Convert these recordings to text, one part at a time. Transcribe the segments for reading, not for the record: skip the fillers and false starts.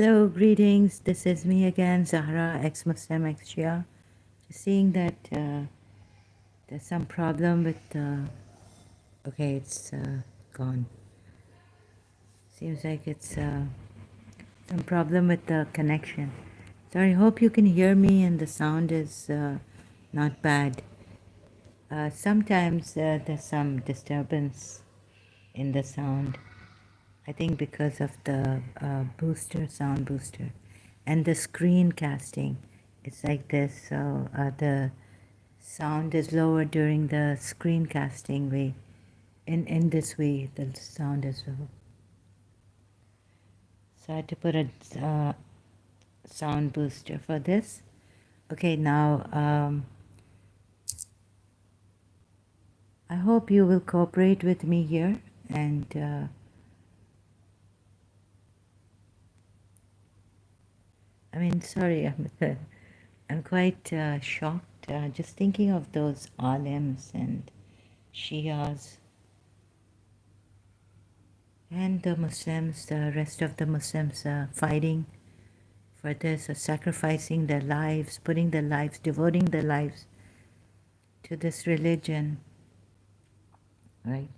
Hello, greetings. This is me again, Zahra, ex-Muslim, ex-Shia. Just seeing that there's some problem with okay, it's gone. Seems like it's some problem with the connection. Sorry, hope you can hear me and the sound is not bad. Sometimes there's some disturbance in the sound. I think because of the sound booster, and the screen casting. It's like this, so the sound is lower during the screen casting way. In this way, the sound is low. So I had to put a sound booster for this. Okay, now I hope you will cooperate with me here, and I mean, sorry, I'm quite shocked just thinking of those alims and Shias and the Muslims, the rest of the Muslims fighting for this, sacrificing their lives, putting their lives, devoting their lives to this religion, right?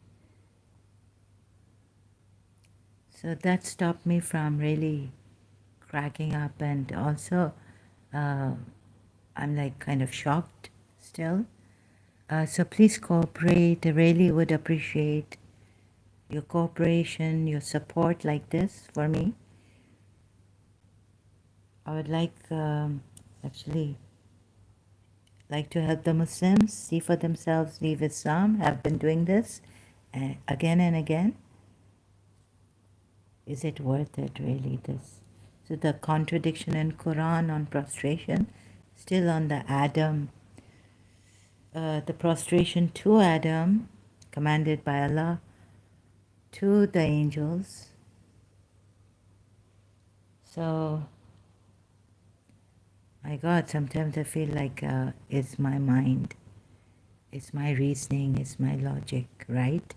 So that stopped me from really cracking up, and also I'm like kind of shocked still. So please cooperate. I really would appreciate your cooperation, your support like this for me. I would actually like to help the Muslims see for themselves, leave Islam, have been doing this again and again. Is it worth it really, this? So the contradiction in Quran on prostration, still on the Adam, the prostration to Adam, commanded by Allah, to the angels. So, my God, sometimes I feel like it's my mind, it's my reasoning, it's my logic, right?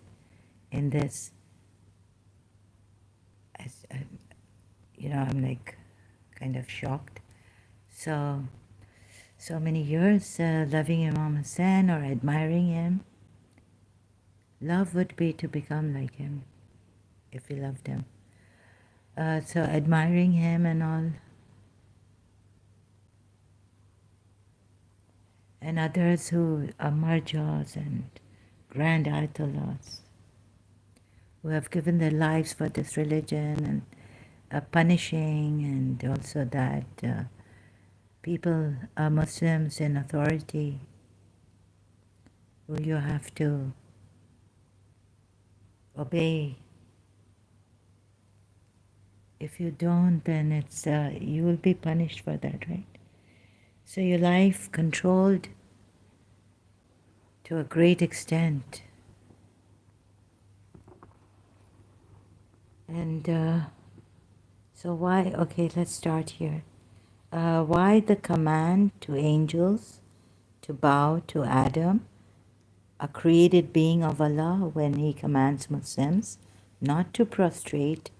In this, I'm like kind of shocked. So many years loving Imam Hussein or admiring him. Love would be to become like him, if we loved him. So admiring him and all. And others who are marjas and grand ayatollahs, who have given their lives for this religion, and punishing, and also that people are Muslims in authority, who you have to obey. If you don't, then it's you will be punished for that, right? So your life controlled to a great extent. And so why, okay, let's start here. Why the command to angels to bow to Adam, a created being of Allah, when he commands Muslims not to prostrate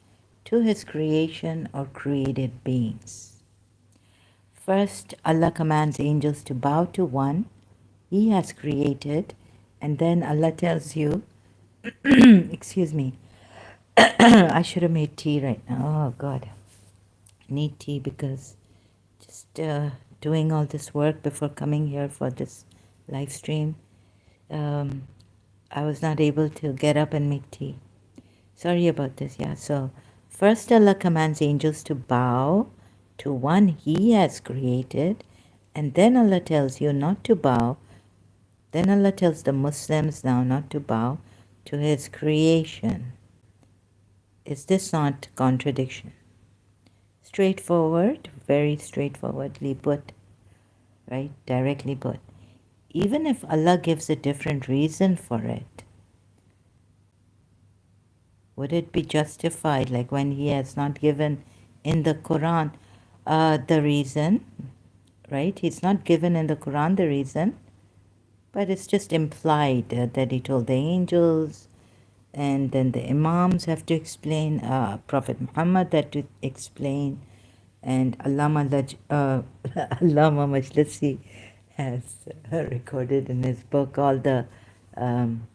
to his creation or created beings? First, Allah commands angels to bow to one he has created, and then Allah tells you, excuse me, I should have made tea right now. Oh God, I need tea because just doing all this work before coming here for this live stream, I was not able to get up and make tea. Sorry about this. Yeah, so first Allah commands angels to bow to one he has created, and then Allah tells you not to bow. Then Allah tells the Muslims now not to bow to his creation. Is this not contradiction? Straightforward, very straightforwardly put, right? Directly put. Even if Allah gives a different reason for it, would it be justified, like when he has not given in the Quran the reason, right? He's not given in the Quran the reason, but it's just implied that he told the angels, and then the Imams have to explain, Prophet Muhammad had to explain, And Allama Majlisi has recorded in his book all the um,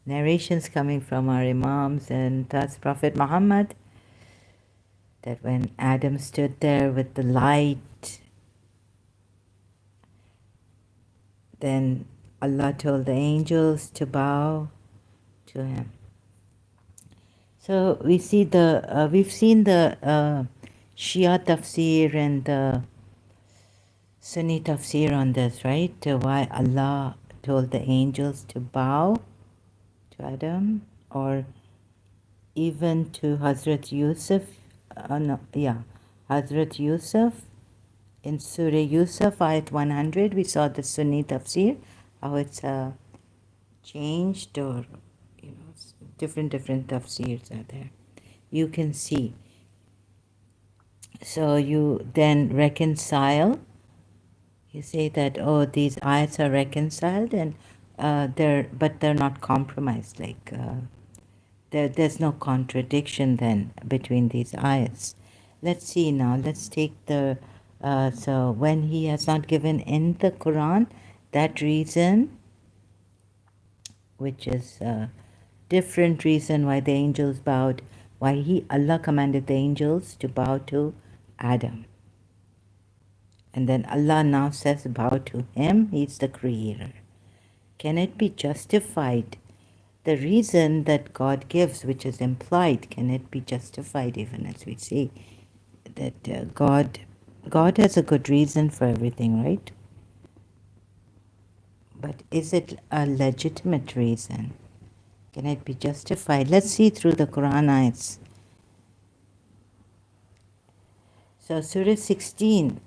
narrations coming from our Imams and thus Prophet Muhammad, that when Adam stood there with the light, then Allah told the angels to bow to him. So we see we've seen the Shia tafsir and the Sunni tafsir on this, right? Why Allah told the angels to bow to Adam, or even to Hazrat Yusuf. No, yeah, Hazrat Yusuf in Surah Yusuf, Ayat 100. We saw the Sunni tafsir, how it's changed, or different tafsirs are there. You can see. So you then reconcile. You say that, oh, these ayats are reconciled, and they're not compromised. Like there's no contradiction then between these ayats. Let's see now. Let's take the so when he has not given in the Quran that reason, which is a different reason why the angels bowed, why Allah commanded the angels to bow to Adam. And then Allah now says, bow to him, he's the creator. Can it be justified? The reason that God gives, which is implied, can it be justified, even as we say that God has a good reason for everything, right? But is it a legitimate reason? Can it be justified? Let's see through the Quran ayats. So Surah 16,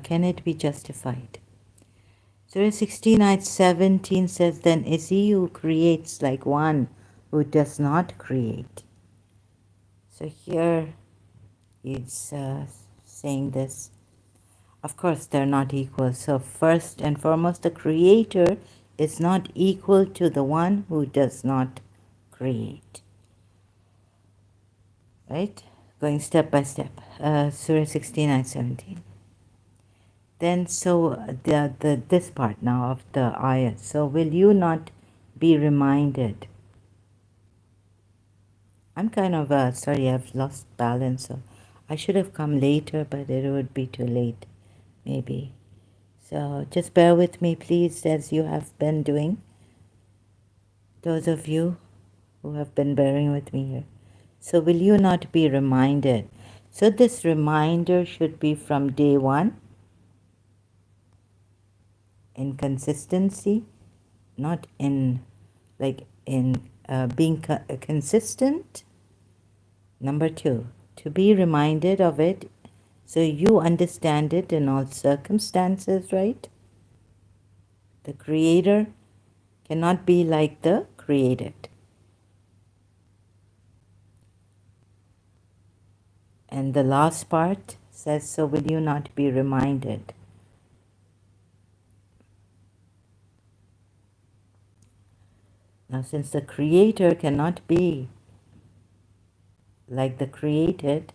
can it be justified? Surah 16, ayat 17 says, then is he who creates like one who does not create? So here it's saying this. Of course, they're not equal. So first and foremost, the creator is not equal to the one who does not create. Right? Going step by step. Surah 16, ayat 17. Then so this part now of the ayat. So will you not be reminded? I'm kind of sorry, I've lost balance. So I should have come later, but it would be too late, maybe. So just bear with me, please, as you have been doing. Those of you who have been bearing with me here. So will you not be reminded? So this reminder should be from day one. In consistency, not in being consistent. Number two, to be reminded of it so you understand it in all circumstances, right? The creator cannot be like the created. And the last part says, so will you not be reminded? Now, since the creator cannot be like the created,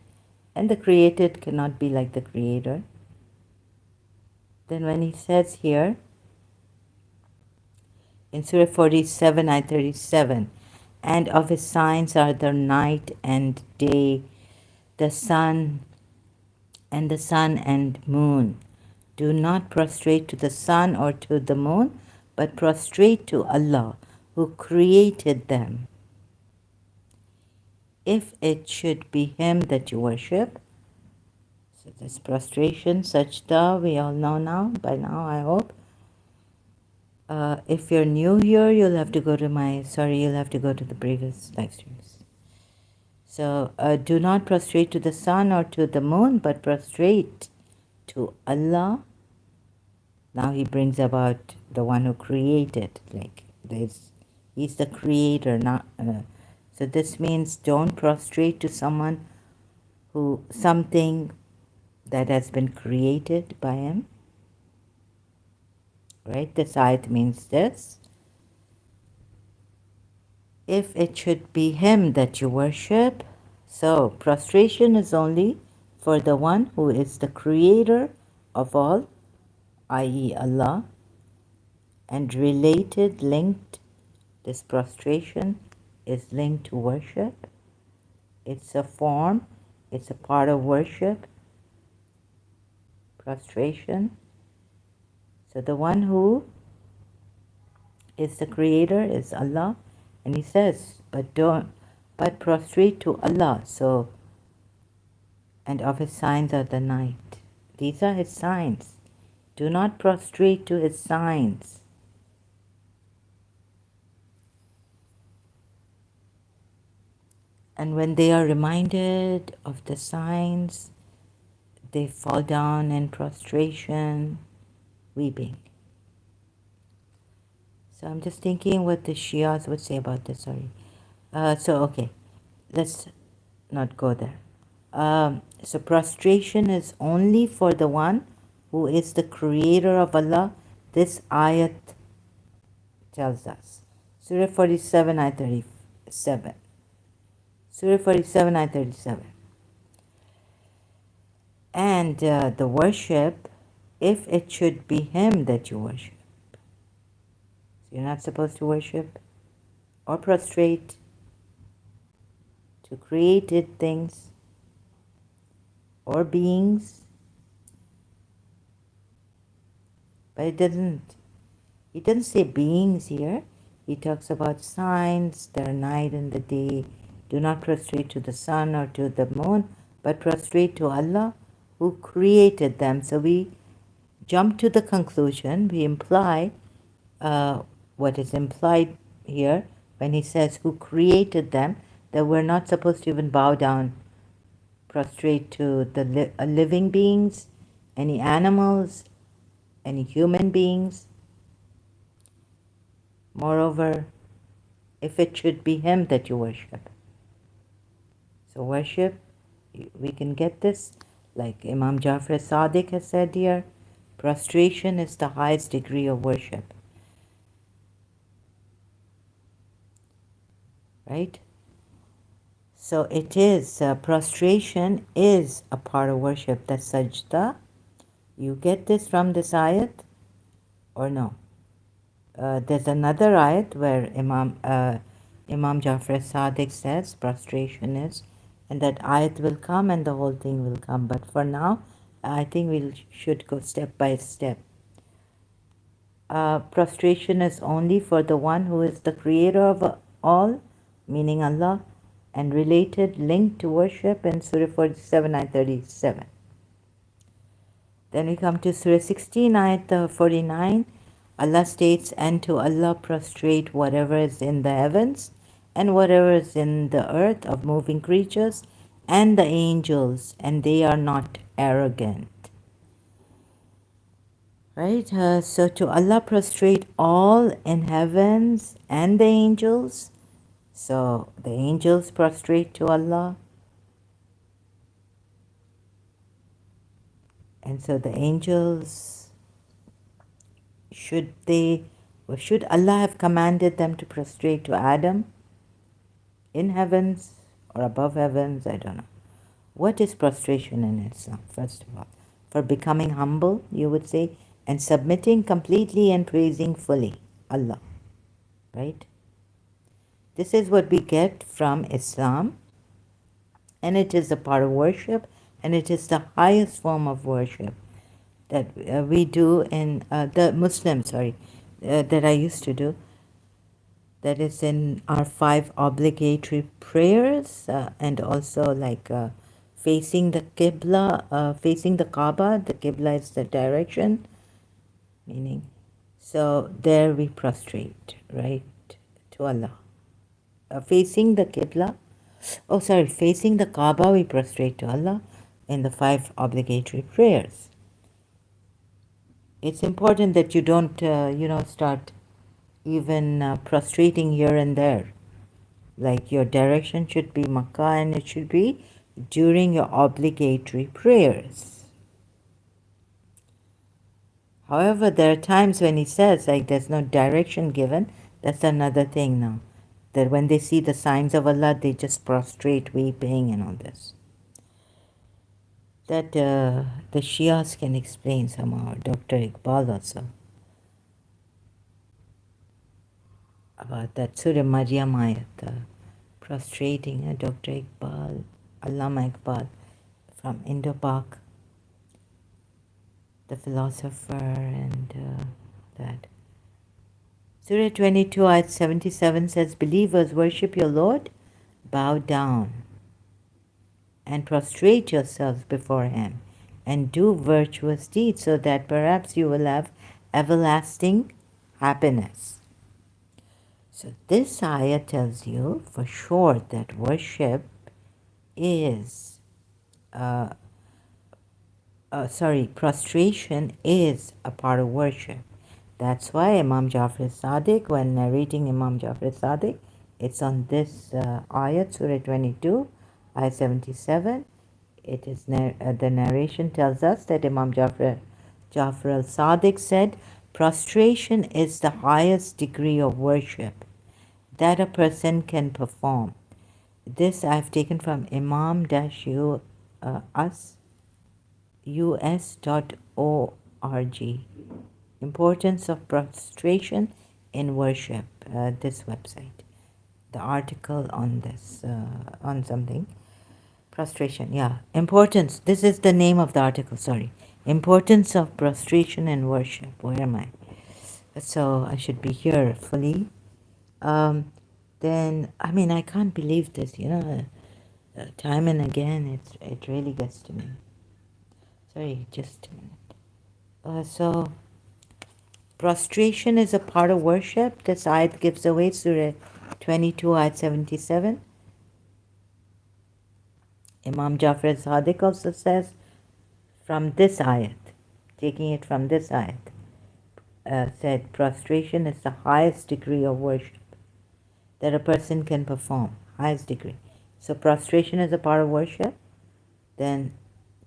and the created cannot be like the creator, then when he says here, in Surah 47, ayat 37, and of his signs are the night and day, the sun and moon. Do not prostrate to the sun or to the moon, but prostrate to Allah, who created them. If it should be him that you worship, so this prostration, sajda, we all know now, by now I hope. If you're new here, you'll have to go to the previous live streams. So do not prostrate to the sun or to the moon, but prostrate to Allah. Now he brings about the one who created, he's the creator, not. So this means don't prostrate to something that has been created by him. Right? This ayat means this. If it should be him that you worship, so prostration is only for the one who is the creator of all, i.e. Allah, and related, linked, this prostration is linked to worship. It's a form, it's a part of worship, prostration. So the one who is the creator is Allah, and he says, but prostrate to Allah. So, and of his signs are the night. These are his signs. Do not prostrate to his signs. And when they are reminded of the signs, they fall down in prostration, weeping. So I'm just thinking what the Shias would say about this, sorry. Okay, let's not go there. So prostration is only for the one who is the creator of Allah. This ayat tells us. Surah 47, ayat 37. Surah 47, ayat 37. And the worship, if it should be him that you worship. So you're not supposed to worship or prostrate to created things or beings. But he doesn't say beings here. He talks about signs, the night and the day. Do not prostrate to the sun or to the moon, but prostrate to Allah who created them. So we jump to the conclusion, we imply what is implied here when he says who created them, that we're not supposed to even bow down, prostrate to the living beings, any animals, any human beings. Moreover, if it should be him that you worship. So worship, we can get this, like Imam Jafar Sadiq has said here, prostration is the highest degree of worship. Right? So it is, prostration is a part of worship, that's sajda. You get this from this ayat or no? There's another ayat where Imam Jafar Sadiq says prostration is, and that ayat will come and the whole thing will come. But for now, I think we should go step by step. Prostration is only for the one who is the creator of all, meaning Allah, and related, linked to worship in Surah 47, ayat 37. Then we come to Surah 16, ayat 49. Allah states, and to Allah prostrate whatever is in the heavens and whatever is in the earth of moving creatures and the angels, and they are not arrogant. Right? So to Allah prostrate all in heavens and the angels. So the angels prostrate to Allah. And so the angels, should Allah have commanded them to prostrate to Adam in heavens or above heavens? I don't know. What is prostration in Islam, first of all? For becoming humble, you would say, and submitting completely and praising fully Allah. Right? This is what we get from Islam, and it is a part of worship, and it is the highest form of worship that we do in the Muslims, that I used to do. That is in our 5 obligatory prayers, and also like facing the Qibla, facing the Kaaba. The Qibla is the direction, meaning. So there we prostrate, right, to Allah. Facing the Qibla, facing the Kaaba, we prostrate to Allah in the 5 obligatory prayers. It's important that you don't, start even prostrating here and there. Like your direction should be Makkah, and it should be during your obligatory prayers. However, there are times when he says, like, there's no direction given. That's another thing now. That when they see the signs of Allah, they just prostrate, weeping and all this. that the Shias can explain somehow, Dr. Iqbal also, about that Surah Maryam ayat, prostrating Dr. Iqbal, Allama Iqbal from Indo-Pak, the philosopher, and that. Surah 22, ayat 77 says, believers, worship your Lord, bow down and prostrate yourselves before him, and do virtuous deeds so that perhaps you will have everlasting happiness. So this ayah tells you for sure that worship is, prostration is a part of worship. That's why Imam Jafar Sadiq, when narrating Imam Jafar Sadiq, it's on this ayat, Surah 22, ayat 77. It is the narration tells us that Imam Jafar al-Sadiq said, prostration is the highest degree of worship that a person can perform. This I've taken from imam-us.org. Importance of prostration in worship, this website. The article on this, on something. Prostration, yeah. Importance, this is the name of the article, sorry. Importance of prostration in worship. Where am I? So I should be here fully. Then, I mean, I can't believe this, time and again, it really gets to me. Sorry, just a minute. So, prostration is a part of worship. This ayat gives away, Surah 22, ayat 77. Imam Jafar Sadiq also says, from this ayat, taking it from this ayat, said prostration is the highest degree of worship that a person can perform, highest degree. So prostration is a part of worship. Then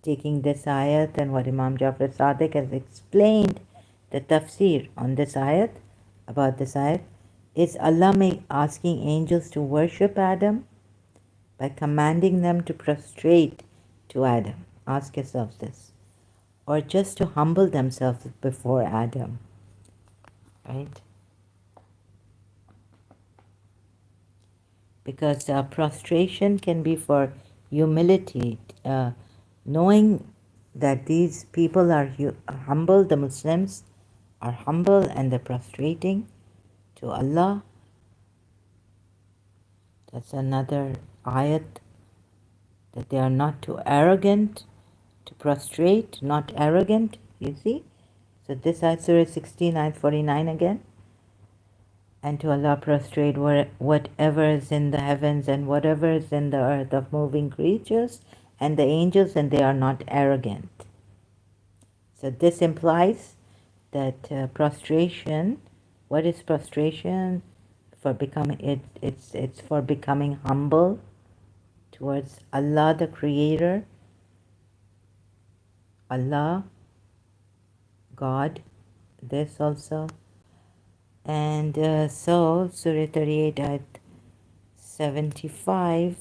taking this ayat and what Imam Jafar Sadiq has explained, the tafsir on this ayat, about this ayat, is Allah asking angels to worship Adam by commanding them to prostrate to Adam. Ask yourselves this. Or just to humble themselves before Adam. Right? Because prostration can be for humility, knowing that these people are humble, the Muslims are humble and they're prostrating to Allah. That's another ayat, that they are not too arrogant to prostrate, not arrogant, you see. So this ayat, Surah 16, ayat 49 again. And to Allah prostrate whatever is in the heavens and whatever is in the earth of moving creatures and the angels, and they are not arrogant. So this implies that prostration, what is prostration? For becoming it's for becoming humble towards Allah the Creator, Allah, God, this also. And so Surah 38 ayat 75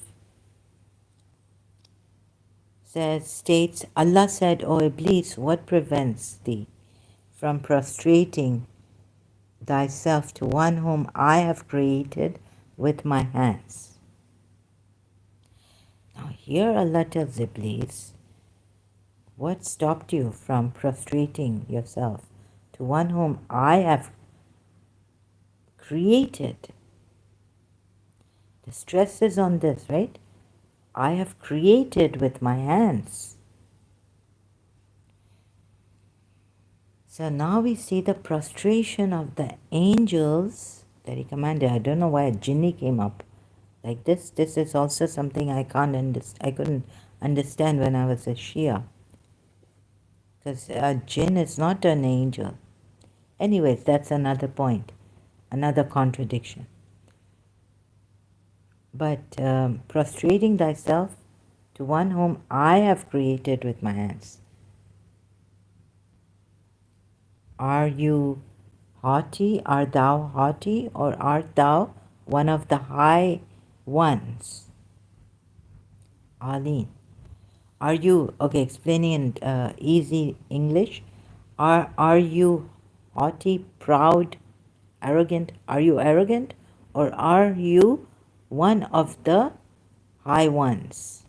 states, Allah said, O Iblis, what prevents thee from prostrating thyself to one whom I have created with my hands? Now here Allah tells Iblis, what stopped you from prostrating yourself to one whom I have created? The stress is on this, right? I have created with my hands. So now we see the prostration of the angels that he commanded. I don't know why a jinni came up like this. This is also something I couldn't understand when I was a Shia. Because a jinn is not an angel. Anyways, that's another point, another contradiction. But prostrating thyself to one whom I have created with my hands. Are you haughty? Art thou haughty? Or art thou one of the high ones? Aleen. Are you, okay, explaining in easy English, are you haughty, proud, arrogant? Are you arrogant, or are you one of the high ones?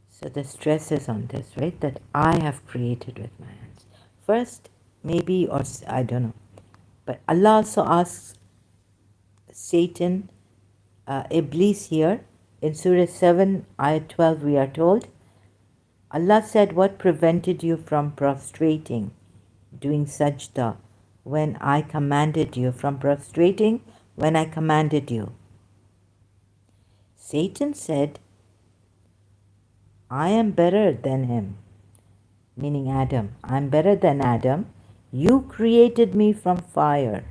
So the stress is on this, right? That I have created with my hands. First, maybe, or I don't know. But Allah also asks Satan, Iblis here, in Surah 7, Ayat 12, we are told, Allah said, what prevented you from prostrating, doing sajda, when I commanded you, from prostrating when I commanded you? Satan said, I am better than him, meaning Adam. I'm better than Adam. You created me from fire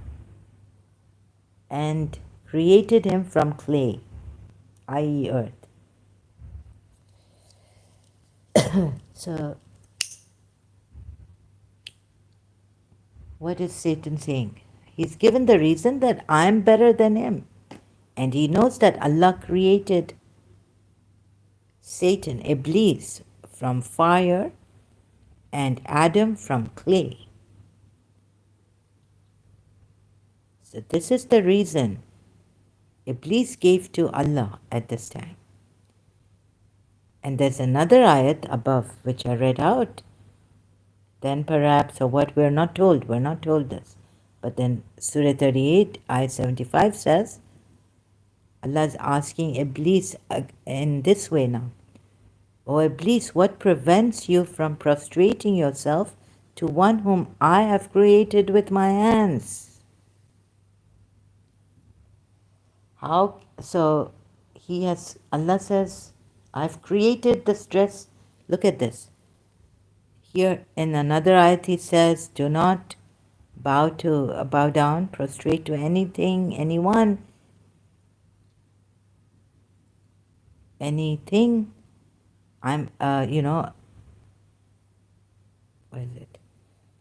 and created him from clay, i.e. earth. So, what is Satan saying? He's given the reason that I'm better than him. And he knows that Allah created Satan, Iblis, from fire and Adam from clay. So this is the reason Iblis gave to Allah at this time. And there's another ayat above which I read out. Then perhaps, or what we're not told this. But then Surah 38, ayat 75 says, Allah is asking Iblis in this way now. O Iblis, what prevents you from prostrating yourself to one whom I have created with my hands? How? So Allah says, I've created the stress. Look at this. Here in another ayat he says, do not bow down, prostrate to anything, anyone, anything. What is it?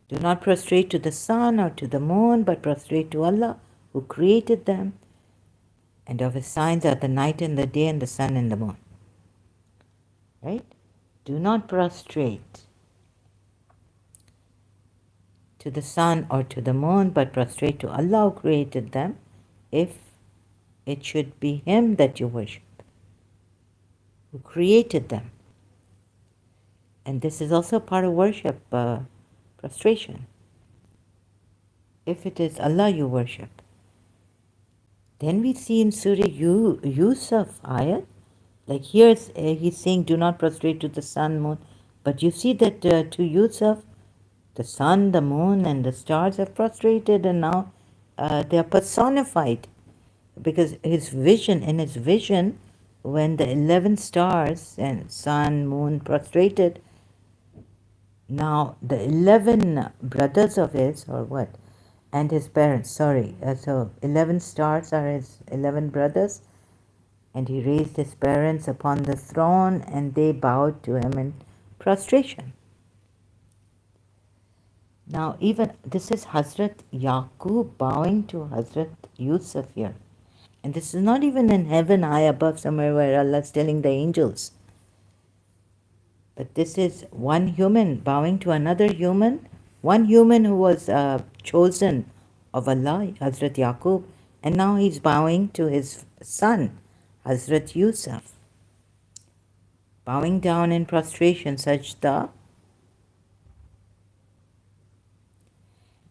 Do not prostrate to the sun or to the moon, but prostrate to Allah who created them. And of his signs are the night and the day and the sun and the moon. Right? Do not prostrate to the sun or to the moon, but prostrate to Allah who created them, if it should be Him that you worship, who created them. And this is also part of worship, prostration. If it is Allah you worship. Then we see in Surah Yusuf ayat, like here he's saying do not prostrate to the sun, moon, but you see that to Yusuf, the sun, the moon and the stars have prostrated, and now they are personified, because in his vision, when the 11 stars and sun, moon prostrated, now the 11 brothers of his, or what, and his parents, so 11 stars are his 11 brothers, and he raised his parents upon the throne, and they bowed to him in prostration. Now even this is Hazrat Yaqub bowing to Hazrat Yusuf here. And this is not even in heaven high above somewhere where Allah is telling the angels. But this is one human bowing to another human, one human who was chosen of Allah, Hazrat Yaqub, and now he's bowing to his son, Hazrat Yusuf, bowing down in prostration, sajda.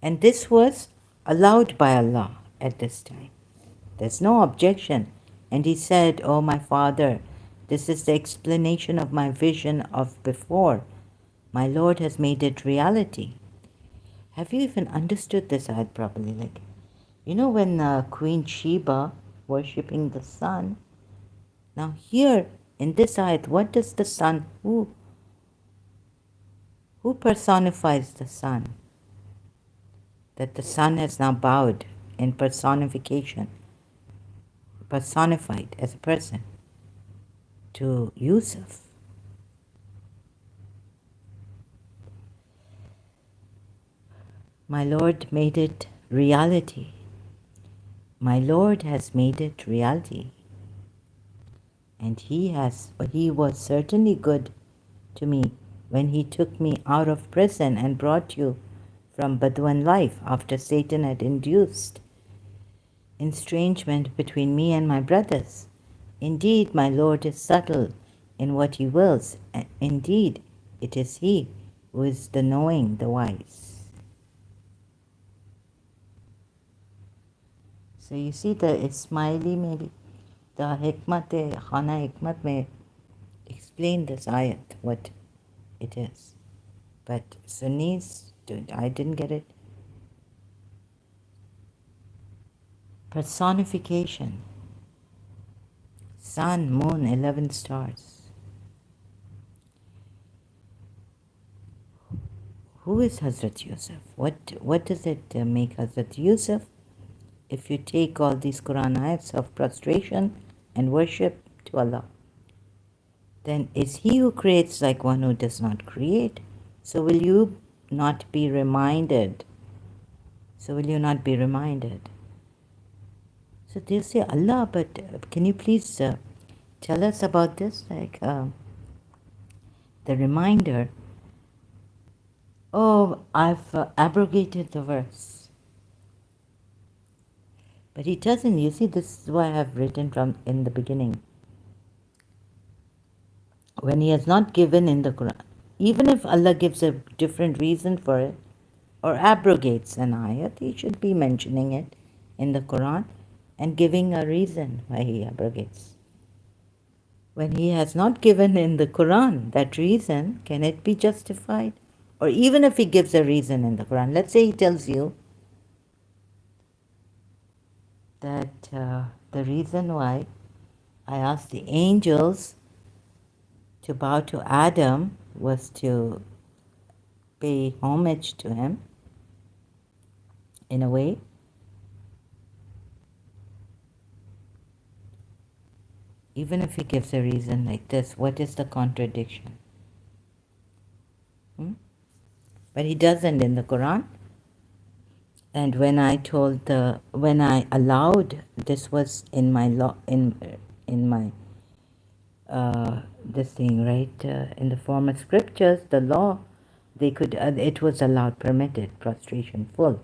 And this was allowed by Allah at this time. There's no objection. And he said, oh my father, this is the explanation of my vision of before. My Lord has made it reality. Have you even understood this ayat properly? Like, when Queen Sheba worshipping the sun. Now here in this ayat, what does the sun, who personifies the sun? That the sun has now bowed in personification, personified as a person, to Yusuf. My Lord made it reality. My Lord has made it reality. And he was certainly good to me when he took me out of prison and brought you from Badwan life after Satan had induced estrangement between me and my brothers. Indeed, my Lord is subtle in what he wills. Indeed, it is he who is the knowing, the wise. So you see the Ismaili maybe, the Hikmat, Khana Hikmat may explain this ayat, what it is. But Sunnis, I didn't get it. Personification. Sun, moon, 11 stars. Who is Hazrat Yusuf? What does it make Hazrat Yusuf? If you take all these Quran ayats of prostration and worship to Allah, then is he who creates like one who does not create? So will you not be reminded? So will you not be reminded? So they say Allah, but can you please tell us about this? Like the reminder. Oh, I've abrogated the verse. But he doesn't. You see, this is why I have written from in the beginning. When he has not given in the Quran, even if Allah gives a different reason for it, or abrogates an ayat, he should be mentioning it in the Quran and giving a reason why he abrogates. When he has not given in the Quran that reason, can it be justified? Or even if he gives a reason in the Quran, let's say he tells you that the reason why I asked the angels to bow to Adam was to pay homage to him in a way. Even if he gives a reason like this, what is the contradiction? But he doesn't in the Quran. And when I allowed, this was in my law, in my this thing, right? In the former scriptures, the law, they could, it was allowed, permitted, prostration, full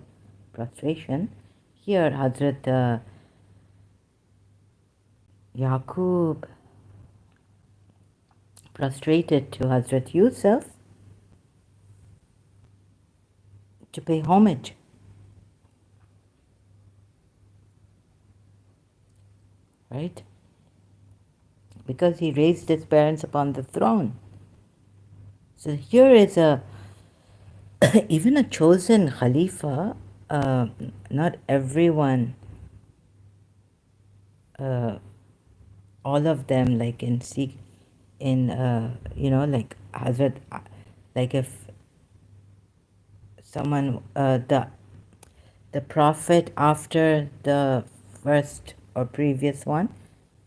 prostration. Here, Hazrat Yaqub prostrated to Hazrat Yusuf to pay homage. Right? Because he raised his parents upon the throne. So here is even a chosen Khalifa, not everyone, all of them, like in Sikh, like Hazrat, like if someone, the prophet after the first or previous one,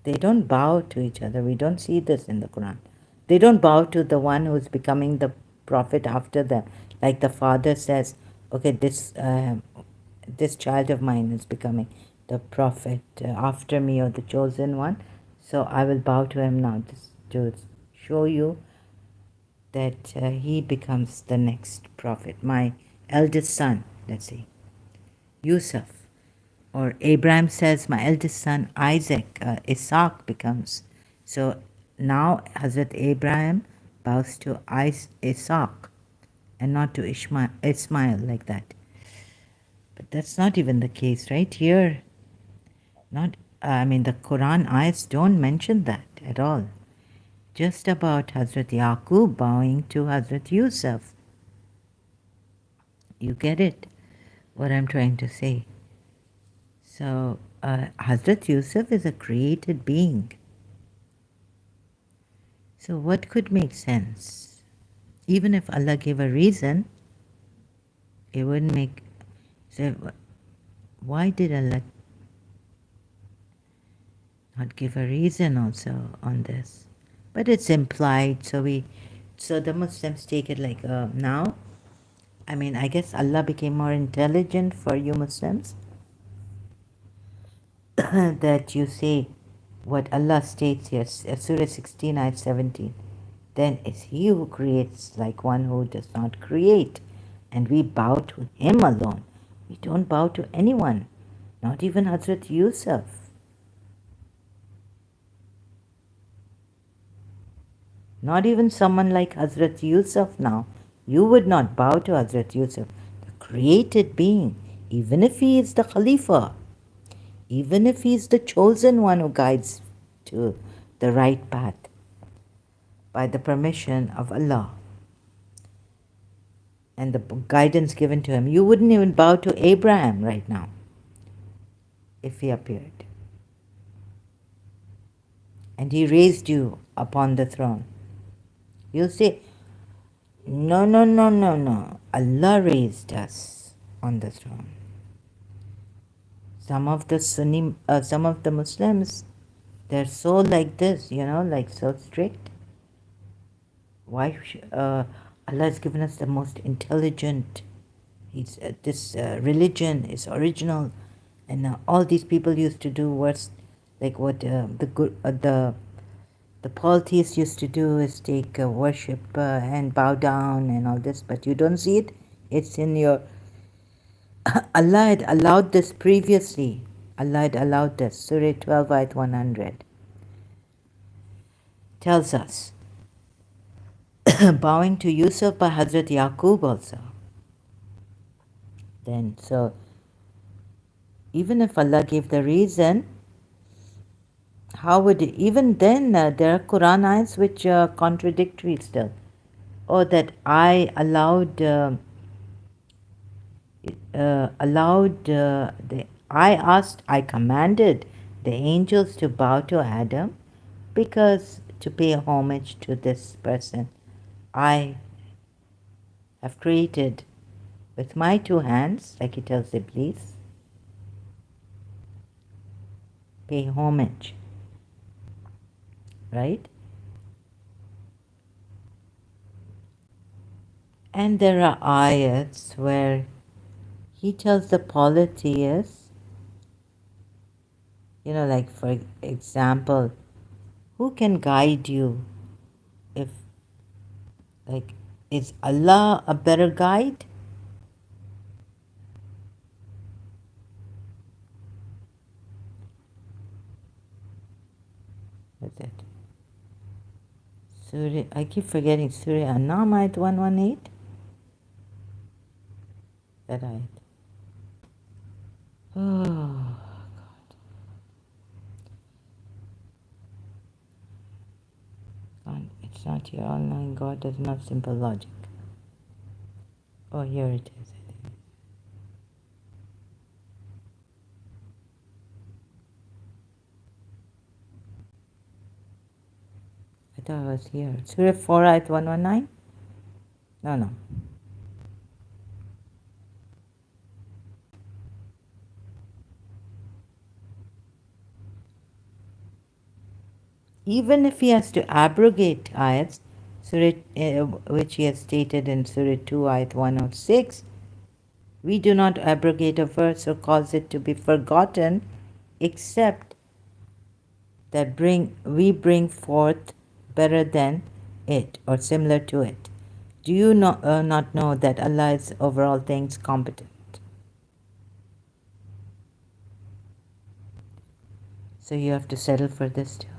they don't bow to each other. We don't see this in the Quran. They don't bow to the one who's becoming the prophet after them. Like the father says, okay, this child of mine is becoming the prophet after me, or the chosen one. So I will bow to him now to show you that he becomes the next prophet. My eldest son, let's say, Yusuf. Or Abraham says, my eldest son Isaac, Isaac becomes. So now Hazrat Abraham bows to Isaac and not to Ismail like that. But that's not even the case, right? Here, the Quran ayats don't mention that at all. Just about Hazrat Yaqub bowing to Hazrat Yusuf. You get it, what I'm trying to say. So, Hazrat Yusuf is a created being. So what could make sense? Even if Allah gave a reason, it wouldn't make sense. Why did Allah not give a reason also on this? But it's implied, so the Muslims take it like now. I guess Allah became more intelligent for you Muslims that you say what Allah states here, Surah 16, Ayat 17. Then is he who creates like one who does not create, and we bow to him alone. We don't bow to anyone, not even Hazrat Yusuf. Not even someone like Hazrat Yusuf now. You would not bow to Hazrat Yusuf, the created being, even if he is the Khalifa, even if he is the chosen one who guides to the right path by the permission of Allah and the guidance given to him. You wouldn't even bow to Abraham right now if he appeared. And he raised you upon the throne. You'll say, no, no, no, no, no. Allah raised us on the throne. Some of the Muslims, they're so like this, like so strict. Why? Allah has given us the most intelligent. This religion is original, and all these people used to do was like what the polytheists used to do is take worship and bow down and all this, but you don't see it. It's in your. Allah had allowed this previously. Allah had allowed this. Surah 12, Ayat 100 tells us, bowing to Yusuf by Hazrat Yaqub also. Then, so even if Allah gave the reason, how would it, even then there are Quran ayats which are contradictory still. Or that I allowed I commanded the angels to bow to Adam because to pay homage to this person I have created with my two hands, like he tells Iblis, pay homage, right? And there are ayats where he tells the polytheists, like for example, who can guide you if, like, is Allah a better guide? What's that? Surah, I keep forgetting Surah Anam, Ayat 118? That ayat. Oh, God. It's not your all-knowing God does not simple logic. Oh, here it is, I think. I thought it was here. Surah 4, Ayat 119? No. Even if he has to abrogate ayats, Surah, which he has stated in Surah 2, Ayat 106, we do not abrogate a verse or cause it to be forgotten, except that we bring forth better than it or similar to it. Do you not know that Allah is over all things competent? So you have to settle for this too.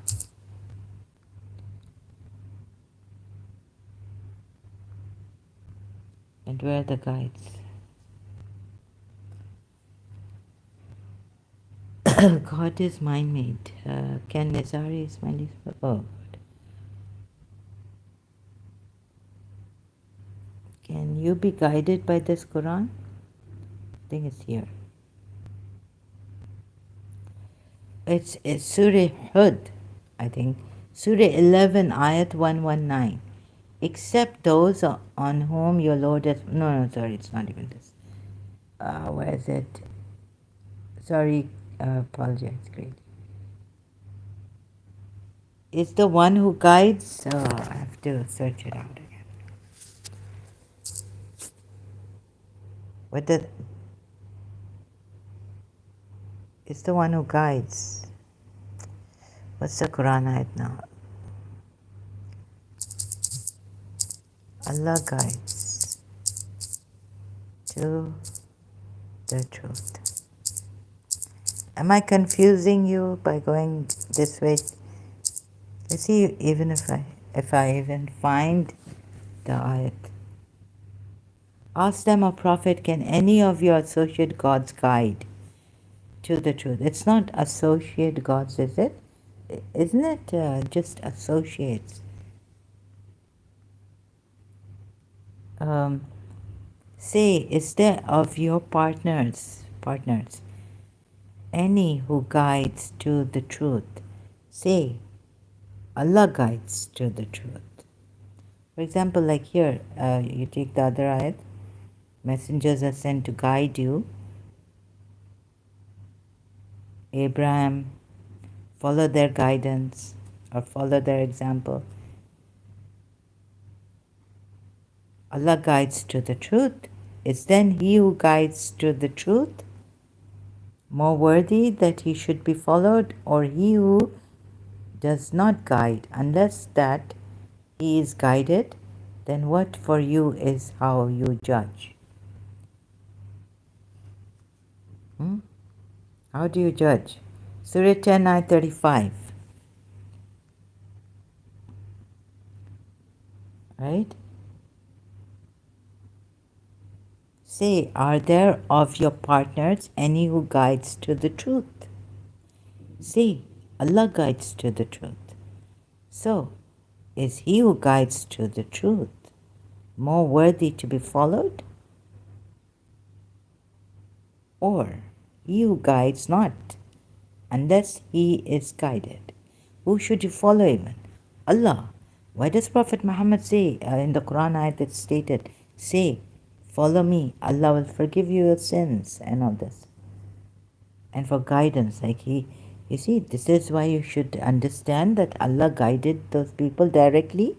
And where are the guides? God is mind-made. Ken Nizari is my least. Oh, God. Can you be guided by this Quran? I think it's here. It's Surah Hud, I think. Surah 11, Ayat 119. Except those on whom your Lord has... No, sorry, it's not even this. Where is it? Sorry, apologize, great. It's the one who guides... I have to search it out again. It's the one who guides. What's the Quran ayat now? Allah guides to the truth. Am I confusing you by going this way? Let's see, even if I even find the ayat. Ask them, O Prophet, can any of your associate gods guide to the truth? It's not associate gods, is it? Isn't it just associates? Say, is there of your partners, any who guides to the truth? Say, Allah guides to the truth. For example, like here, you take the other ayat, messengers are sent to guide you. Abraham, follow their guidance or follow their example. Allah guides to the truth. Is then he who guides to the truth more worthy that he should be followed, or he who does not guide unless that he is guided? Then what for you is how you judge? How do you judge? Surah 10, ayat 35. Right? Say, are there of your partners any who guides to the truth? Say, Allah guides to the truth. So, is he who guides to the truth more worthy to be followed, or he who guides not unless he is guided? Who should you follow even? Allah. Why does Prophet Muhammad say in the Quran ayat it's stated, say, follow me, Allah will forgive you your sins and all this. And for guidance, like you see, this is why you should understand that Allah guided those people directly,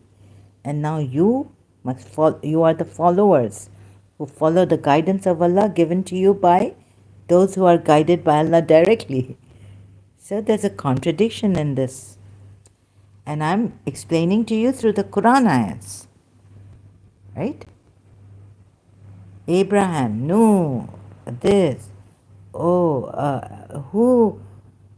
and now you must follow. You are the followers who follow the guidance of Allah given to you by those who are guided by Allah directly. So there's a contradiction in this. And I'm explaining to you through the Quran ayats. Right? Abraham, no, this. Oh,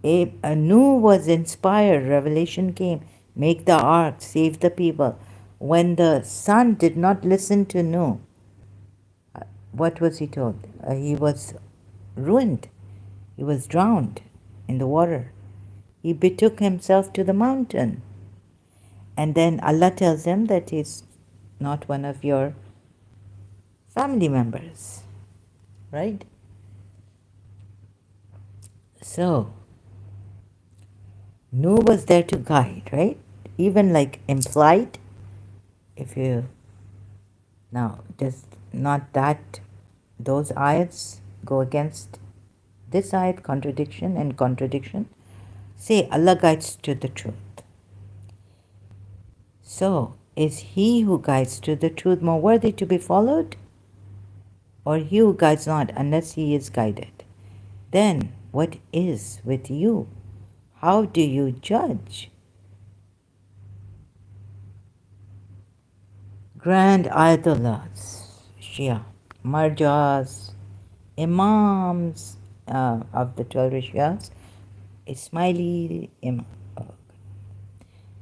Noah was inspired, revelation came, make the ark, save the people. When the son did not listen to Noah, what was he told? He was ruined. He was drowned in the water. He betook himself to the mountain. And then Allah tells him that he's not one of your family members. Right? So, Noah was there to guide, right? Even like implied, if you, now, does not that, those ayats go against this ayat, contradiction and contradiction? Say, Allah guides to the truth. So, is he who guides to the truth more worthy to be followed, or he who guides not unless he is guided? Then, what is with you? How do you judge? Grand Ayatollahs, Shia, Marjas, Imams of the 12 Shias, Ismaili Imam,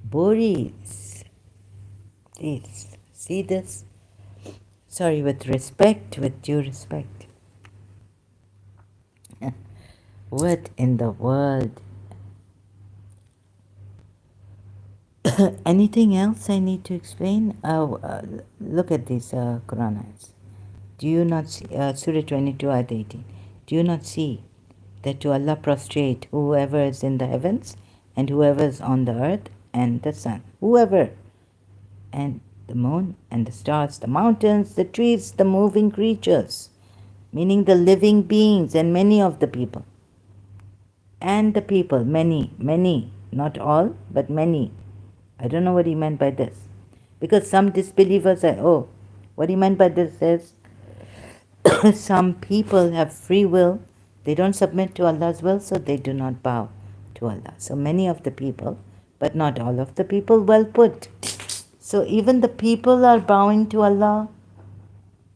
Boris, please see this. Sorry, with respect, with due respect. What in the world? Anything else I need to explain? Look at these Quran ayats. Do you not see, Surah 22, ayat 18. Do you not see that to Allah prostrate whoever is in the heavens and whoever is on the earth and the sun? Whoever. And the moon and the stars, the mountains, the trees, the moving creatures, meaning the living beings and many of the people. And the people, many, not all, but many. I don't know what he meant by this. Because some disbelievers say, oh, what he meant by this is some people have free will. They don't submit to Allah's will, so they do not bow to Allah. So many of the people, but not all of the people, well put. So even the people are bowing to Allah,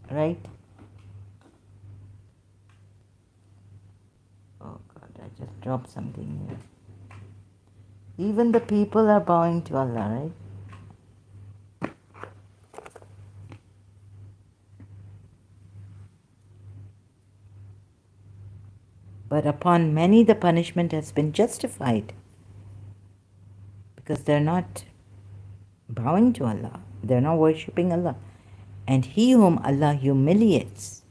right? Oh God, I just dropped something here. Even the people are bowing to Allah, right? But upon many the punishment has been justified because they're not bowing to Allah. They're not worshipping Allah. And he whom Allah humiliates,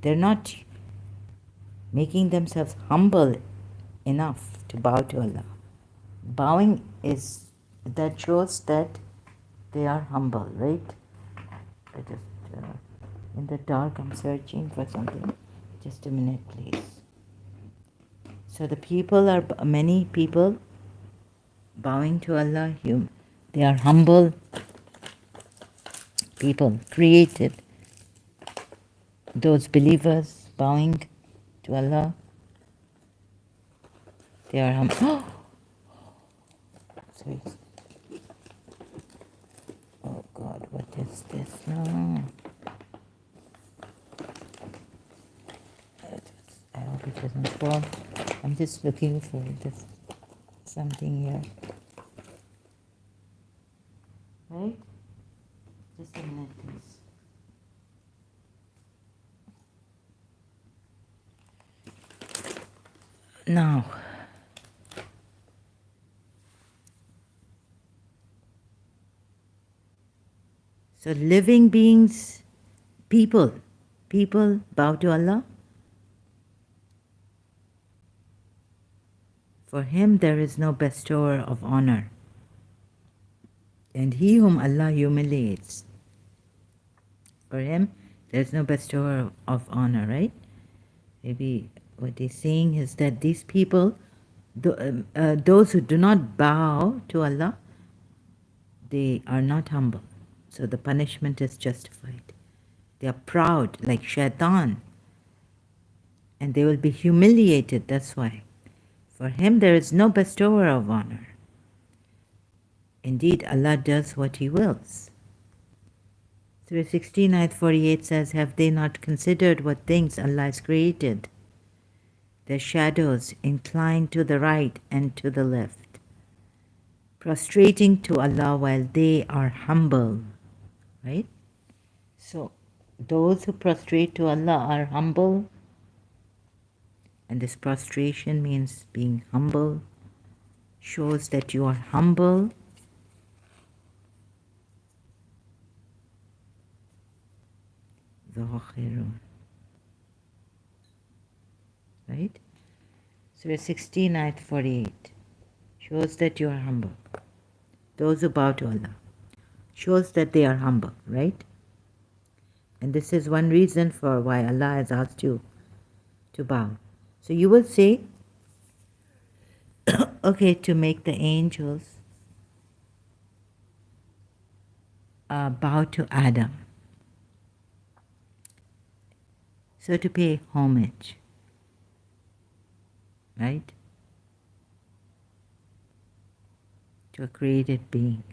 they're not making themselves humble enough to bow to Allah. Bowing is, that shows that they are humble, right? I just, in the dark, I'm searching for something. Just a minute, please. So the people are, many people bowing to Allah, they are humble people, created. Those believers bowing to Allah, they are humble. Sorry. Oh God, what is this now? I hope it doesn't fall. I'm just looking for this something here. Right? Just a minute, please. Now, so living beings, people bow to Allah. For him there is no bestower of honor. And he whom Allah humiliates, for him there is no bestower of honor, right? Maybe what he's saying is that these people, those who do not bow to Allah, they are not humble. So the punishment is justified. They are proud like shaitan. And they will be humiliated, that's why. For him there is no bestower of honor. Indeed, Allah does what he wills. Surah 16, Ayat 48 says, have they not considered what things Allah has created? Their shadows inclined to the right and to the left, prostrating to Allah while they are humble. Right? So, those who prostrate to Allah are humble, and this prostration means being humble, shows that you are humble. Right? Surah 16, Ayat 48 shows that you are humble. Those who bow to Allah shows that they are humble, right? And this is one reason for why Allah has asked you to bow. So you will say, okay, to make the angels bow to Adam. So to pay homage, right? To a created being.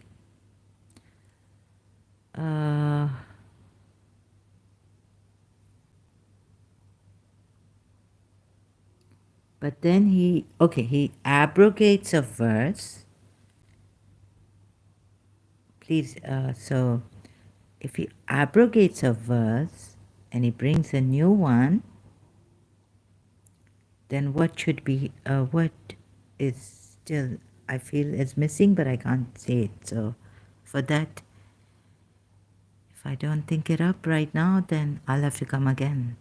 But then he abrogates a verse. Please, so if he abrogates a verse and he brings a new one, then what should be, what is still, I feel is missing, but I can't say it. So for that, if I don't think it up right now, then I'll have to come again.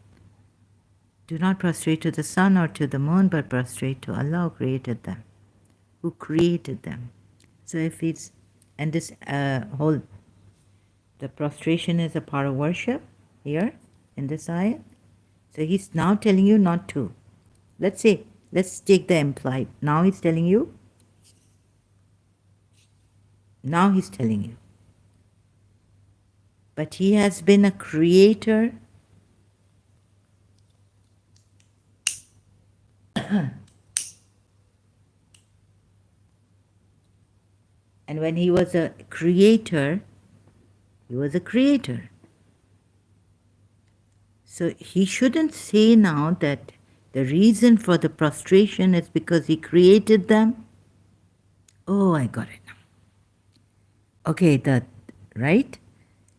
Do not prostrate to the sun or to the moon, but prostrate to Allah who created them. Who created them. So if it's, and this whole, the prostration is a part of worship here in this ayat. So he's now telling you not to. Let's say, let's take the implied. Now he's telling you. Now he's telling you. But he has been a creator And when he was a creator, he was a creator. So he shouldn't say now that the reason for the prostration is because he created them. Oh, I got it now. Okay, right?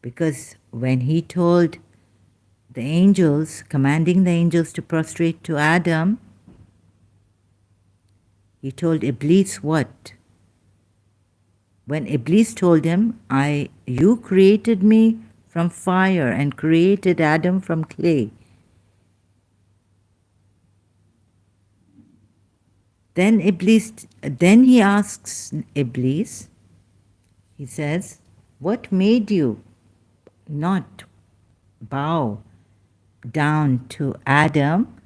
Because when he told the angels, commanding the angels to prostrate to Adam, he told Iblis what? When Iblis told him, you created me from fire and created Adam from clay. Then he asks Iblis, he says, what made you not bow down to Adam,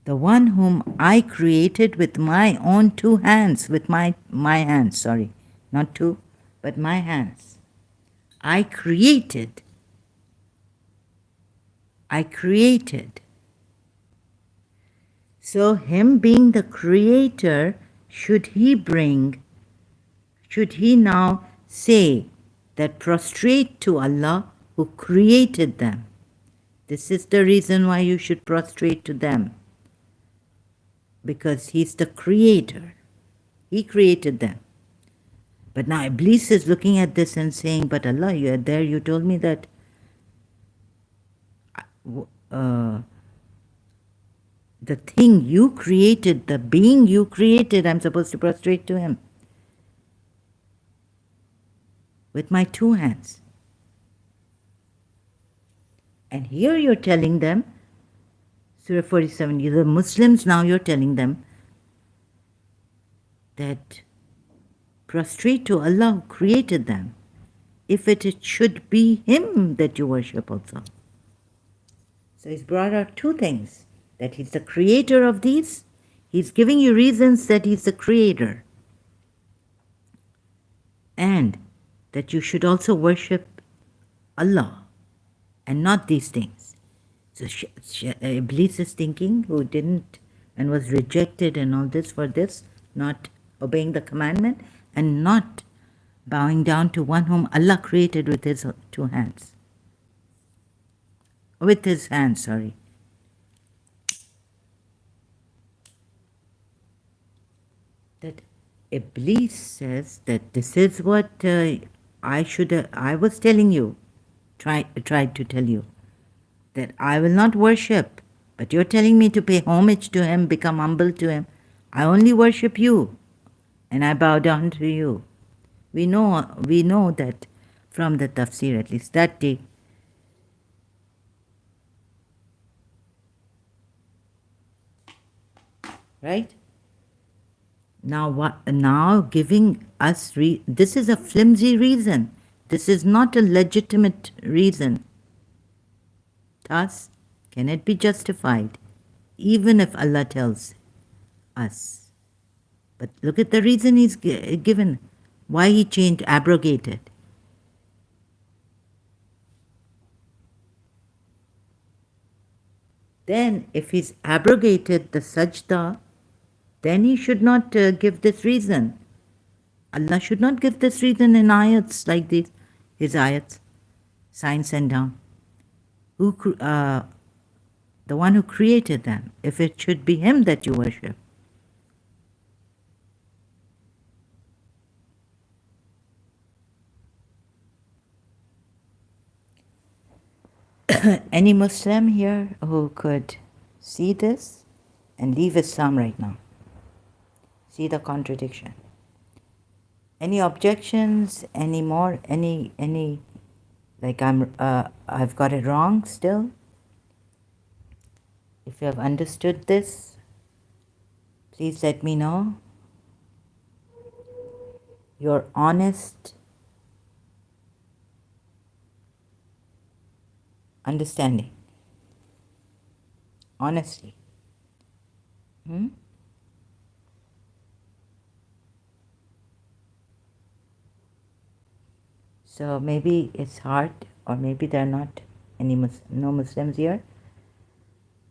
the one whom I created with my own two hands, with my hands, sorry, not two, but my hands. I created. So him being the creator, should he now say that prostrate to Allah who created them? This is the reason why you should prostrate to them. Because he's the creator. He created them. But now Iblis is looking at this and saying, but Allah, you are there, you told me that the thing you created, the being you created, I'm supposed to prostrate to him with my two hands. And here you're telling them, Surah 47, the Muslims, now you're telling them that prostrate to Allah who created them, if it should be him that you worship also. So he's brought out two things, that he's the creator of these. He's giving you reasons that he's the creator. And that you should also worship Allah and not these things. So Iblis is thinking, who didn't and was rejected and all this for this, not obeying the commandment and not bowing down to one whom Allah created with his two hands. With his hands, sorry. That Iblis says that this is what I was telling you, tried to tell you, that I will not worship, but you're telling me to pay homage to him, become humble to him. I only worship you, and I bow down to you. We know that from the tafsir, at least that day. Right? Now giving us, this is a flimsy reason. This is not a legitimate reason. Thus, can it be justified, even if Allah tells us? But look at the reason he's given, why he changed, abrogated. Then, if he's abrogated the sajda, then he should not give this reason. Allah should not give this reason in ayats like these, his ayats, sign sent down. The one who created them, if it should be him that you worship. Any Muslim here who could see this and leave Islam right now? See the contradiction. Any objections? Any more? Any? Like I've got it wrong still. If you have understood this, please let me know. Your honest understanding. Honestly. So maybe it's hard, or maybe there are not no Muslims here.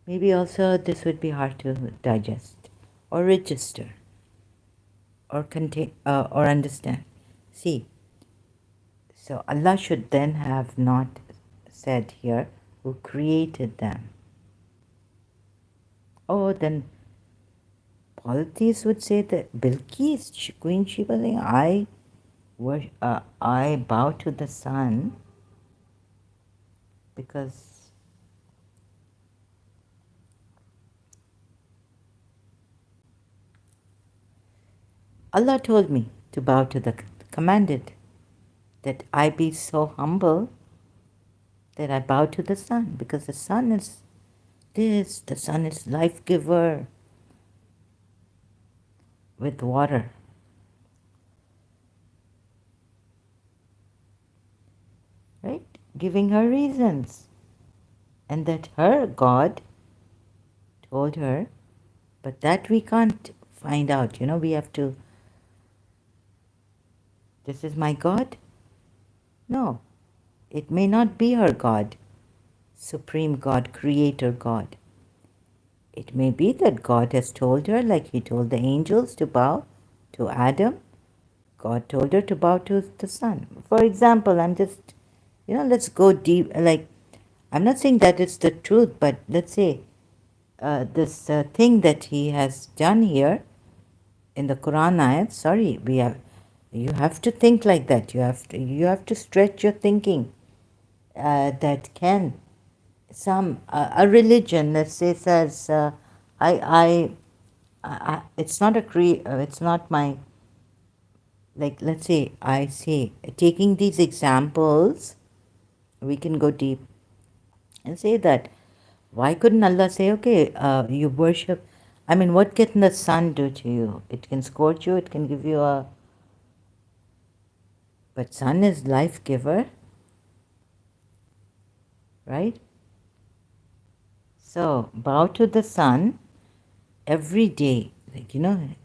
Maybe also this would be hard to digest or register or contain or understand. See, so Allah should then have not said here who created them. Oh, then polytheists would say that Bilqis, Queen Sheba, I bow to the sun because Allah told me to bow to the commanded that I be so humble that I bow to the sun because the sun is this, the sun is life giver with water. Right? Giving her reasons. And that her God told her, but that we can't find out. We have to, this is my God? No, it may not be her God, Supreme God, Creator God. It may be that God has told her, like He told the angels to bow to Adam. God told her to bow to the sun. For example, I'm just, let's go deep. Like, I'm not saying that it's the truth, but let's say this thing that He has done here in the Quran ayat. Sorry, you have to think like that. You have to stretch your thinking. That can a religion, let's say, says it's not it's not my, like, let's say I say, taking these examples, we can go deep and say that why couldn't Allah say, okay, you worship, I mean, what can the sun do to you? It can scorch you, it can give you but sun is life giver, right? So bow to the sun every day, like,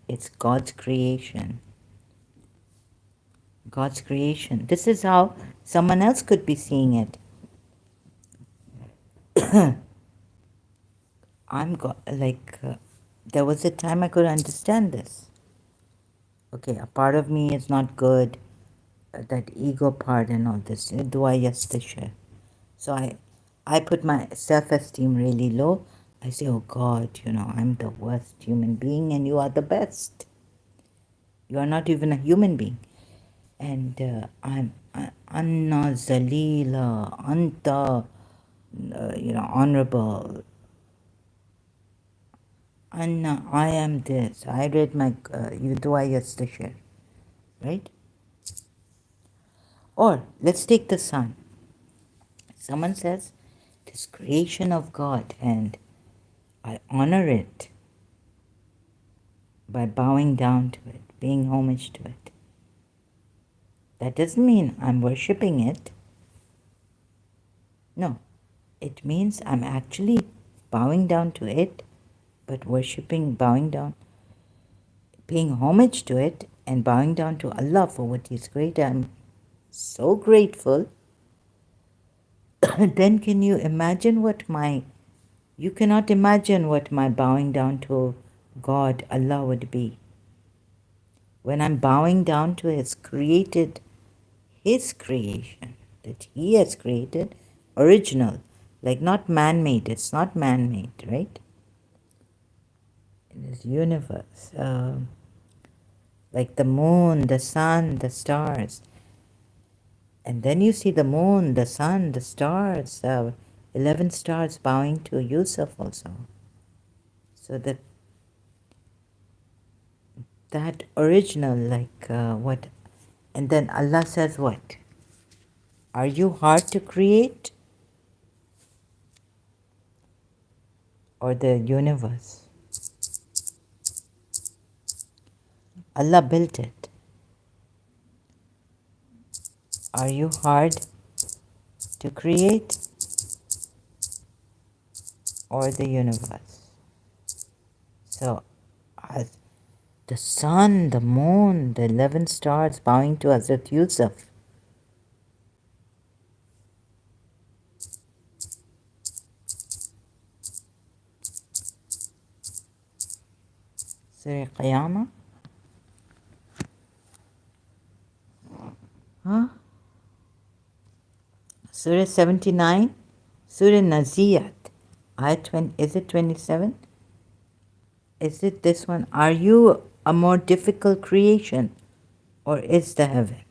it's God's creation. God's creation. This is how someone else could be seeing it. There was a time I could understand this. Okay, a part of me is not good, that ego part and all this. Dua yastasha. So I put my self-esteem really low. I say, oh God, I'm the worst human being and you are the best. You are not even a human being. And I'm Anna Zalila, Anta, honorable. Anna, I am this. I read my Dua Yastasha, right? Or let's take the sun. Someone says, this creation of God, and I honor it by bowing down to it, paying homage to it. That doesn't mean I'm worshipping it. No, it means I'm actually bowing down to it, but worshipping, bowing down, paying homage to it, and bowing down to Allah for what He's great. I'm so grateful. Then can you imagine you cannot imagine what my bowing down to God, Allah, would be. When I'm bowing down to His creation that He has created, original, like not man-made. It's not man-made, right? In this universe, like the moon, the sun, the stars. And then you see the moon, the sun, the stars, 11 stars bowing to Yusuf also. So that original, like what? And then Allah says what? Are you hard to create? Or the universe? Allah built it. Are you hard to create? Or the universe? So, as the sun, the moon, the 11 stars bowing to Hazrat Yusuf. Surah Qiyamah. Surah 79, Surah Naziyat, Ayat 20, is it 27? Is it this one? Are you a more difficult creation, or is the heaven?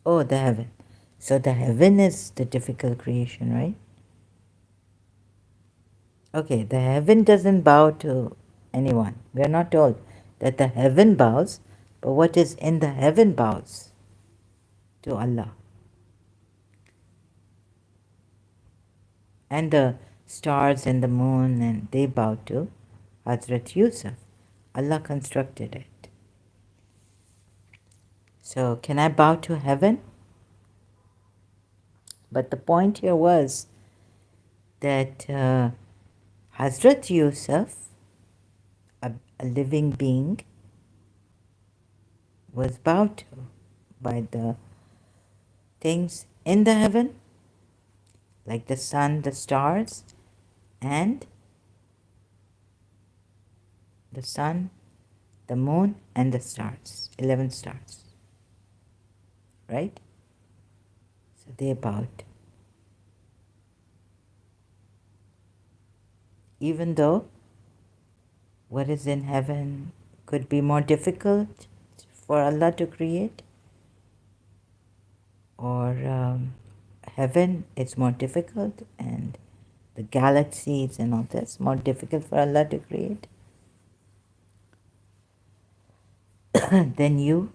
Oh, the heaven. So the heaven is the difficult creation, right? Okay, the heaven doesn't bow to anyone. We are not told that the heaven bows, but what is in the heaven bows to Allah. And the stars and the moon, and they bow to Hazrat Yusuf. Allah constructed it. So can I bow to heaven? But the point here was that Hazrat Yusuf, a living being, was bowed to by the things in the heaven, like the sun, the stars, and the sun, the moon, and the stars, 11 stars, right? So they bowed. Even though what is in heaven could be more difficult for Allah to create, or heaven is more difficult, and the galaxies and all this more difficult for Allah to create than you.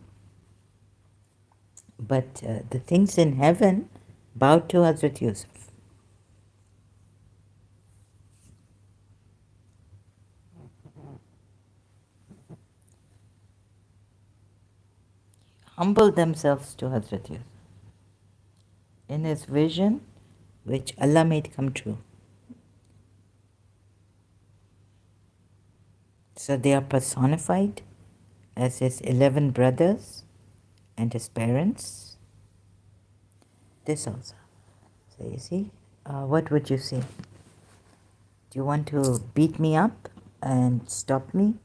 But the things in heaven bowed to Hazrat Yusuf. Humbled themselves to Hazrat Yusuf in his vision, which Allah made come true. So they are personified as his 11 brothers and his parents. This also. So you see, what would you say? Do you want to beat me up and stop me?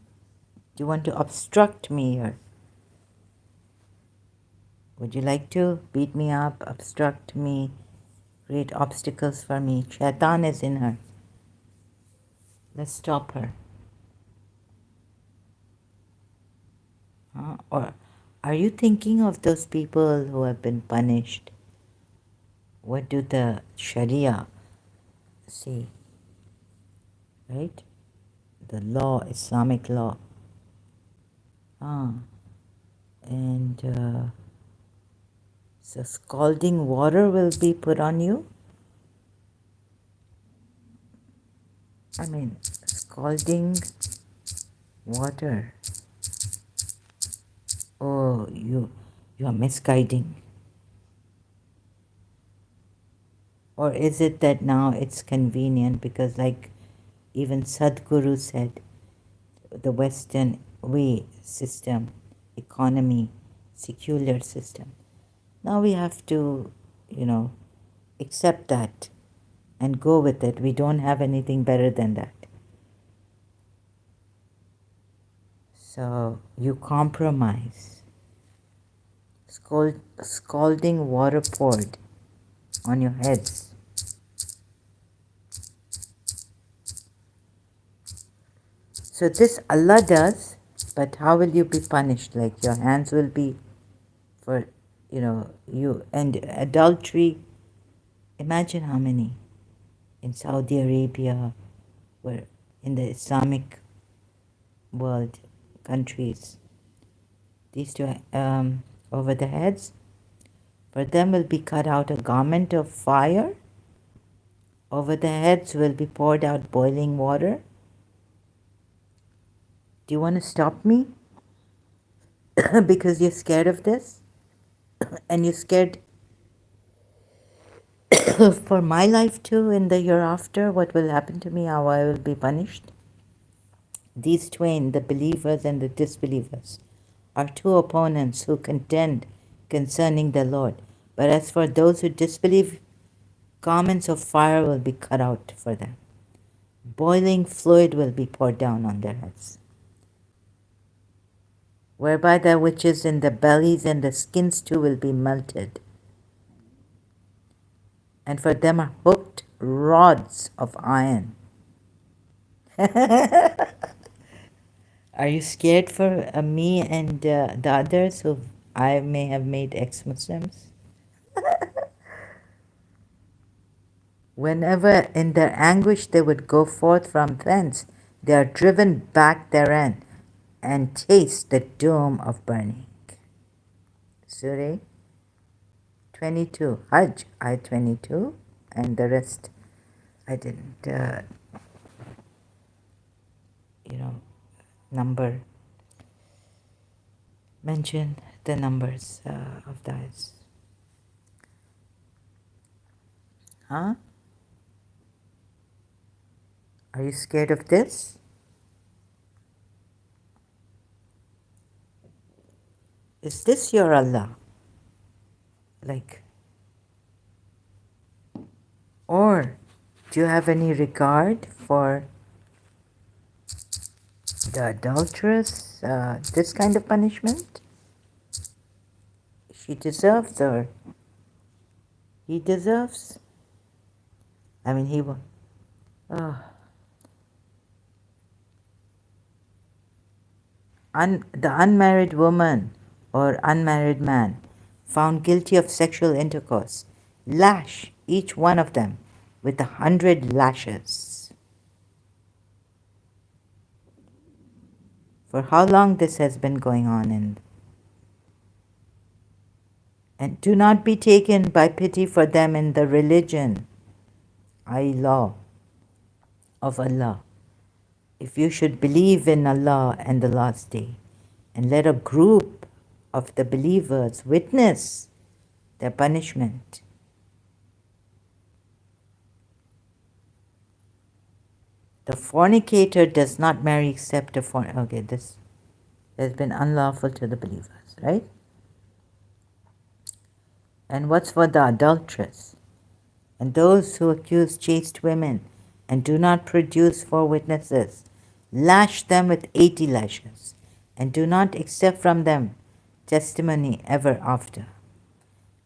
Do you want to obstruct me here? Would you like to beat me up, obstruct me, create obstacles for me? Shaitan is in her. Let's stop her. Or are you thinking of those people who have been punished? What do the Sharia say? Right? The law, Islamic law. And so scalding water will be put on you? I mean, scalding water. Oh, you are misguiding. Or is it that now it's convenient because, like even Sadhguru said, the Western way system, economy, secular system. Now we have to, accept that and go with it. We don't have anything better than that. So you compromise. Scalding water poured on your heads. So this Allah does, but how will you be punished? Like your hands will be for, you, and adultery. Imagine how many in Saudi Arabia, where in the Islamic world countries, these two over the heads, for them will be cut out a garment of fire. Over the heads will be poured out boiling water. Do you want to stop me? Because you're scared of this? And you're scared for my life too in the hereafter, what will happen to me, how I will be punished? These twain, the believers and the disbelievers, are two opponents who contend concerning the Lord. But as for those who disbelieve, garments of fire will be cut out for them. Boiling fluid will be poured down on their heads, whereby that which is in the bellies and the skins too will be melted. and for them are hooked rods of iron. Are you scared for me and the others who I may have made ex-Muslims? Whenever in their anguish they would go forth from thence, they are driven back therein and taste the doom of burning. Surah 22, Hajj, I 22, and the rest I didn't, number, mention the numbers of the ayahs. Huh? Are you scared of this? Is this your Allah? Like, or do you have any regard for the adulteress, this kind of punishment? She deserves, or he deserves? I mean, he will. Oh. The unmarried woman or unmarried man found guilty of sexual intercourse, lash each one of them with 100 lashes. For how long this has been going on, and do not be taken by pity for them in the religion, i.e. law of Allah. If you should believe in Allah and the last day, and let a group of the believers witness their punishment. The fornicator does not marry except a fornicator. Okay, this has been unlawful to the believers, right? And what's for the adulteress? And those who accuse chaste women and do not produce 4 witnesses, lash them with 80 lashes, and do not accept from them testimony ever after.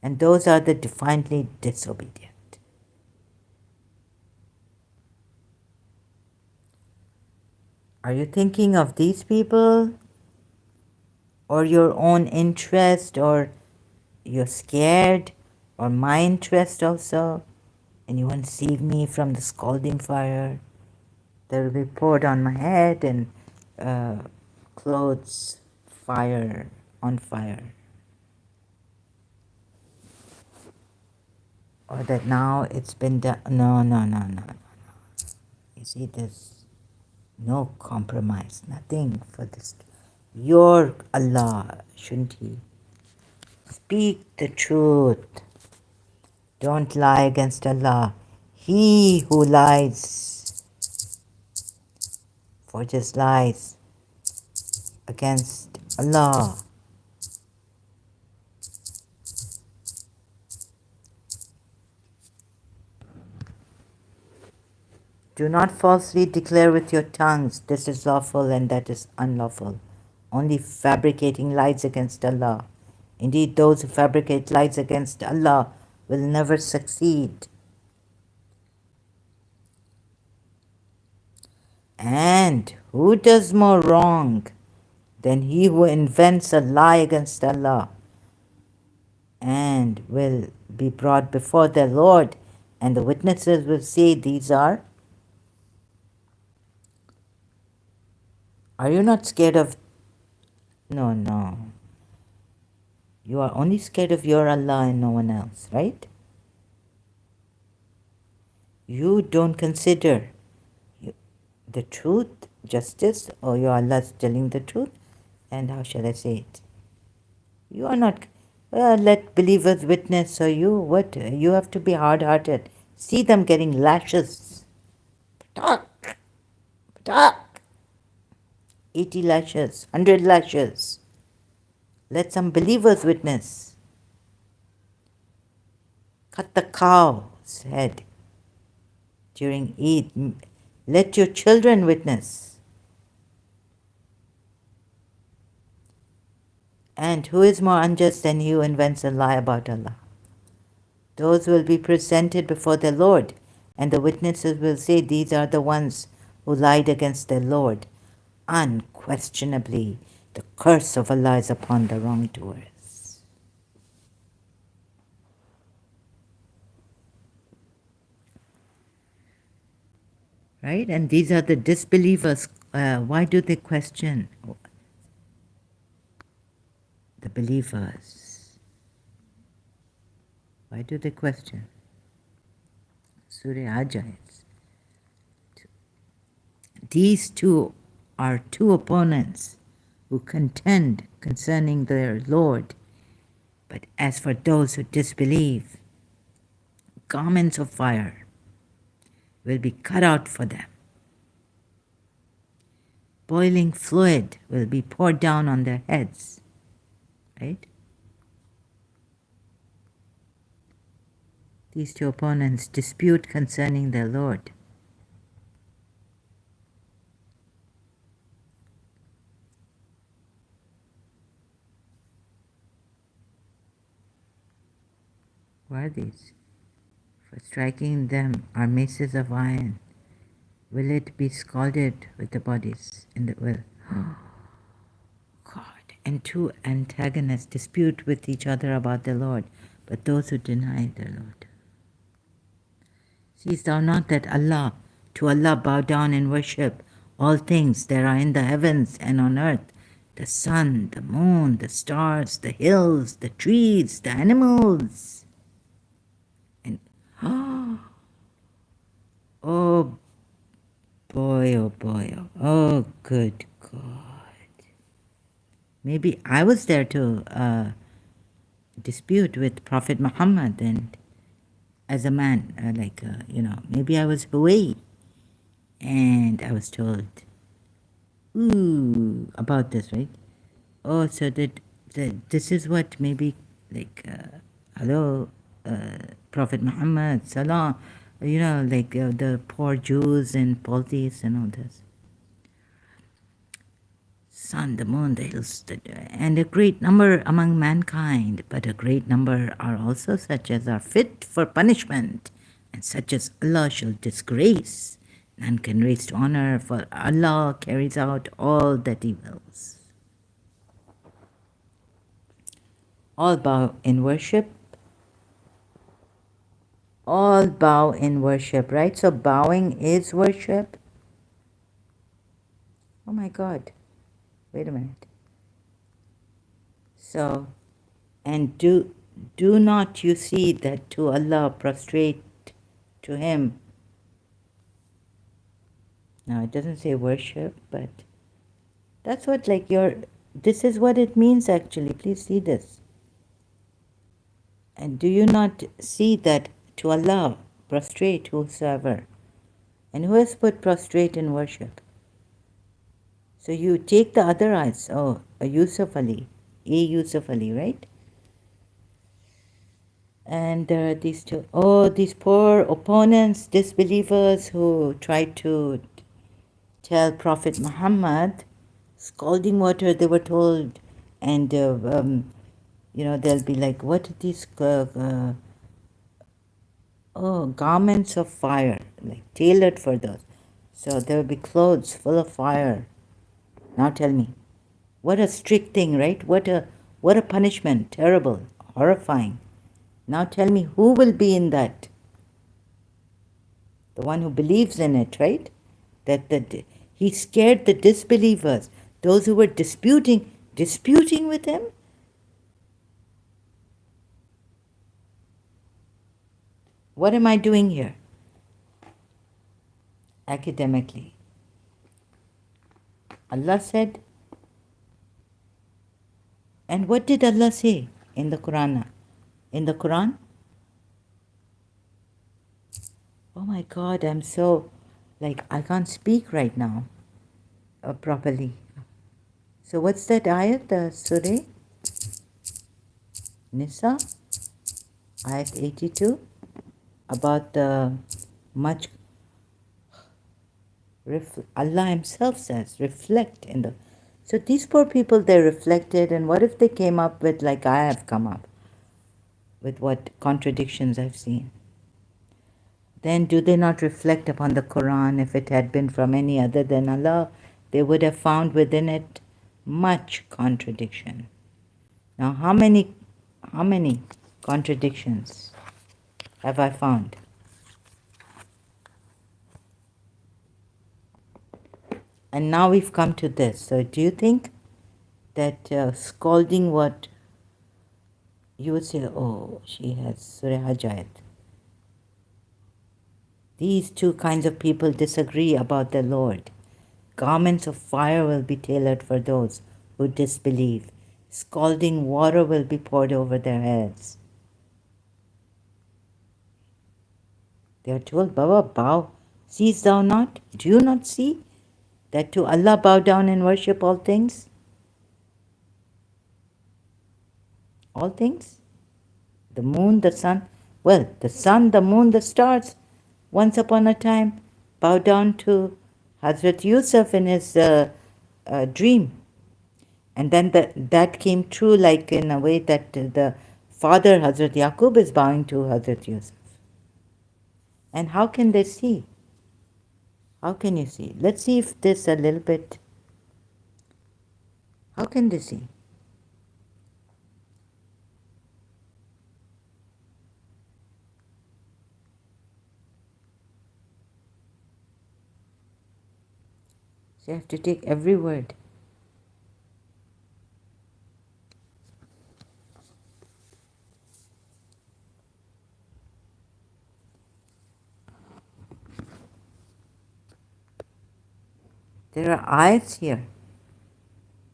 And those are the defiantly disobedient. Are you thinking of these people, or your own interest, or you're scared, or my interest also, and you want to save me from the scalding fire that will be poured on my head and clothes on fire? Or that now it's been done? No. You see, there's no compromise, nothing for this. Your Allah, shouldn't he? Speak the truth. Don't lie against Allah. He who lies, forges lies against Allah. Do not falsely declare with your tongues, this is lawful and that is unlawful, only fabricating lies against Allah. Indeed, those who fabricate lies against Allah will never succeed. And who does more wrong than he who invents a lie against Allah and will be brought before their Lord, and the witnesses will say, these are? Are you not scared of? No. You are only scared of your Allah and no one else, right? You don't consider the truth, justice, or your Allah is telling the truth, and how shall I say it? You are not, let believers witness, so what? You have to be hard-hearted. See them getting lashes. Patak, patak. 80 lashes, 100 lashes. Let some believers witness. Cut the cow's head during Eid. Let your children witness. And who is more unjust than he who invents a lie about Allah? Those will be presented before the Lord, and the witnesses will say, these are the ones who lied against the Lord. Unquestionably, the curse of Allah is upon the wrongdoers. Right? And these are the disbelievers. Why do they question the believers? Why do they question? Surah Ajayat. These two are two opponents who contend concerning their Lord. But as for those who disbelieve, garments of fire will be cut out for them. Boiling fluid will be poured down on their heads. Right? These two opponents dispute concerning their Lord. What are these? For striking them are maces of iron. Will it be scalded with the bodies in the will? God. And two antagonists dispute with each other about the Lord, but those who deny the Lord. Seest thou not that to Allah bow down and worship all things that are in the heavens and on earth, the sun, the moon, the stars, the hills, the trees, the animals. And oh boy, oh boy, oh good God. Maybe I was there to dispute with Prophet Muhammad, and as a man, maybe I was away, and I was told, ooh, about this, right? Oh, so that this is what maybe, hello, Prophet Muhammad, salam, the poor Jews and polytheists and all this. Sun, the moon, the hills, and a great number among mankind, but a great number are also such as are fit for punishment, and such as Allah shall disgrace. None can raise to honor, for Allah carries out all that He wills. All bow in worship. All bow in worship, right? So bowing is worship. Oh my God. Wait a minute. So, and do not you see that to Allah prostrate to Him? Now it doesn't say worship, but that's what this is what it means actually. Please see this. And do you not see that to Allah prostrate whosoever? And who has put prostrate in worship? So you take the other eyes. Oh, Yusuf Ali. Yusuf Ali, right? And there are these two. Oh, these poor opponents, disbelievers who try to tell Prophet Muhammad, scalding water, they were told, and they'll be like, what are these garments of fire, like tailored for those. So there will be clothes full of fire. Now tell me, what a strict thing, right? What a punishment, terrible, horrifying. Now tell me, who will be in that? The one who believes in it, right? That he scared the disbelievers, those who were disputing with him. What am I doing here? Academically. Allah said, and what did Allah say in the Quran? In the Quran? Oh my God, I'm so, I can't speak right now properly. So what's that ayat, the Surah? Nisa, ayat 82, about the much, Allah Himself says, reflect in the, so these poor people, they reflected, and what if they came up with like I have come up? with what contradictions I've seen. Then do they not reflect upon the Quran? If it had been from any other than Allah, they would have found within it much contradiction. Now, how many contradictions have I found? And now we've come to this. So do you think that scolding what you would say, oh, she has Surah Hajjat. These two kinds of people disagree about the Lord. Garments of fire will be tailored for those who disbelieve. Scalding water will be poured over their heads. They are told, Baba, bow. Seest thou not? Do you not see that to Allah bow down and worship all things? All things? The moon, the sun. Well, the sun, the moon, the stars. Once upon a time, bow down to Hazrat Yusuf in his dream. And then that came true, like in a way that the father, Hazrat Yaqub, is bowing to Hazrat Yusuf. And how can they see? How can you see? Let's see if this a little bit. How can they see? So you have to take every word. There are ayats here.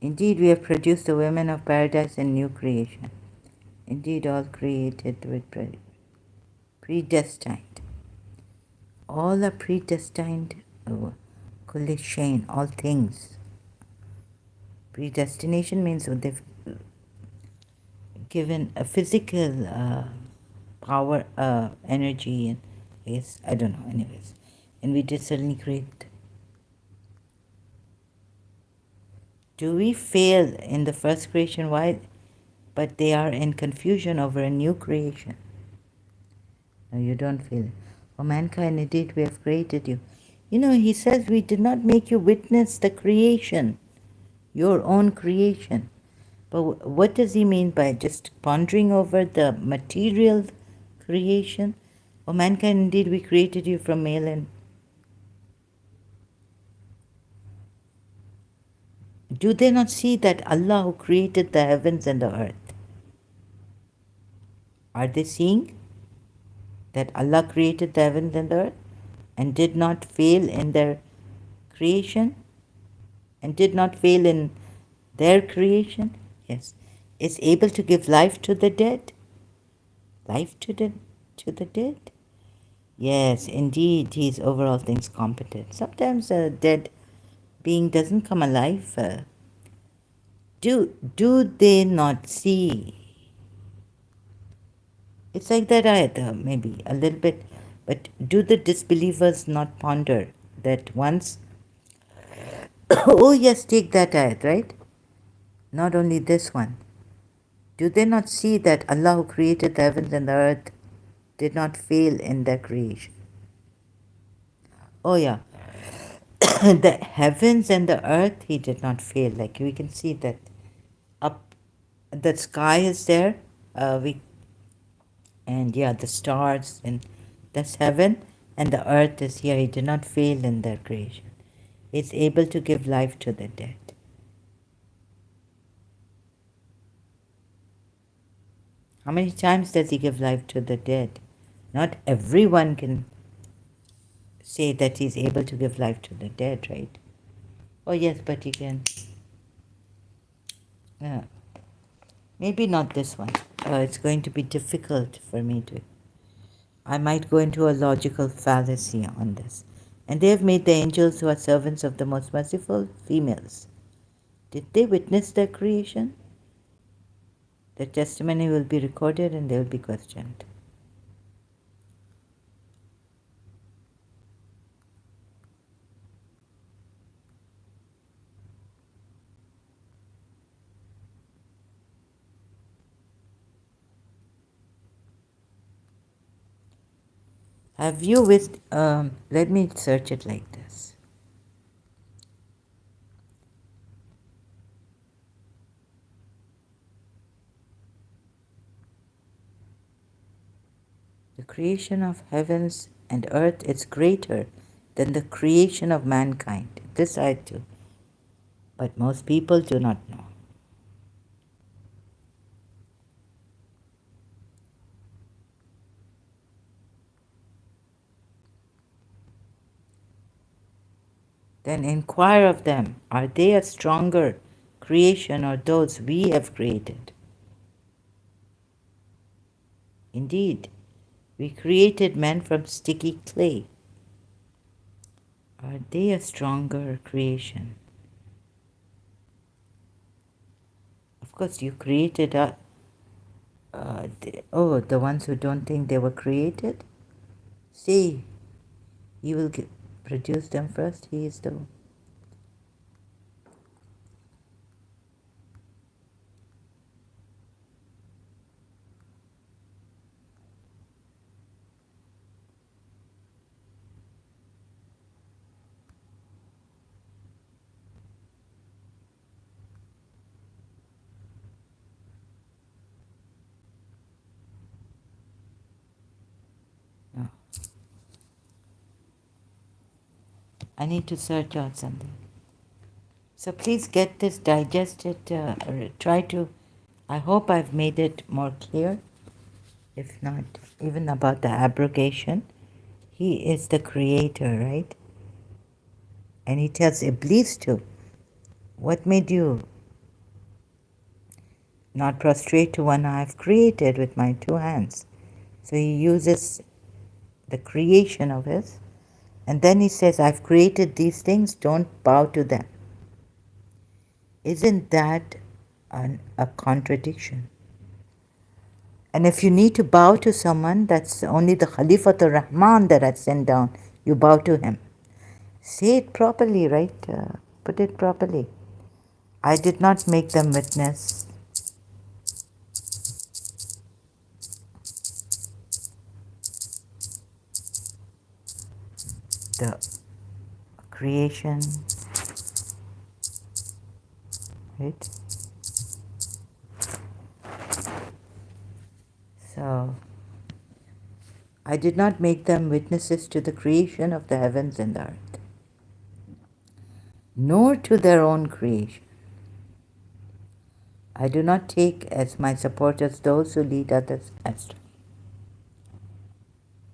Indeed, we have produced the women of paradise in new creation. Indeed, all created with predestined. All are predestined. Kulli shayn, all things. Predestination means they've given a physical power, energy, and yes, I don't know. Anyways, and we did certainly create. Do we fail in the first creation? Why? But they are in confusion over a new creation. No, you don't fail. For mankind, indeed, we have created you. You know, he says we did not make you witness the creation, your own creation. But what does he mean by just pondering over the material creation? O mankind, indeed, we created you from male and... Do they not see that Allah who created the heavens and the earth? Are they seeing that Allah created the heavens and the earth and did not fail in their creation? And did not fail in their creation? Yes. Is able to give life to the dead? Life to the dead? Yes, indeed, he is over all things competent. Sometimes a dead being doesn't come alive. Do they not see? It's like that ayat, maybe a little bit. But do the disbelievers not ponder that once? Oh yes, take that ayat, right? Not only this one. Do they not see that Allah who created the heavens and the earth did not fail in their creation? Oh yeah. The heavens and the earth, he did not fail. Like we can see that up, the sky is there, and yeah, the stars, and that's heaven, and the earth is here. He did not fail in their creation. He's able to give life to the dead. How many times does he give life to the dead? Not everyone can say that he's able to give life to the dead, right? Oh yes, but he can. Yeah. Maybe not this one. It's going to be difficult for me to... I might go into a logical fallacy on this. And they have made the angels who are servants of the most merciful females. Did they witness their creation? Their testimony will be recorded and they will be questioned. Have you with, let me search it like this. The creation of heavens and earth is greater than the creation of mankind. This I do, but most people do not know. Then inquire of them, are they a stronger creation or those we have created? Indeed, we created men from sticky clay. Are they a stronger creation? Of course, you created the ones who don't think they were created? See, he will produce them first. He is the one. No. I need to search out something. So please get this, digest it, try to, I hope I've made it more clear. If not, even about the abrogation. He is the creator, right? And he tells Iblis to, what made you not prostrate to one I have created with my two hands? So he uses the creation of his, and then he says, I've created these things, don't bow to them. Isn't that a contradiction? And if you need to bow to someone, that's only the Khalifatul Rahman that I sent down. You bow to him. Say it properly, right? Put it properly. I did not make them witness the creation, right? So, I did not make them witnesses to the creation of the heavens and the earth, nor to their own creation. I do not take as my supporters those who lead others astray.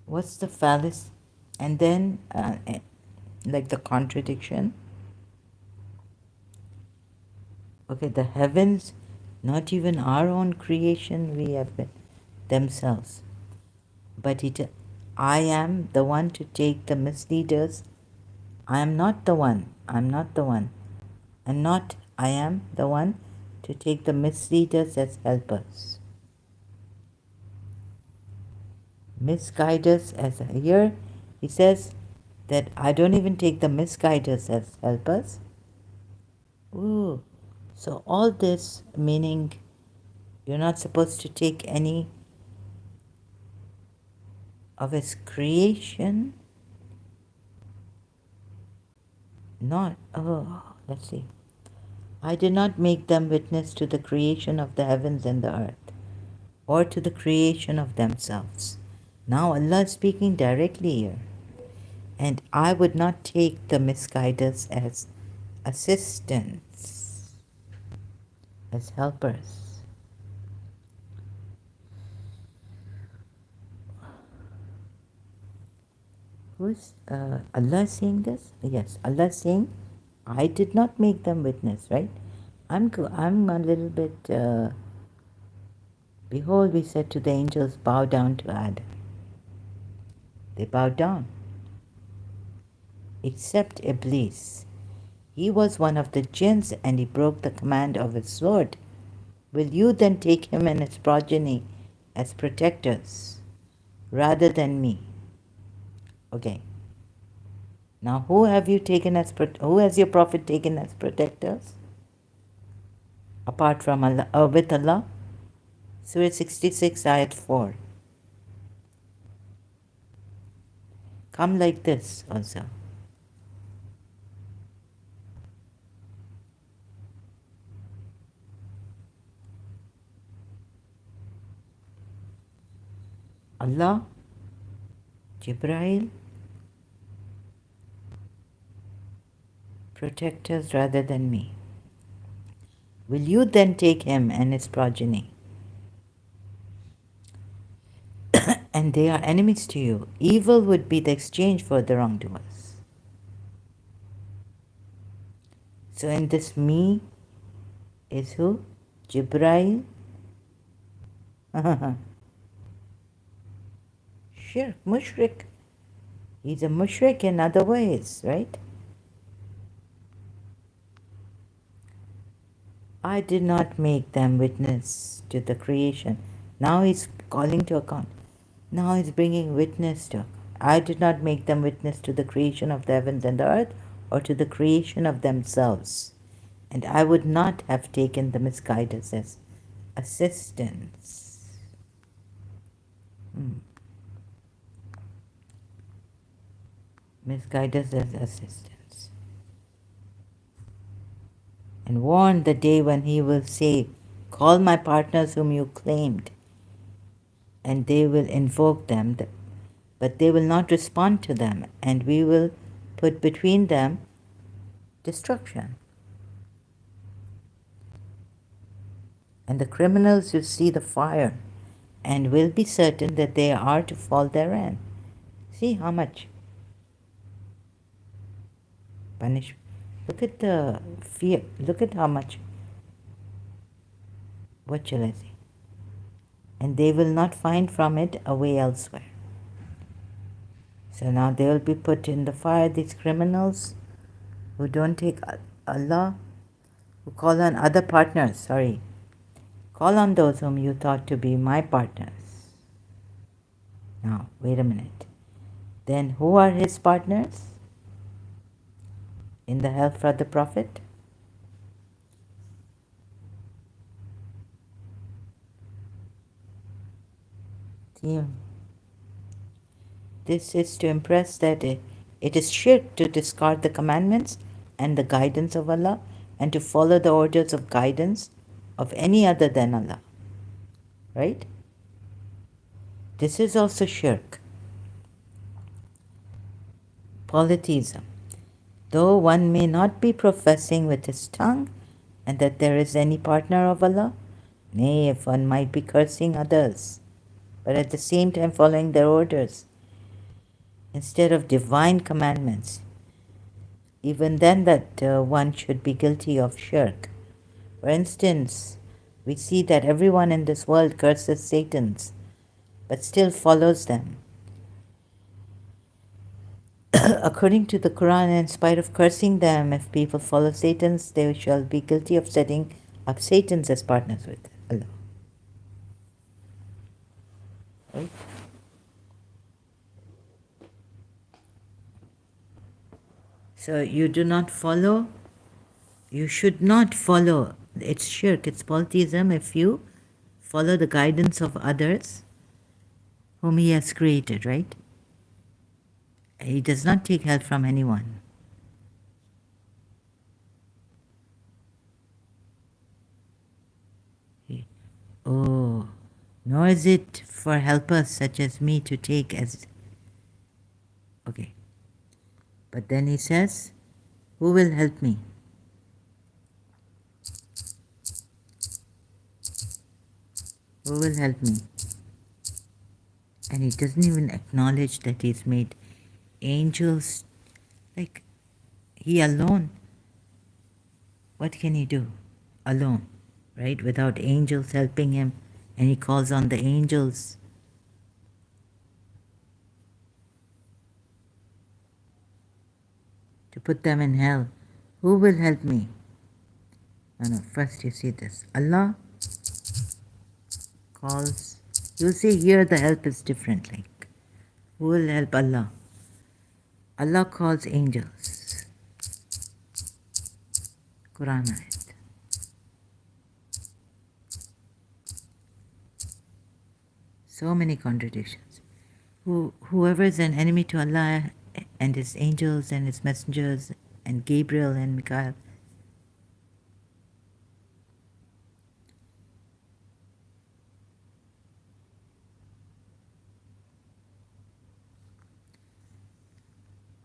What's the fallacy? And then, like the contradiction, okay, the heavens, not even our own creation, we have been themselves. But I am the one to take the misleaders. I am not the one. I'm not the one. And not I am the one to take the misleaders as helpers. Misguiders as here, he says that I don't even take the misguiders as helpers. Ooh. So all this meaning you're not supposed to take any of his creation. Not, let's see. I did not make them witness to the creation of the heavens and the earth, or to the creation of themselves. Now Allah is speaking directly here. And I would not take the misguiders as assistants, as helpers. Who's Allah saying this? Yes, Allah saying, I did not make them witness, right? I'm a little bit, behold, we said to the angels, bow down to Adam. They bowed down, except Iblis. He was one of the jinns and he broke the command of his Lord. Will you then take him and his progeny as protectors rather than me? Okay. Now, who have you taken as who has your prophet taken as protectors? Apart from Allah, with Allah? Surah 66, Ayat 4. come like this also. Allah, Jibrail, protect us rather than me. Will you then take him and his progeny? And they are enemies to you. Evil would be the exchange for the wrongdoers. So in this me is who? Jibrail. Shirk, mushrik. He's a mushrik in other ways, right? I did not make them witness to the creation. Now he's calling to account. Now he's bringing witness to. I did not make them witness to the creation of the heavens and the earth, or to the creation of themselves. And I would not have taken the misguiders as assistants. Misguiders as assistants. And warn the day when he will say, call my partners whom you claimed, and they will invoke them, but they will not respond to them, and we will put between them destruction. And the criminals will see the fire and will be certain that they are to fall therein. See how much punishment. Look at the fear. Look at how much. What shall I say? And they will not find from it a way elsewhere. So now they will be put in the fire, these criminals who don't take Allah, who call on other partners, call on those whom you thought to be my partners. Now, wait a minute. Then who are his partners in the hell for the Prophet? This is to impress that it is shirk to discard the commandments and the guidance of Allah and to follow the orders of guidance of any other than Allah. Right? This is also shirk. Polytheism. Though one may not be professing with his tongue and that there is any partner of Allah, nay, if one might be cursing others, but at the same time following their orders instead of divine commandments, even then that one should be guilty of shirk. For instance, we see that everyone in this world curses Satan's, but still follows them. According to the Quran, in spite of cursing them, if people follow Satan's, they shall be guilty of setting up Satan's as partners with Allah. Right? So you do not follow, you should not follow. It's shirk, it's polytheism if you follow the guidance of others whom He has created, right? He does not take help from anyone. Oh, nor is it for helpers such as me to take as... Okay. But then he says, who will help me? Who will help me? And he doesn't even acknowledge that he's made angels, like he alone. What can he do? Alone, right? Without angels helping him. And he calls on the angels. To put them in hell. Who will help me? No, first you see this. Allah calls. You'll see here the help is different. Like, who will help Allah? Allah calls angels. Quran ayat. So many contradictions. Whoever is an enemy to Allah and His angels and His messengers and Gabriel and Michael,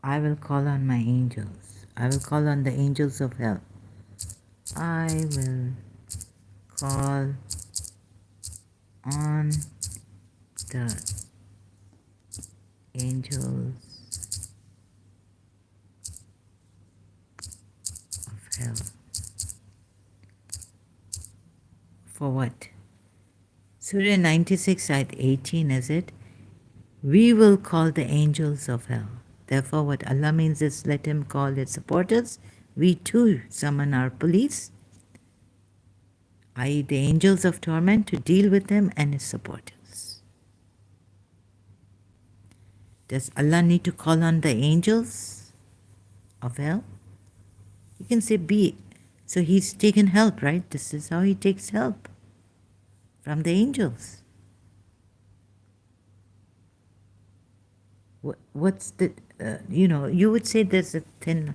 I will call on my angels. I will call on the angels of hell. I will call on the angels of hell. For what? Surah 96, Ayat 18, is it? We will call the angels of hell. Therefore, what Allah means is let Him call His supporters. We too summon our police, i.e., the angels of torment, to deal with Him and His supporters. Does Allah need to call on the angels of hell? You can say be. So He's taken help, right? This is how He takes help from the angels. What's the, you would say there's a thin,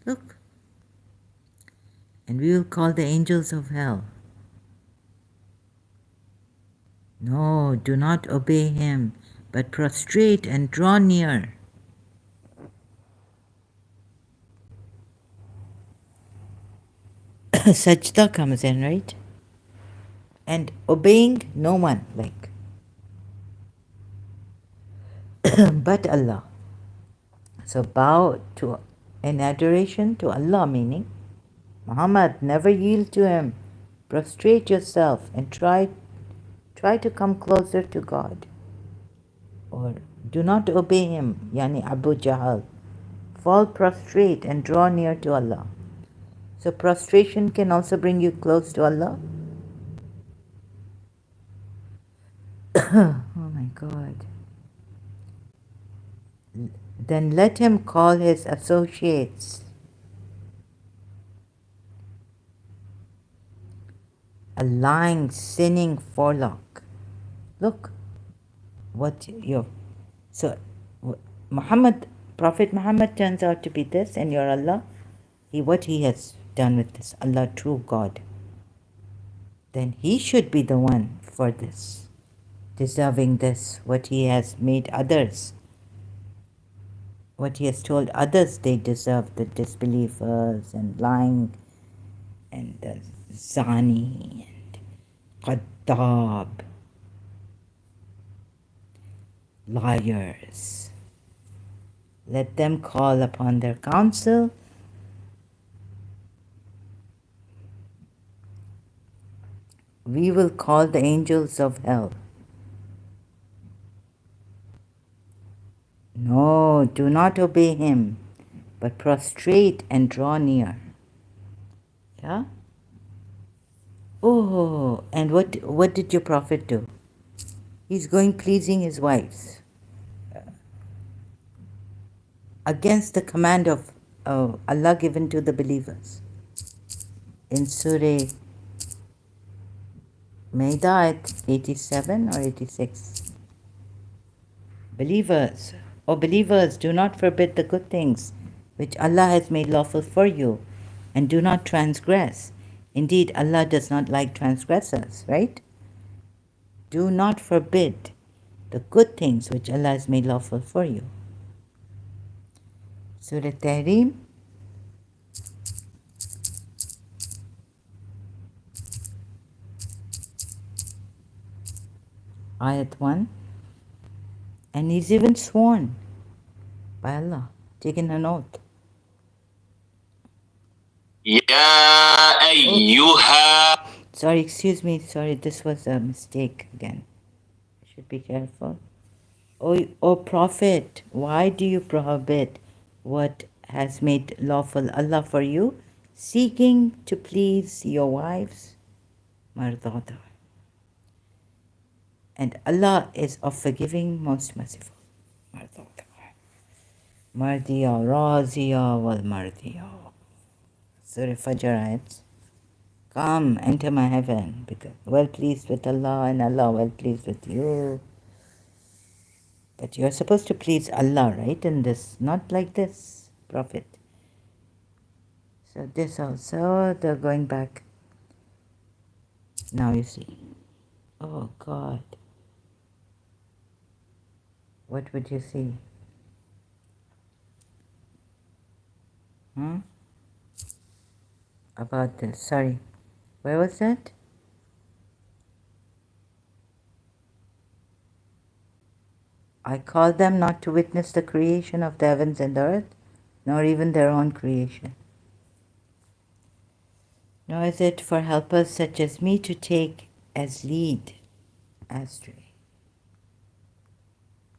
look, and we will call the angels of hell. No, do not obey him, but prostrate and draw near. Sajda comes in, right? And obeying no one, like, but Allah. So bow to in adoration to Allah, meaning, Muhammad, never yield to him. Prostrate yourself and try to come closer to God. Or do not obey him, yani Abu Jahal. Fall prostrate and draw near to Allah. So prostration can also bring you close to Allah. Oh my God. Then let him call his associates. A lying, sinning forelock. Look, what you're. So, Prophet Muhammad turns out to be this, and you're Allah. What he has done with this, Allah, true God. Then he should be the one for this, deserving this, what he has made others. What he has told others they deserve, the disbelievers and lying and the zani and qattab, liars. Let them call upon their counsel. We will call the angels of hell. No, do not obey him, but prostrate and draw near. Yeah? Oh, and what did your prophet do? He's going pleasing his wives against the command of Allah given to the believers. In Surah Maida 87 or 86. Believers, O believers, do not forbid the good things which Allah has made lawful for you, and do not transgress. Indeed, Allah does not like transgressors, right? Do not forbid the good things which Allah has made lawful for you. Surah Tahrim, Ayat 1. And he's even sworn by Allah, taken an oath. Ya ayyuha. Sorry, excuse me. Sorry, this was a mistake again. I should be careful. O Prophet, why do you prohibit what has made lawful Allah for you, seeking to please your wives? Mardada. And Allah is of forgiving, most merciful. Mardada. Mardiya, Raziya, wal Mardiya. Surah Fajr ayats. Come, enter my heaven, because well pleased with Allah and Allah well pleased with you. But you're supposed to please Allah, right? In this, not like this, Prophet. So this also, they're going back. Now you see. Oh God. What would you see? Hmm? About this. Sorry. Where was that? I call them not to witness the creation of the heavens and the earth, nor even their own creation. Nor is it for helpers such as me to take as lead astray.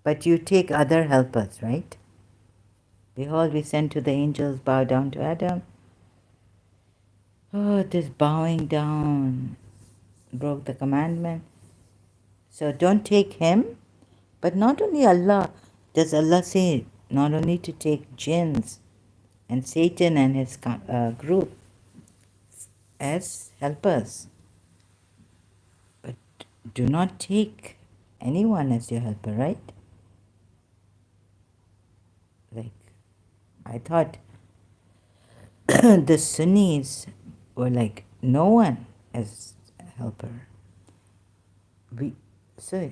But you take other helpers, right? Behold, we sent to the angels, bow down to Adam. Oh, this bowing down broke the commandment. So don't take him, but not only Allah. Does Allah say not only to take jinns and Satan and his group as helpers, but do not take anyone as your helper, right? Like, I thought the Sunnis were like no one as a helper. So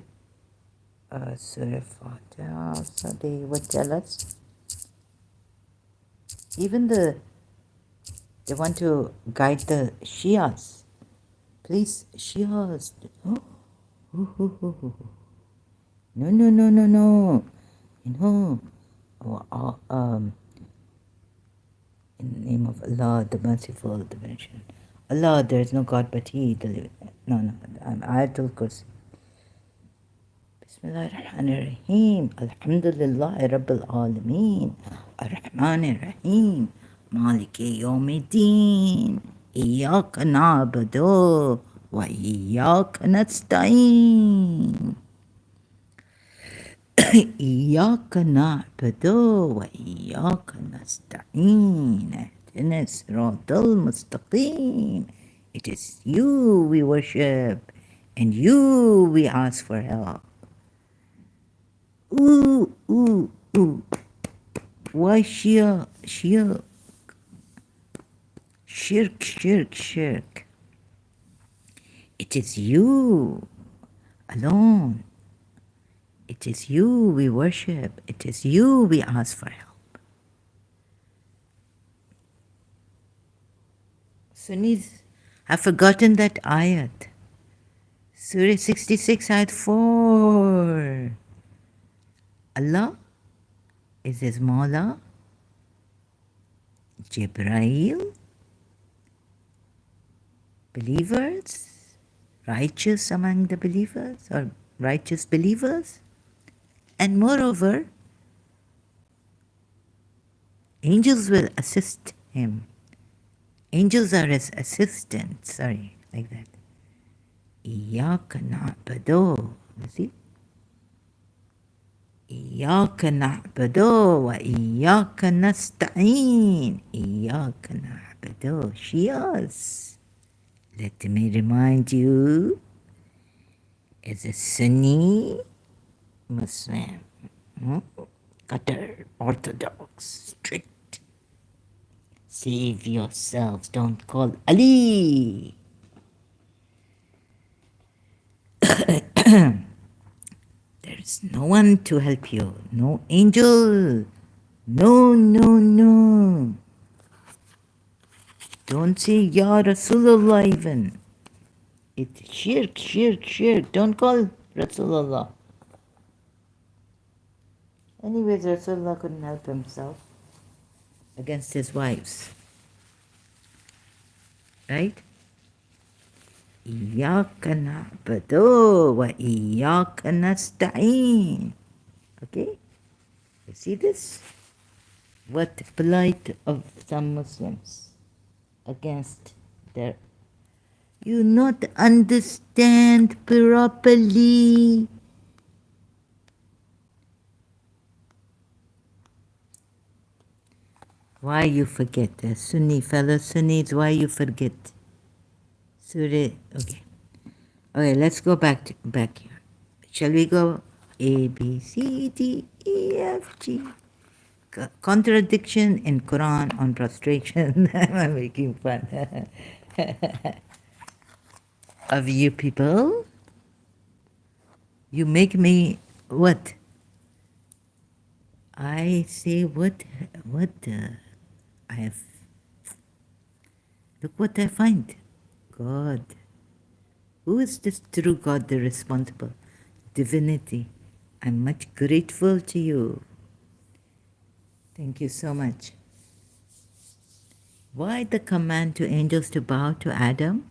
Surah Fatiha, so they would tell us, even they want to guide the Shias. Please, Shias. Oh, no, no, no, no, no. No. In the name of Allah, the Merciful, the Beneficent. Allah, there is no God but He. No, Ayatul Kursi. Bismillahirrahmanirrahim. Alhamdulillahi Rabbil Alameen. Ar-Rahmanir-Rahim. Maliki Yawmiddin. Iyaka na'budu wa iyaka nasta'in. إياك نعبد وإياك نستعين اهدنا الصراط المستقيم. It is you we worship and you we ask for help. Ooh, ooh, ooh. Why Shia? Shirk, shirk. It is you alone. It is you we worship. It is you we ask for help. Sunnis have forgotten that ayat. Surah 66, ayat 4. Allah is his Mawla, Jibrail, believers, righteous among the believers or righteous believers, and moreover, angels will assist him. Angels are his assistants, like that. Iyaka na'budu. You see? Iyaka na'budu wa iyaka nasta'in. Iyaka na'budu. Shias. Let me remind you, as a Sunni Muslim, Qatar, Orthodox, strict. Save yourselves, don't call Ali. There is no one to help you, no angel, no. Don't say Ya Rasulullah even. It's shirk. Don't call Rasulullah. Anyways, Rasulullah couldn't help himself against his wives. Right? Iyaka na'budu wa iyaka nasta'in. Okay? You see this? What plight of some Muslims against their... You not understand properly. Why you forget? Sunni, fellow Sunnis, why you forget? Surah, okay. Okay, let's go back here. Shall we go A, B, C, D, E, F, G. Contradiction in Quran on prostration. I'm making fun of you people. You make me what? I say what I have. Look what I find. God. Who is this true God, the responsible? Divinity. I'm much grateful to you. Thank you so much. Why the command to angels to bow to Adam,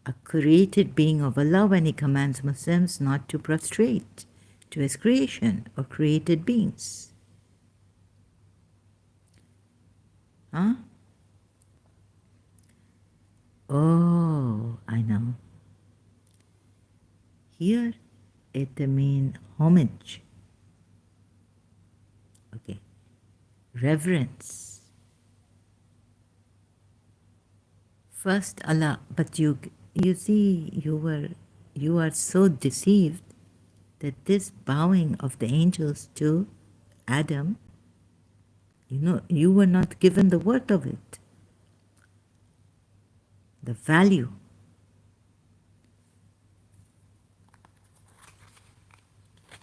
a created being of Allah, when He commands Muslims not to prostrate to His creation or created beings? Huh? Oh, I know. Here it means homage. Okay. Reverence. First Allah, but you see, you are so deceived that this bowing of the angels to Adam, you were not given the worth of it, the value.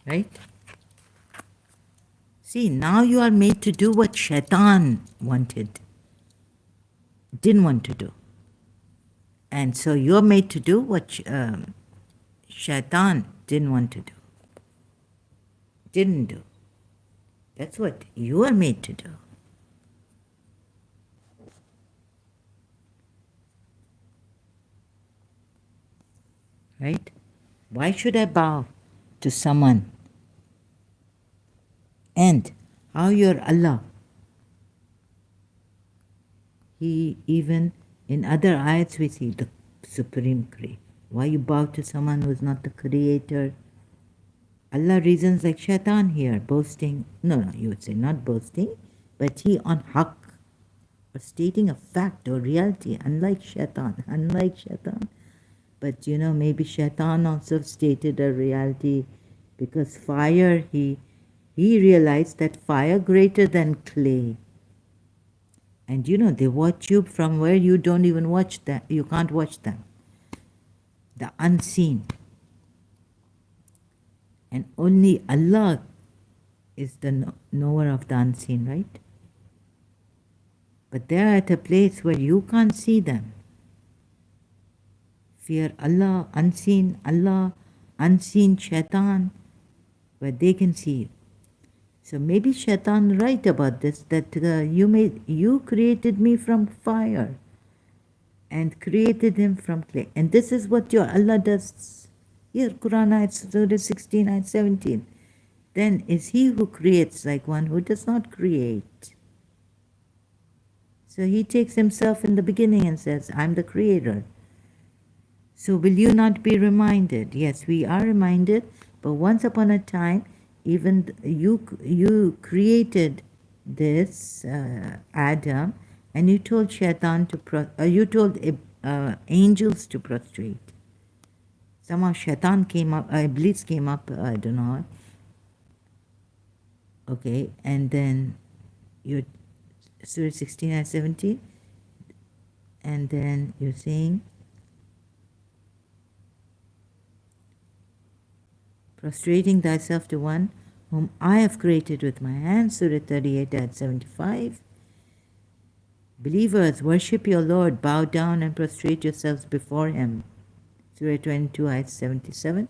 Right? See, now you are made to do what Shaitan didn't want to do. And so you're made to do what Shaitan didn't want to do, didn't do. That's what you are made to do. Right? Why should I bow to someone? And how you're Allah? He, even in other ayats we see the supreme creator. Why you bow to someone who is not the creator? Allah reasons like Shaitan here, boasting. No, you would say not boasting, but he on haqq, or stating a fact or reality, unlike Shaitan. But maybe Shaitan also stated a reality, because fire, he realized that fire greater than clay. And they watch you from where you don't even watch them. You can't watch them. The unseen. And only Allah is the knower of the unseen, right? But they're at a place where you can't see them. Fear Allah, unseen Shaitan, where they can see you. So maybe Shaitan right about this, that you created me from fire and created him from clay. And this is what your Allah does. Here, Quran ayat Surah 16, ayat 17. Then is he who creates like one who does not create. So he takes himself in the beginning and says, I'm the creator. So will you not be reminded? Yes, we are reminded, but once upon a time, even you created this Adam, and you told Shaitan you told angels to prostrate. Somehow Shaitan came up, Iblis came up, I don't know. Okay, and then you Surah 16 and 17, and then you're saying, prostrating thyself to one whom I have created with my hands, Surah 38 at 75. Believers, worship your Lord, bow down and prostrate yourselves before him, Surah 22 ayat 77.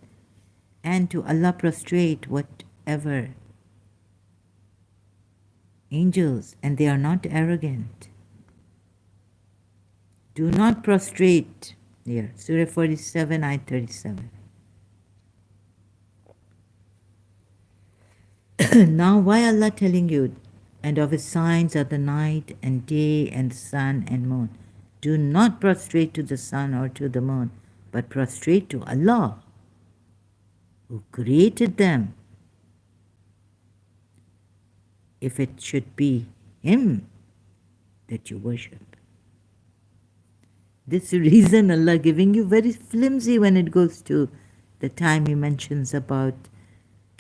And to Allah prostrate whatever angels, and they are not arrogant. Do not prostrate, here, Surah 47 ayat 37. Now why Allah telling you, and of his signs are the night and day and the sun and moon. Do not prostrate to the sun or to the moon, but prostrate to Allah, who created them. If it should be him that you worship. This reason Allah giving you very flimsy when it goes to the time he mentions about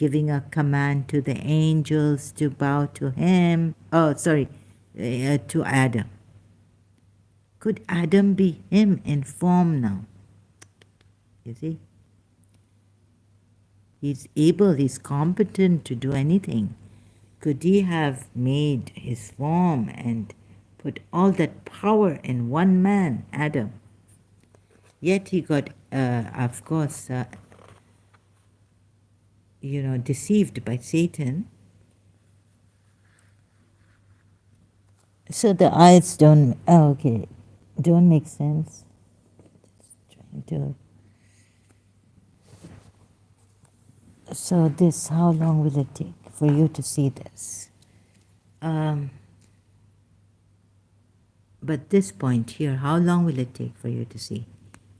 giving a command to the angels to bow to him. Oh, sorry, to Adam. Could Adam be him in form now? You see? He's able, he's competent to do anything. Could he have made his form and put all that power in one man, Adam? Yet he got, of course, deceived by Satan. So the ayats don't make sense. Just trying to. So this, how long will it take for you to see this? But this point here, how long will it take for you to see?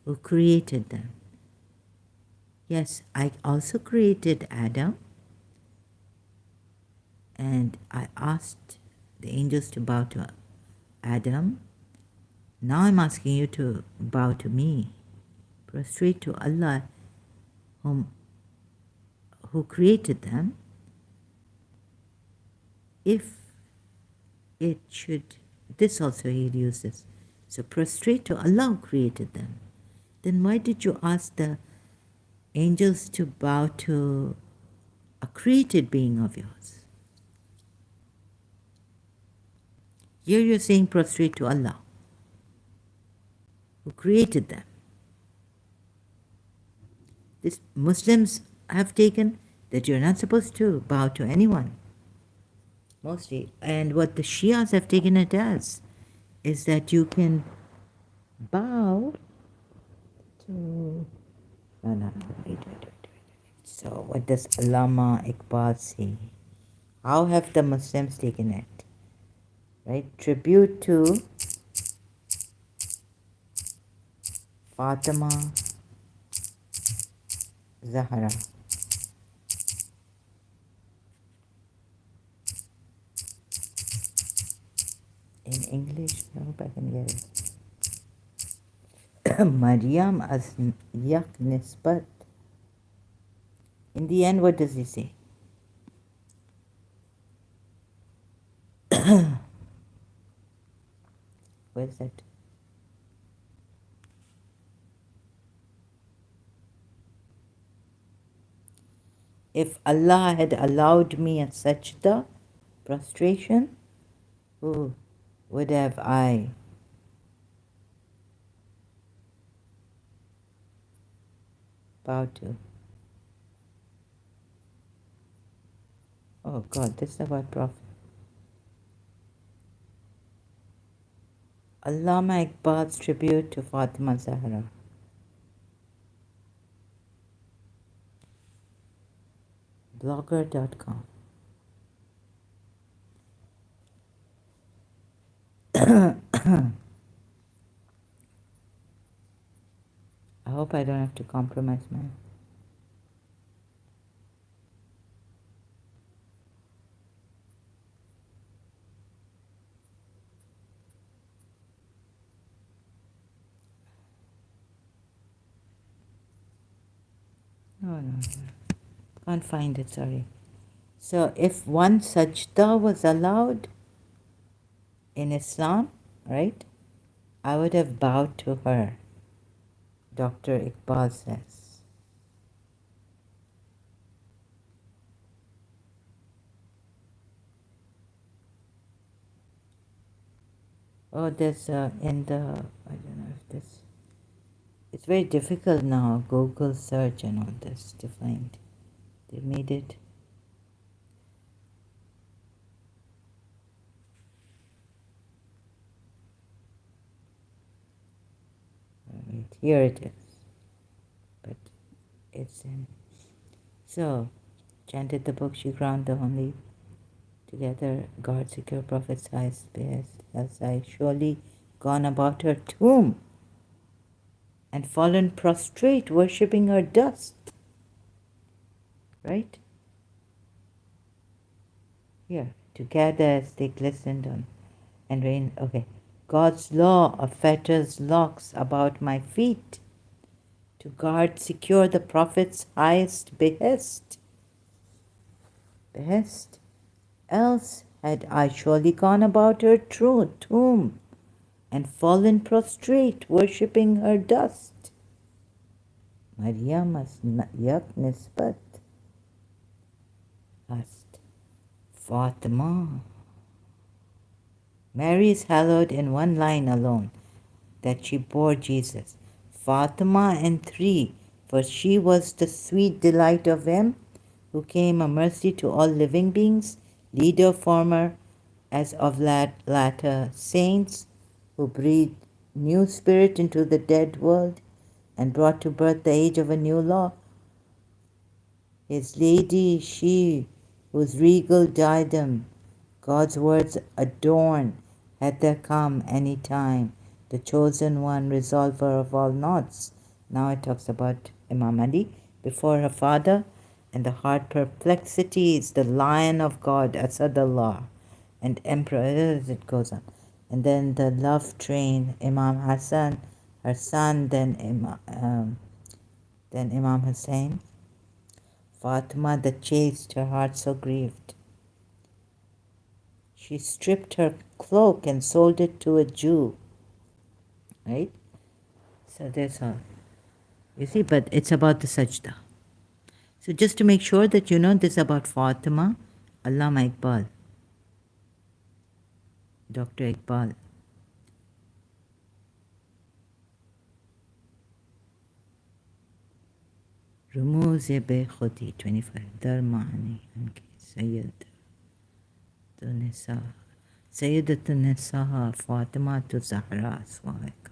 Who created them? Yes, I also created Adam, and I asked the angels to bow to Adam. Now I'm asking you to bow to me. Prostrate to Allah, who created them. If it should, this also he uses. So prostrate to Allah who created them. Then why did you ask the angels to bow to a created being of yours? Here you're saying prostrate to Allah who created them. This Muslims have taken that you're not supposed to bow to anyone, mostly. And what the Shias have taken it as is that you can bow to... No, wait. So what does Allama Iqbal say? How have the Muslims taken it? Right? Tribute to Fatima Zahra. In English, I hope I can get it. Maryam as Yak Nisbat. In the end, what does he say? Where's that? If Allah had allowed me a sajda, prostration, who would have I bowed to? Oh God, this is about Prophet. Allama Iqbal's tribute to Fatima Zahra. Blogger.com. I hope I don't have to compromise my... No. Can't find it, sorry. So if one sajda was allowed in Islam, right, I would have bowed to her, Dr. Iqbal says. Oh, there's in the, I don't know if this, it's very difficult now, Google search and all this to find. They made it. Wait, here it is. But it's in. So, chanted the book, she crowned the only. Together, God secure Prophet's highest behest, as I surely gone about her tomb and fallen prostrate, worshipping her dust. Right? Here, together as they glistened on and rain. Okay. God's law of fetters locks about my feet to guard secure the Prophet's highest behest. behest, else had I surely gone about her true tomb and fallen prostrate, worshipping her dust. Maryamas yak nisbat hast. Fatima. Mary is hallowed in one line alone, that she bore Jesus. Fatima in three, for she was the sweet delight of him who came a mercy to all living beings, leader former as of latter saints, who breathed new spirit into the dead world and brought to birth the age of a new law. His lady, she whose regal diadem God's words adorn, had there come any time, the chosen one, resolver of all knots. Now it talks about Imam Ali before her father, and the hard perplexities, the lion of God, Asadullah, and emperor, as it goes on. And then the love train, Imam Hassan, her son, then Imam Hussein. Fatima the chaste, her heart so grieved. She stripped her cloak and sold it to a Jew. Right? So there's all. You see, but it's about the sajda. So just to make sure that you know this about Fatima, Allama Iqbal, Dr. Iqbal. رموز به خودی 25 در معنی انکه سیدت النساء فاطمة الزهراء سواك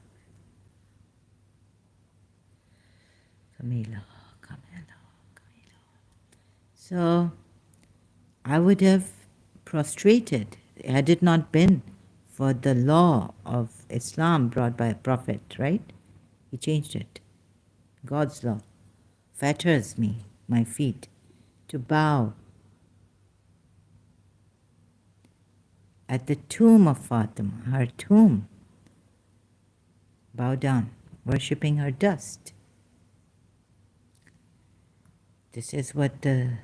Camila. So I would have prostrated had it not been for the law of Islam brought by a prophet, right? He changed it. God's law fetters me, my feet, to bow at the tomb of Fatima, her tomb. Bow down, worshipping her dust. This is what the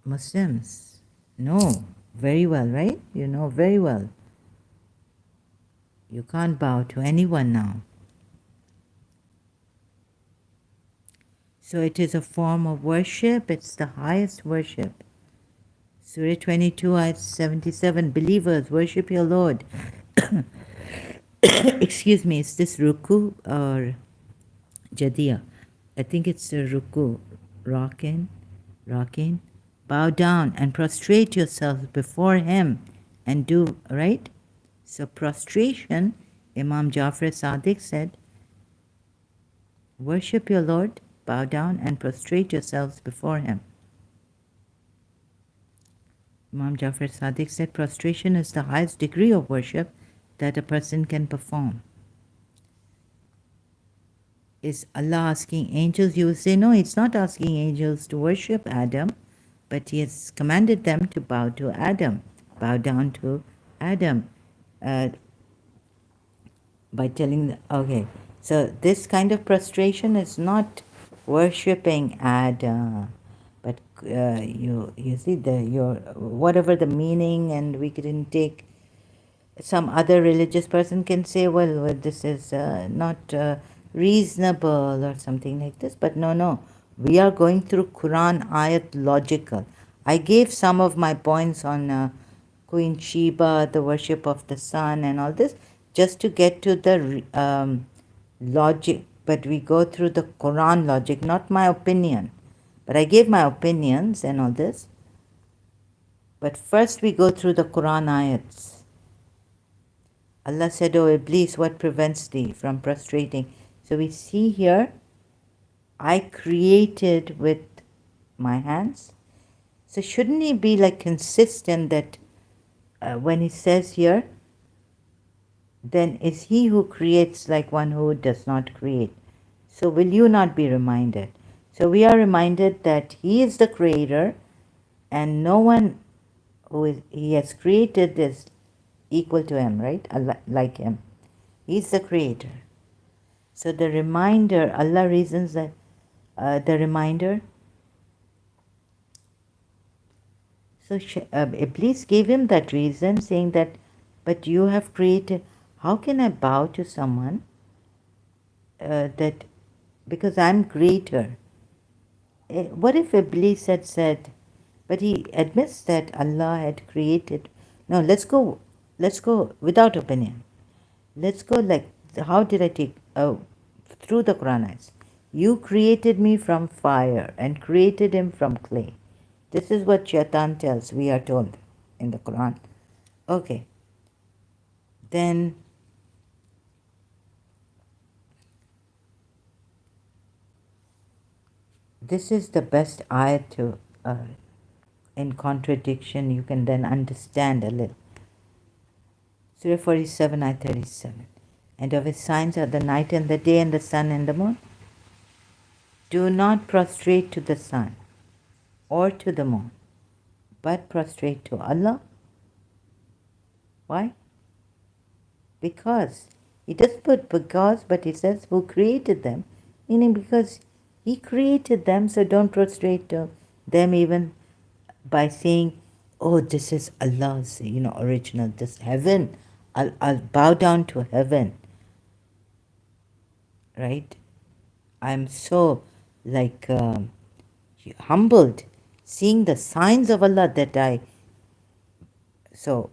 Muslims know very well, right? You know very well. You can't bow to anyone now. So it is a form of worship. It's the highest worship. Surah 22, Ayat 77, believers, worship your Lord. Excuse me, is this ruku or jadiya? I think it's a ruku. Rocking. Bow down and prostrate yourselves before him and do, right? So prostration, Imam Jafar Sadiq said, worship your Lord, bow down and prostrate yourselves before him. Imam Jafar Sadiq said prostration is the highest degree of worship that a person can perform. Is Allah asking angels? You will say, no, it's not asking angels to worship Adam, but he has commanded them to bow to Adam, bow down to Adam, by telling them, okay, so this kind of prostration is not worshipping Adam, but you see your whatever the meaning, and we can take some other religious person can say, well this is not reasonable or something like this, but no, we are going through Quran ayat logical. I gave some of my points on Queen Sheba, the worship of the sun and all this, just to get to the logic, but we go through the Quran logic, not my opinion. But I gave my opinions and all this. But first we go through the Quran ayats. Allah said, "O Iblis, what prevents thee from prostrating?" So we see here, I created with my hands. So shouldn't he be like consistent that when he says here, then is he who creates like one who does not create? So will you not be reminded? So we are reminded that he is the creator and no one who he has created is equal to him, right? Like him. He's the creator. So the reminder, Allah reasons that the reminder So Iblis gave him that reason, saying that, but you have created, how can I bow to someone that, because I'm greater? What if Iblis had said, but he admits that Allah had created. No, let's go without opinion. Let's go like, how did I take, through the Quran eyes. You created me from fire and created him from clay. This is what Shaitan tells, we are told in the Quran. Okay, then this is the best ayat to, in contradiction, you can then understand a little. Surah 47, ayat 37. And of his signs are the night and the day and the sun and the moon. Do not prostrate to the sun or to the moon, but prostrate to Allah. Why? Because. He doesn't put because, but he says who created them, meaning because he created them, so don't prostrate to them even by saying, oh, this is Allah's, original, this heaven. I'll bow down to heaven. Right? I'm so humbled seeing the signs of Allah that I. So,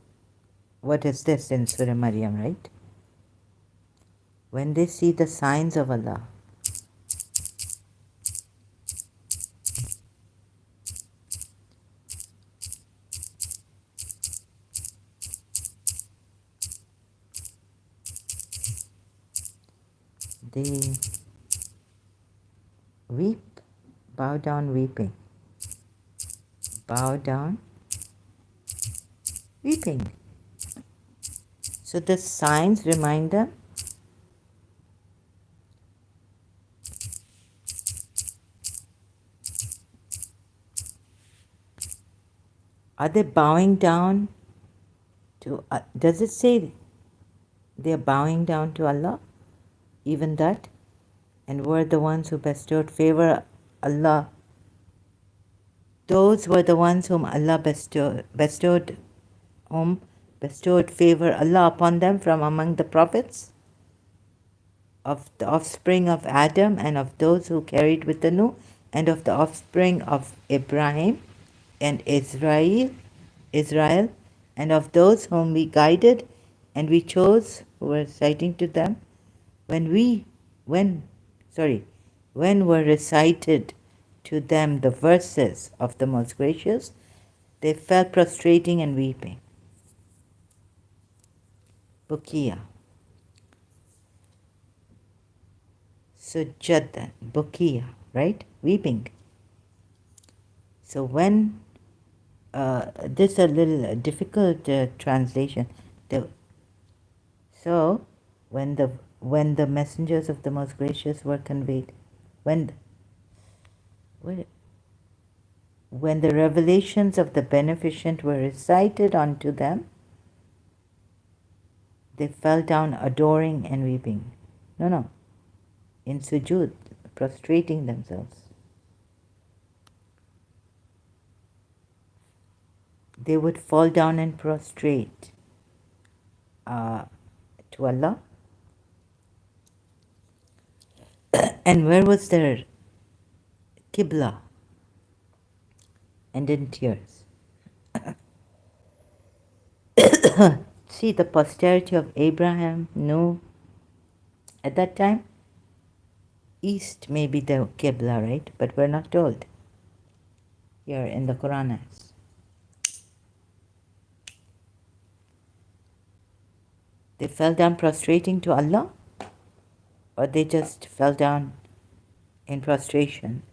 what is this in Surah Maryam, right? When they see the signs of Allah, they weep, bow down weeping, bow down weeping. So the signs remind them. Are they bowing down to, does it say they are bowing down to Allah? Even that? And were the ones who bestowed favor Allah. Those were the ones whom Allah bestowed favor Allah upon them from among the prophets, of the offspring of Adam and of those who carried with the Nuh, and of the offspring of Ibrahim and Israel, and of those whom we guided and we chose, who were reciting to them, when were recited to them the verses of the Most Gracious, they fell prostrating and weeping. Bukia. Sujadan. Bukia, right? Weeping. So when, this is a little difficult translation. So when the messengers of the Most Gracious were conveyed, when the revelations of the Beneficent were recited unto them, they fell down adoring and weeping. No. In sujood, prostrating themselves. They would fall down and prostrate to Allah. And where was their Qibla? And in tears. See, the posterity of Abraham, Noah, at that time, east may be the Qibla, right? But we're not told here in the Quran. They fell down prostrating to Allah, or they just fell down in prostration.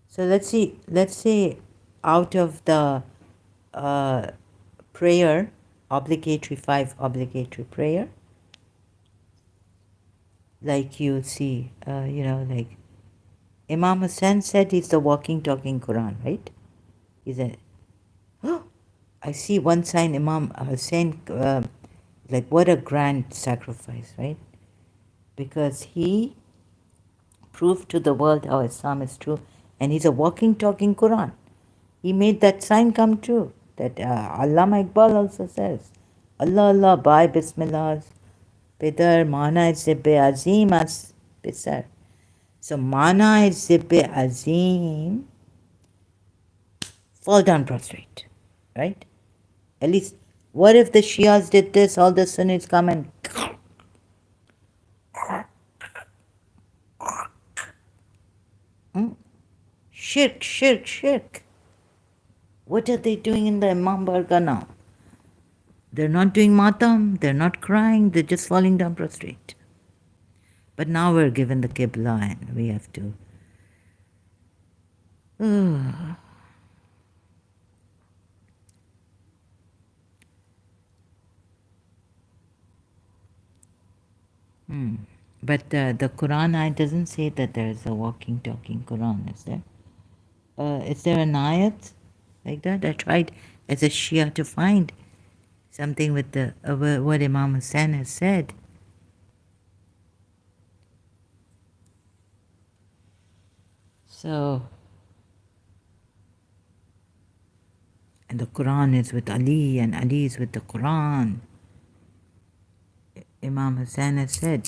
So let's say out of the prayer, five obligatory prayer, like you see, like Imam Hussain said he's the walking, talking Quran, right? He said, oh, I see one sign, Imam Hussain, like what a grand sacrifice, right? because he proved to the world how Islam is true, and he's a walking, talking Quran. He made that sign come true. That Allama Iqbal also says, Allah Allah, by Bismillah, Pidar, Mana is Zibbe Azim as Pisar. So Mana is Zibbe Azim, fall down prostrate, right? At least, what if the Shias did this, all the Sunnis come and shirk, shirk, shirk. What are they doing in the Imam Barga now? They're not doing matam, they're not crying, they're just falling down prostrate. But now we're given the Qibla and we have to. But the Quran ayat doesn't say that there is a walking, talking Quran, is there? Is there an ayat like that? I tried as a Shia to find something with the what Imam Hussain has said. So, and the Quran is with Ali and Ali is with the Quran. Imam Hussain has said.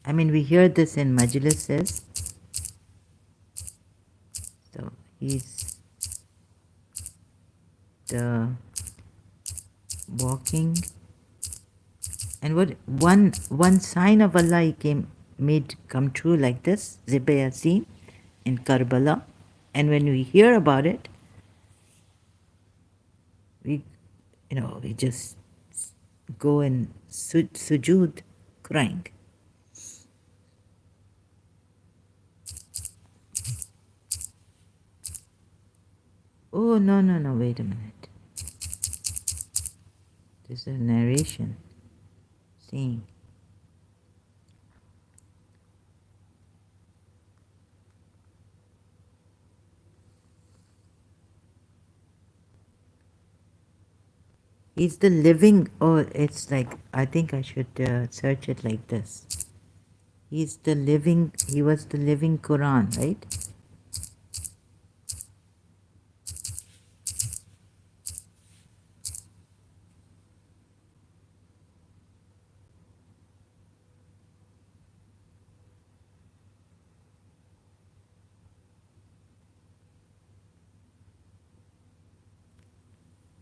I mean, we hear this in majlises. So, he's the walking. And what one sign of Allah he made come true like this, Zibba Yasin in Karbala. And when we hear about it, we just go and sujood crying. Oh, no, wait a minute. This is a narration saying, he's the living, it's like, I think I should search it like this. He was the living Quran, right?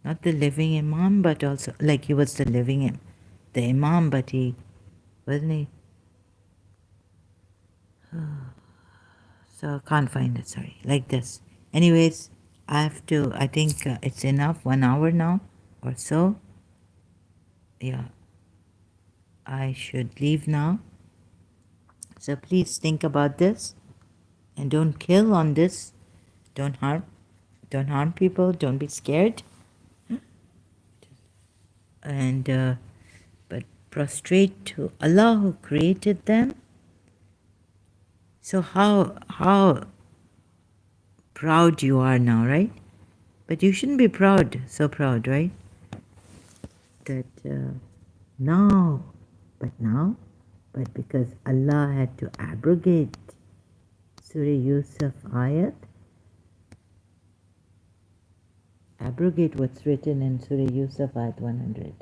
Not the living Imam, but also, like he was the Imam, but he, wasn't he? So I can't find it, sorry, like this. Anyways, I think it's enough, 1 hour now or so. Yeah, I should leave now. So please think about this and don't kill on this. Don't harm people, don't be scared. And but prostrate to Allah who created them. So how proud you are now, right? But you shouldn't be so proud, right? That now, but because Allah had to abrogate Surah Yusuf Ayat, abrogate what's written in Surah Yusuf Ayat 100.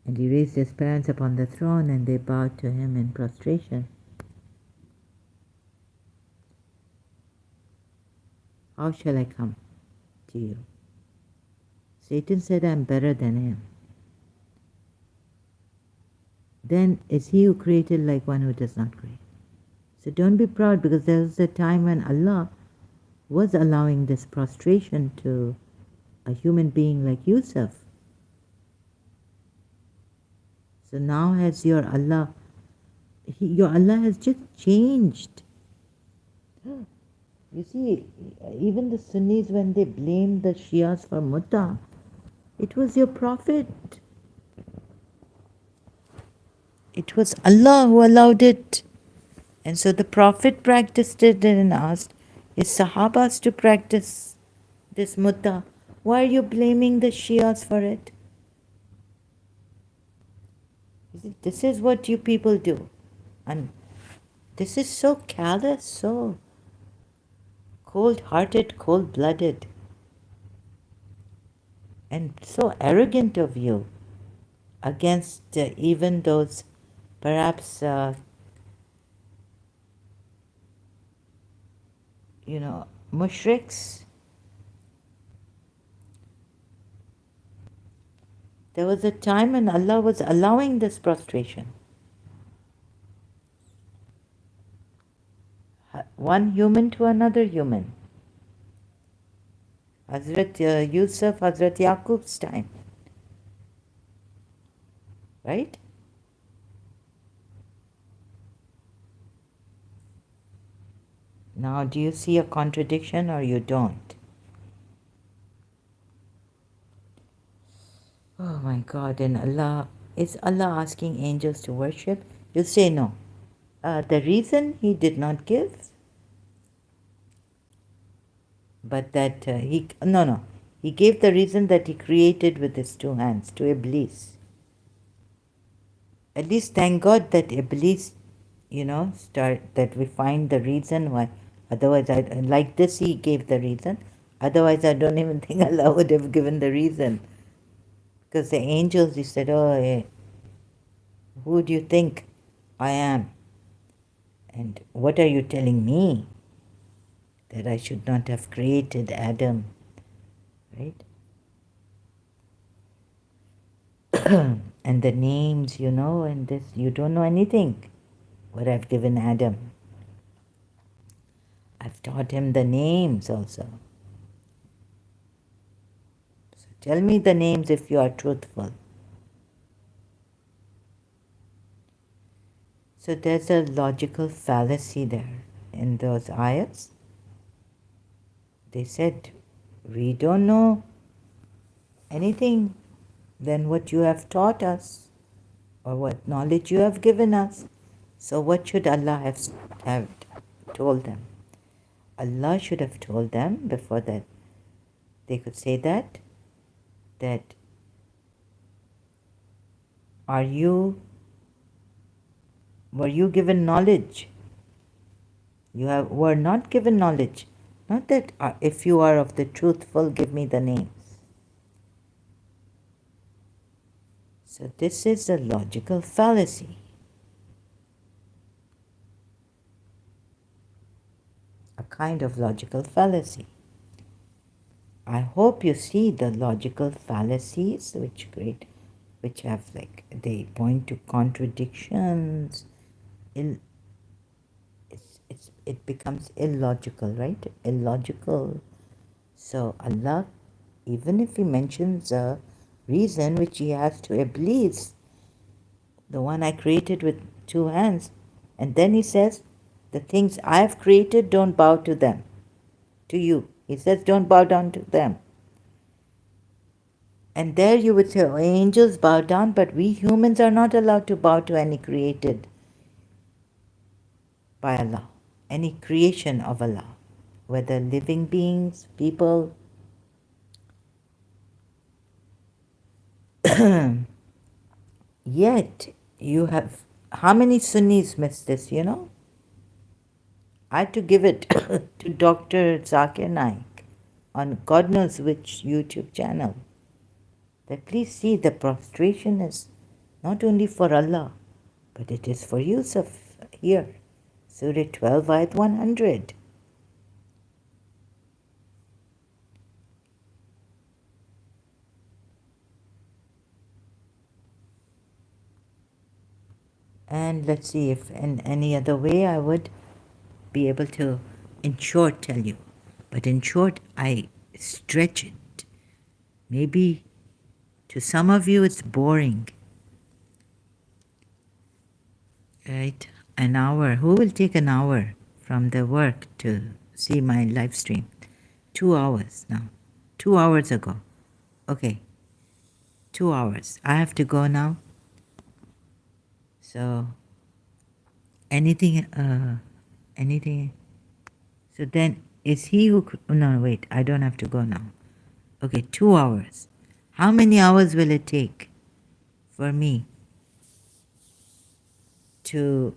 And he raised his parents upon the throne and they bowed to him in prostration. How shall I come to you? Satan said, I'm better than him. Then is he who created like one who does not create? So don't be proud, because there was a time when Allah was allowing this prostration to a human being like Yusuf. So now has your Allah has just changed. You see, even the Sunnis, when they blamed the Shias for Mutta, it was your Prophet. It was Allah who allowed it. And so the Prophet practiced it and asked his Sahabas to practice this Mutta. Why are you blaming the Shias for it? This is what you people do. And this is so callous, so cold-hearted, cold-blooded, and so arrogant of you against even those perhaps, mushriks. There was a time when Allah was allowing this prostration. One human to another human. Hazrat Yusuf, Hazrat Yaqub's time. Right? Now, do you see a contradiction or you don't? Oh my God, and Allah, is Allah asking angels to worship? You say no. The reason He did not give, but that He gave the reason that He created with His two hands to Iblis. At least thank God that Iblis, that we find the reason why. Otherwise, like this, He gave the reason. Otherwise, I don't even think Allah would have given the reason. Because the angels, He said, who do you think I am? And what are you telling me? That I should not have created Adam, right? And the names, and this, you don't know anything. What I've given Adam. I've taught him the names also. So tell me the names if you are truthful. So there's a logical fallacy there in those ayats. They said, we don't know anything than what you have taught us or what knowledge you have given us. So what should Allah have told them? Allah should have told them before that. They could say that were you given knowledge? Were not given knowledge. Not that if you are of the truthful, give me the names. So this is a logical fallacy. A kind of logical fallacy. I hope you see the logical fallacies which have they point to contradictions. It becomes illogical, right? Illogical. So Allah, even if He mentions a reason which He has to Iblis, the one I created with two hands, and then He says, the things I have created, don't bow to them, to you. He says, don't bow down to them. And there you would say, angels bow down, but we humans are not allowed to bow to any created by Allah, any creation of Allah, whether living beings, people. Yet, you have, how many Sunnis missed this, I had to give it to Dr. Zakir Naik on God knows which YouTube channel. That please see, the prostration is not only for Allah, but it is for Yusuf here. Surah 12, Ayat 100. And let's see if in any other way I would be able to, in short, tell you. But in short, I stretch it. Maybe to some of you it's boring. Right? An hour. Who will take an hour from their work to see my live stream? 2 hours now. 2 hours ago. Okay. 2 hours. I have to go now. So, anything. So then, is he who... No, wait. I don't have to go now. Okay, 2 hours. How many hours will it take for me to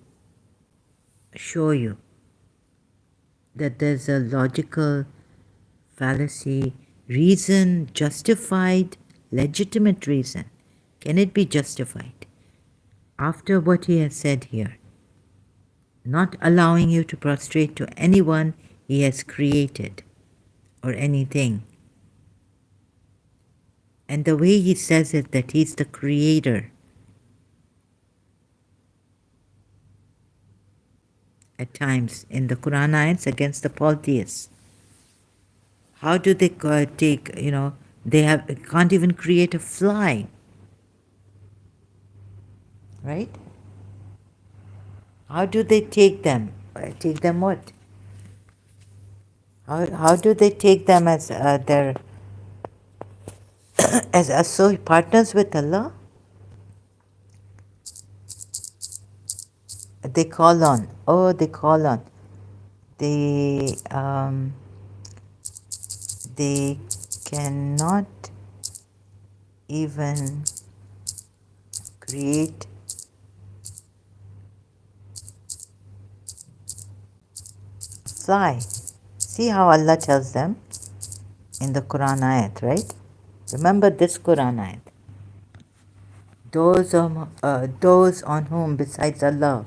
show you that there's a logical fallacy, reason, justified, legitimate reason. Can it be justified? After what he has said here, not allowing you to prostrate to anyone he has created or anything. And the way he says it, that he's the creator, at times in the Quran ayats against the polytheists. How do they take, they can't even create a fly, right? How do they take them? Take them what? How do they take them as their as partners with Allah? They call on. Oh, they call on. They cannot even create fly. See how Allah tells them in the Quran ayat, right? Remember this Quran ayat. Those on whom besides Allah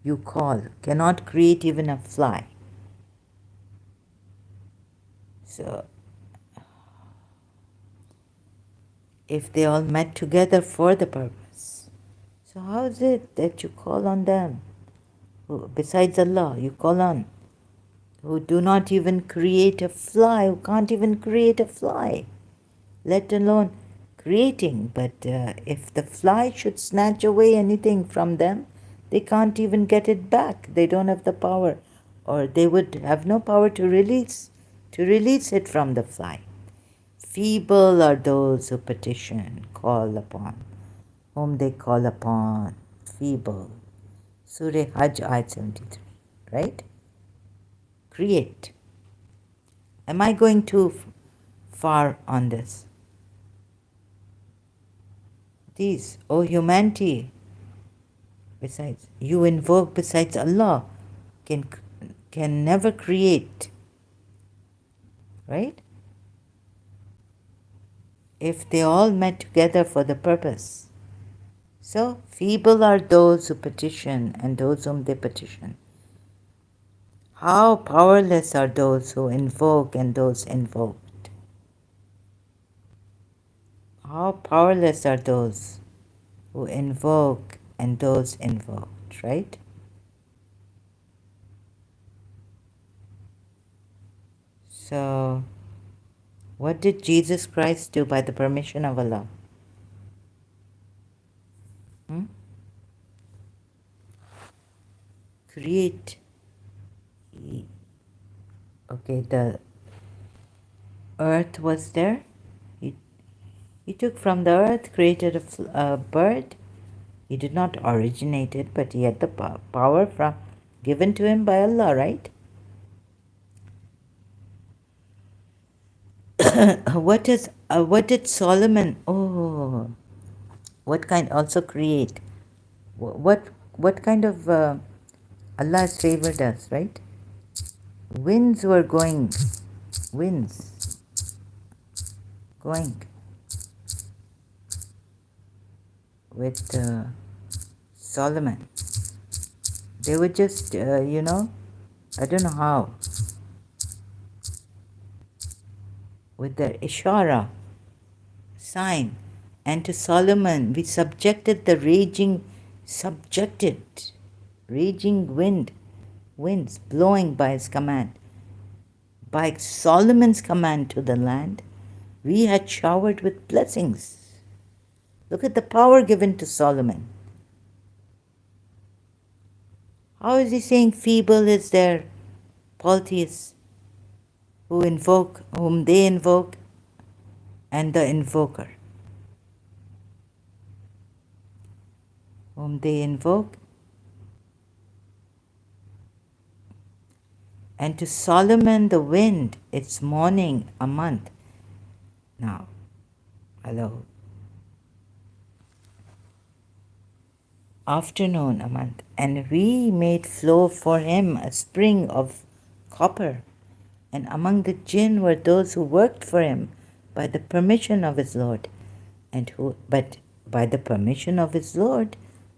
you call cannot create even a fly. So, if they all met together for the purpose, so how is it that you call on them, besides Allah, you call on, who do not even create a fly, who can't even create a fly, let alone creating? But if the fly should snatch away anything from them, they can't even get it back. They don't have the power, or they would have no power to release it from the fly. Feeble are those who petition, call upon, whom they call upon. Feeble. Surah Hajj, Ayat 73. Right? Create. Am I going too far on this? These, O humanity, besides, you invoke besides Allah, can never create. Right? If they all met together for the purpose. So, feeble are those who petition and those whom they petition. How powerless are those who invoke and those invoked. How powerless are those who invoke and those invoked, right? So, what did Jesus Christ do by the permission of Allah? Create. Okay, the earth was there. He took from the earth, created a bird. He did not originate it, but he had the power given to him by Allah, right? What did Solomon? Oh, what kind also create? What kind of Allah has favored us, right? Winds were going with Solomon. They were just, I don't know how, with their ishara, sign. And to Solomon we subjected the raging winds blowing by his command. By Solomon's command to the land, we had showered with blessings. Look at the power given to Solomon. How is he saying feeble is their polytheists whom they invoke, and the invoker whom they invoke? And to Solomon the wind, its morning a month. Now, hello. afternoon a month, and we made flow for him a spring of copper. And among the jinn were those who worked for him by the permission of his Lord, but by the permission of his Lord,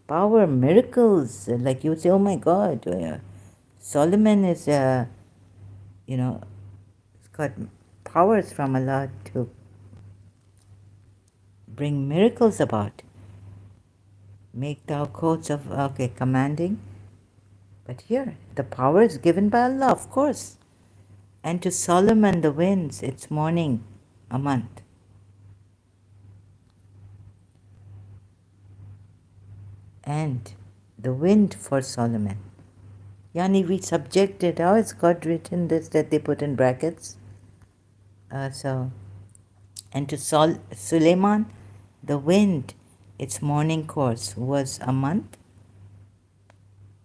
power, miracles, like you say, oh my God, Solomon is, he's got powers from Allah to bring miracles about. Make thou coats of, commanding. But here, the power is given by Allah, of course. And to Solomon the winds, its morning a month. And the wind for Solomon. Yani, we subjected, how has God written this that they put in brackets? And to Suleiman, the wind, its morning course was a month,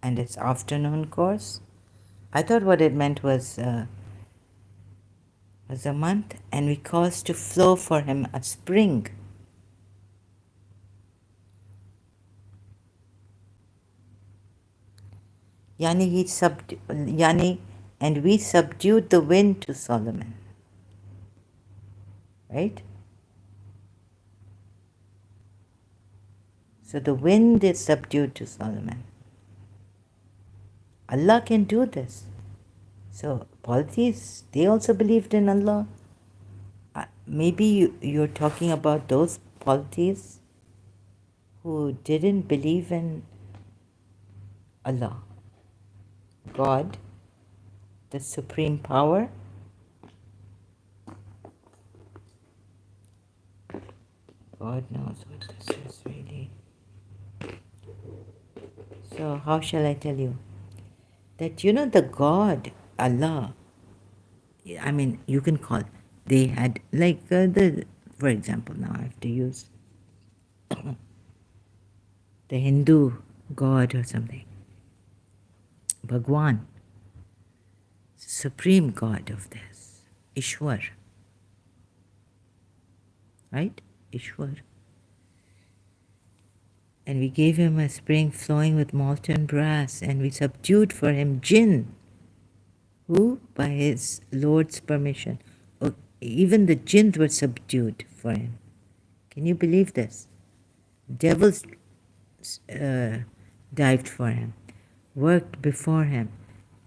and its afternoon course. I thought what it meant was a month, and we caused to flow for him a spring. And we subdued the wind to Solomon. Right? So the wind is subdued to Solomon. Allah can do this. So polytheists, they also believed in Allah. Maybe you're talking about those polytheists who didn't believe in Allah, God, the supreme power. God knows what this is really. So how shall I tell you? That the God, Allah, I mean, you can call, they had, like, for example, now I have to use the Hindu God or something. Bhagwan, supreme God of this, Ishwar. Right? Ishwar. And we gave him a spring flowing with molten brass, and we subdued for him jinn, who, by his Lord's permission, even the jinns were subdued for him. Can you believe this? Devils dived for him, worked before him.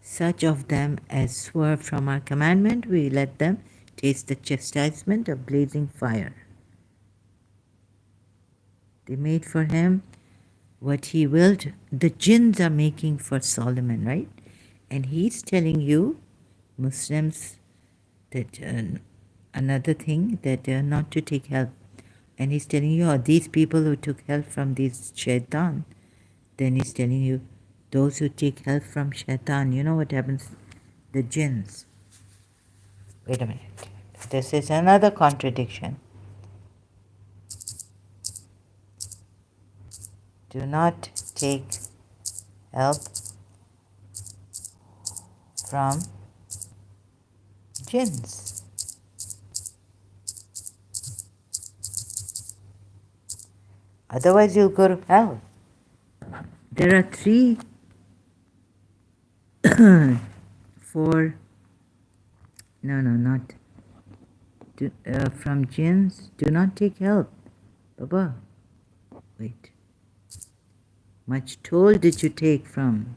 Such of them as swerved from our commandment, we let them taste the chastisement of blazing fire. They made for him what he willed. The jinns are making for Solomon, right? And he's telling you, Muslims, that another thing, that not to take help. And he's telling you, these people who took help from these shaitan, then he's telling you, those who take help from shaitan, you know what happens? The jinns. Wait a minute. This is another contradiction. Do not take help from jinns. Otherwise you'll go to hell. There are 3, 4, not from jinns. Do not take help. Baba, wait. Much toll did you take from?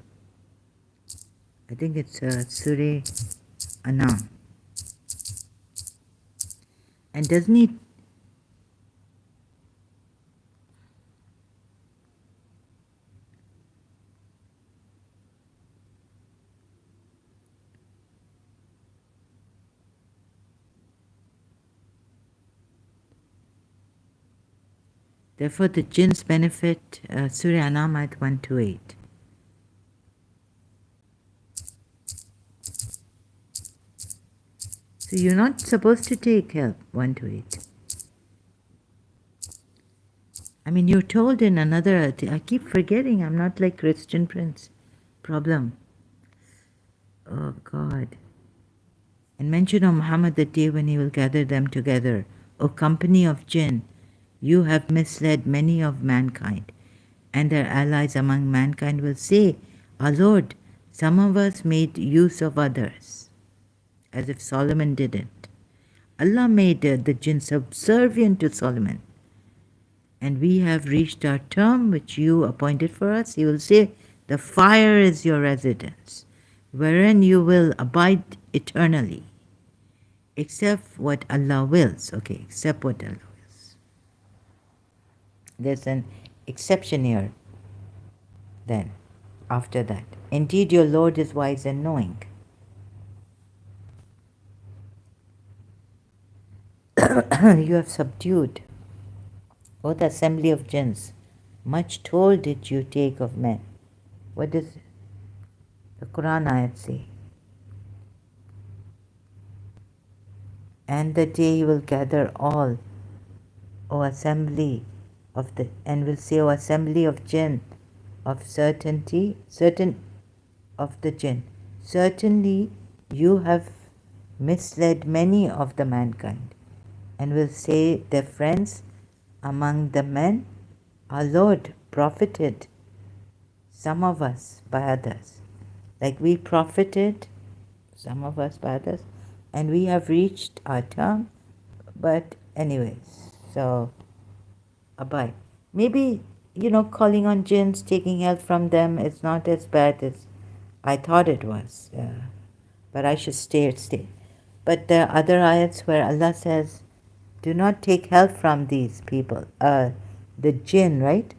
I think it's Surah Anam. And doesn't he? Therefore, the jinns benefit, Surah Anam, Ayat 128. So you're not supposed to take help, 128. I mean, you're told in another, I keep forgetting, I'm not like Christian Prince. Problem. Oh God. And mention of Muhammad the day when he will gather them together. O company of jinn, you have misled many of mankind. and their allies among mankind will say, Our Lord, some of us made use of others, as if Solomon didn't. Allah made the jinn subservient to Solomon, and we have reached our term which you appointed for us. He will say, the fire is your residence, wherein you will abide eternally, except what Allah wills. Okay, except what Allah wills. There's an exception here then, after that. Indeed, your Lord is wise and knowing. You have subdued, O the assembly of jinns. Much toll did you take of men. What does the Quran ayat say? And the day he will gather all, O assembly of the, and will say, O assembly of jinn, of certainty, certain of the jinn. Certainly you have misled many of the mankind, and will say their friends among the men, Our Lord profited some of us by others, like we profited some of us by others, and we have reached our term. But anyways, so abide. Maybe, calling on jinns, taking help from them is not as bad as I thought it was. But I should stay. But there are other ayats where Allah says, do not take help from these people. The jinn, right?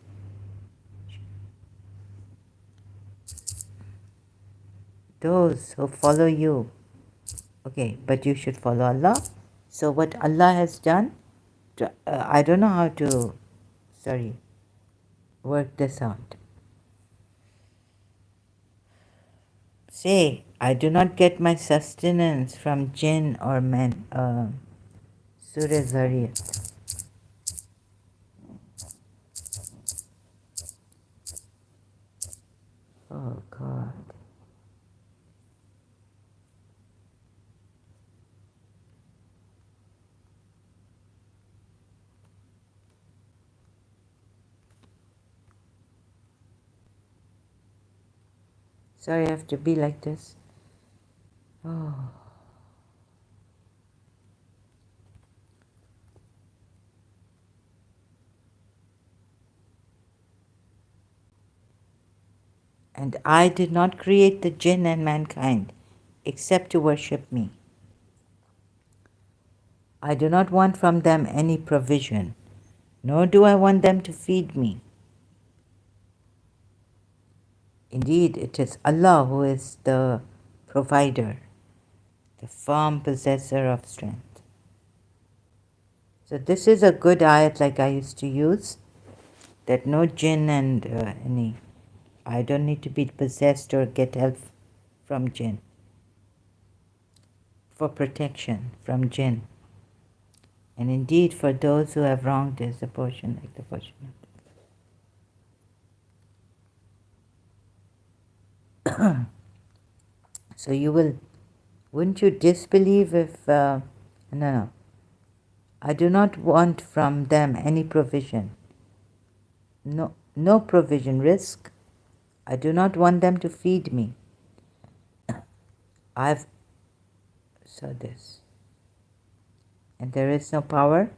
Those who follow you. Okay, but you should follow Allah. So what Allah has done, I don't know how to, work this out. Say, I do not get my sustenance from jinn or men. Surah Zariyat. Oh God. Sorry I have to be like this. Oh. And I did not create the jinn and mankind except to worship me. I do not want from them any provision, nor do I want them to feed me. Indeed, it is Allah who is the provider, the firm possessor of strength. So this is a good ayat like I used to use, that no jinn and I don't need to be possessed or get help from jinn, for protection from jinn. And indeed, for those who have wronged, is a portion like the portion of So wouldn't you disbelieve if, no, I do not want from them any provision. No provision, risk. I do not want them to feed me. I've said this. And there is no power.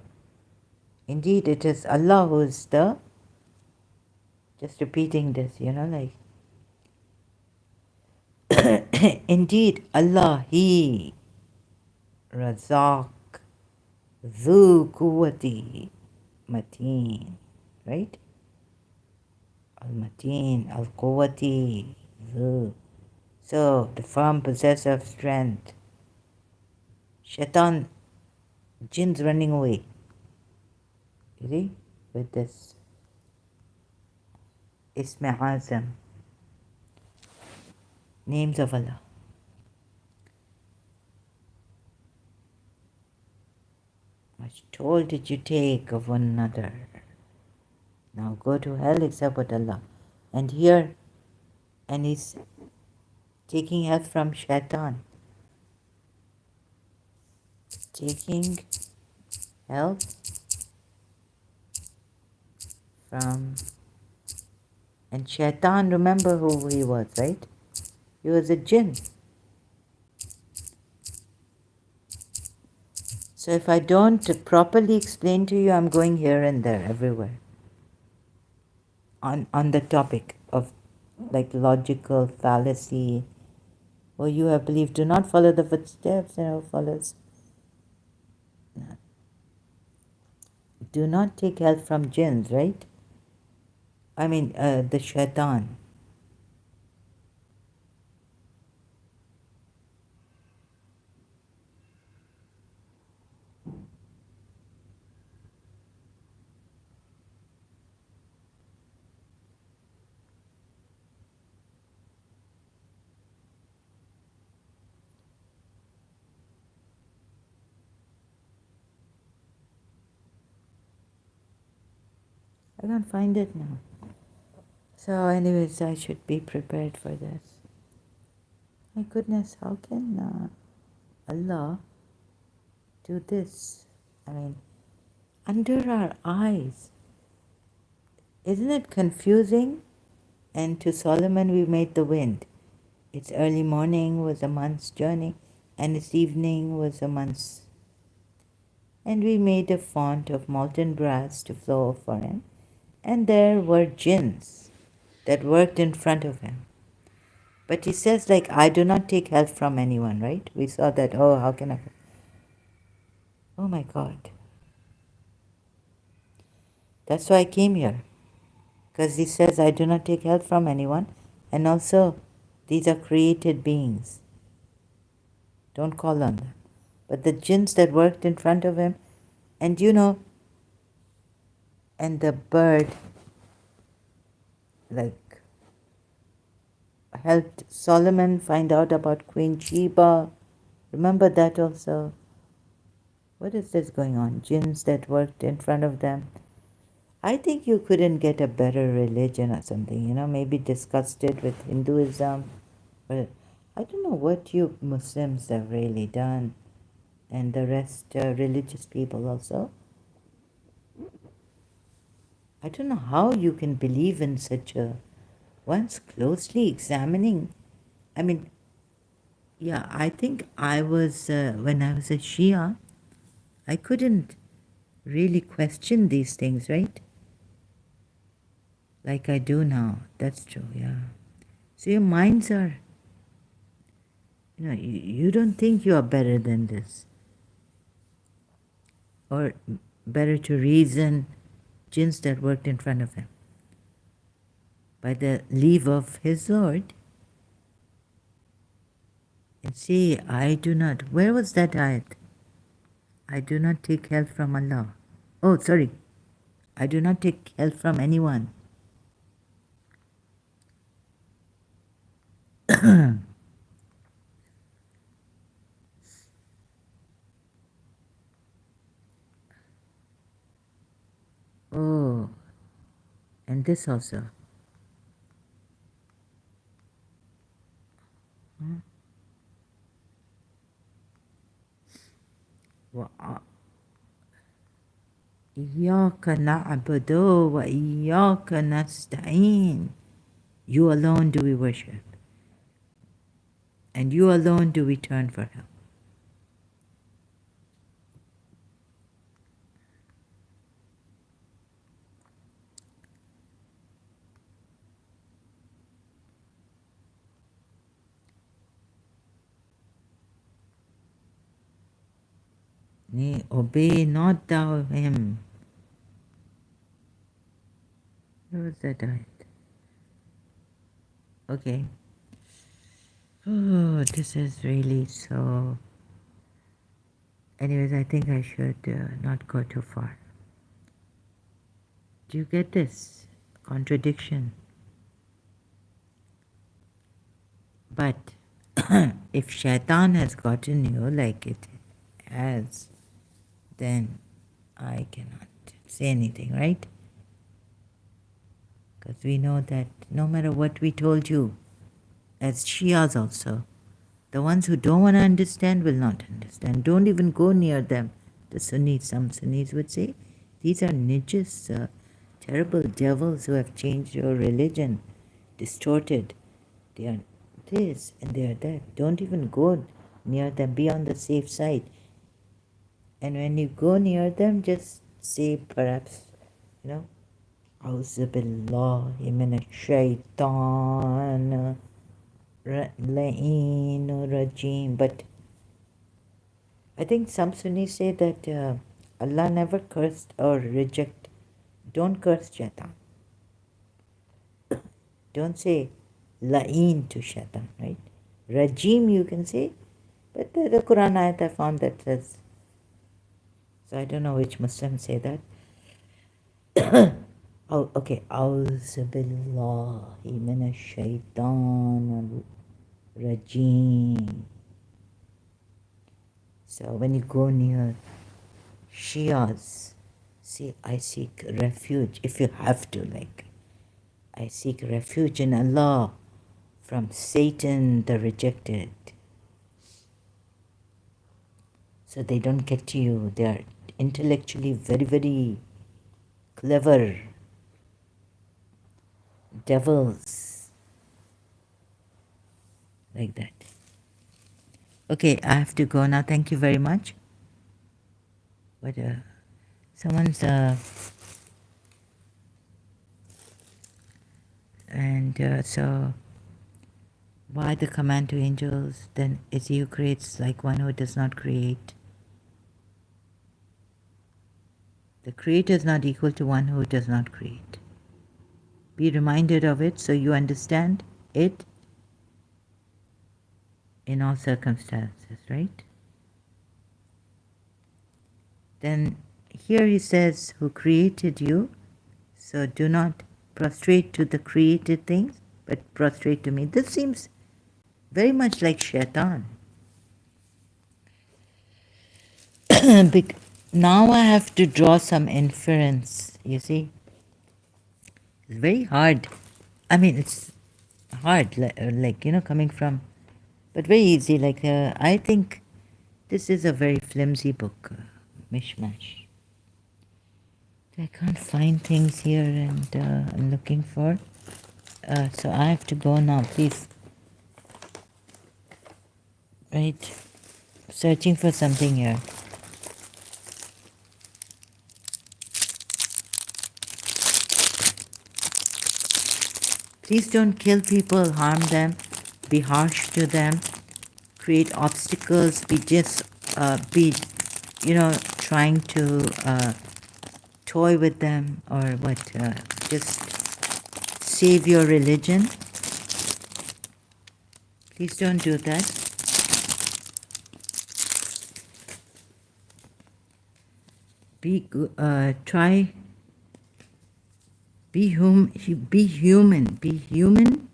Indeed, it is Allah who is just repeating this, indeed, Allah, He, Razak, Dhu Quwwati, Mateen, right? Al-Mateen, Al-Quwwati, Dhu. So, the firm possessor of strength. Shaitan, jinns running away. You see? With this Ism Azam, names of Allah. Much toll did you take of one another. Now go to hell except with Allah. And here, and he's taking help from Shaitan. Taking help from And Shaitan, remember who he was, right? He was a jinn. So if I don't properly explain to you, I'm going here and there, everywhere. On the topic of like logical fallacy, or you have believed, do not follow the footsteps, follows. Do not take help from jinns, right? I mean, the shaitan. I can't find it now. So anyways, I should be prepared for this. My goodness, how can Allah do this? I mean, under our eyes. Isn't it confusing? And to Solomon we made the wind. Its early morning was a month's journey, and its evening was a month's. And we made a font of molten brass to flow for him, and there were jinns that worked in front of him. But he says, like, I do not take help from anyone, right? We saw that, oh, how can I? Oh my God. That's why I came here. Because he says, I do not take help from anyone. And also, these are created beings. Don't call on them. But the jinns that worked in front of him, and and the bird, like, helped Solomon find out about Queen Sheba. Remember that also? What is this going on? Jinns that worked in front of them. I think you couldn't get a better religion or something, maybe discussed it with Hinduism. But I don't know what you Muslims have really done, and the rest religious people also. I don't know how you can believe in such a, once closely examining, I mean, yeah, I think I was, when I was a Shia, I couldn't really question these things, right? Like I do now. That's true, yeah. So your minds are, you don't think you are better than this. Or better to reason jinns that worked in front of him. By the leave of his Lord. And see, I do not, where was that ayat? I do not take help from Allah. Oh, sorry. I do not take help from anyone. Oh, and this also. إياك نعبد وإياك نستعين. You alone do we worship, and you alone do we turn for help. Nay, obey not thou him. Where was that ayat? Okay. Oh, this is really so. Anyways, I think I should not go too far. Do you get this? Contradiction. But if shaitan has gotten you like it has, then I cannot say anything, right? Because we know that no matter what we told you, as Shias also, the ones who don't want to understand will not understand. Don't even go near them. The Sunnis, some Sunnis would say, these are nijis, terrible devils who have changed your religion, distorted. They are this and they are that. Don't even go near them. Be on the safe side. And when you go near them, just say perhaps, أعوذ بالله من الشيطان لعين rajim. But I think some Sunnis say that Allah never cursed or reject. Don't curse shaitan. Don't say la'een to shaitan, right? Rajim you can say, but the Quran ayat I found that says. So I don't know which Muslims say that. Oh, okay. أعوذ بالله من الشيطان الرجيم. So when you go near Shias, say, I seek refuge, if you have to, I seek refuge in Allah from Satan the rejected. So they don't get to you. They are intellectually very, very clever devils. Like that. Okay, I have to go now. Thank you very much. But someone's so why the command to angels? Then is he who creates like one who does not create? The creator is not equal to one who does not create. Be reminded of it so you understand it in all circumstances, right? Then here he says, who created you, so do not prostrate to the created things, but prostrate to me. This seems very much like shaitan. Now I have to draw some inference, you see. It's very hard. I mean, it's hard, coming from, but very easy. I think this is a very flimsy book, mishmash. I can't find things here and I'm looking for. So I have to go now, please. Right? Searching for something here. Please don't kill people, harm them, be harsh to them, create obstacles, trying to toy with them or what, just save your religion. Please don't do that. Be human.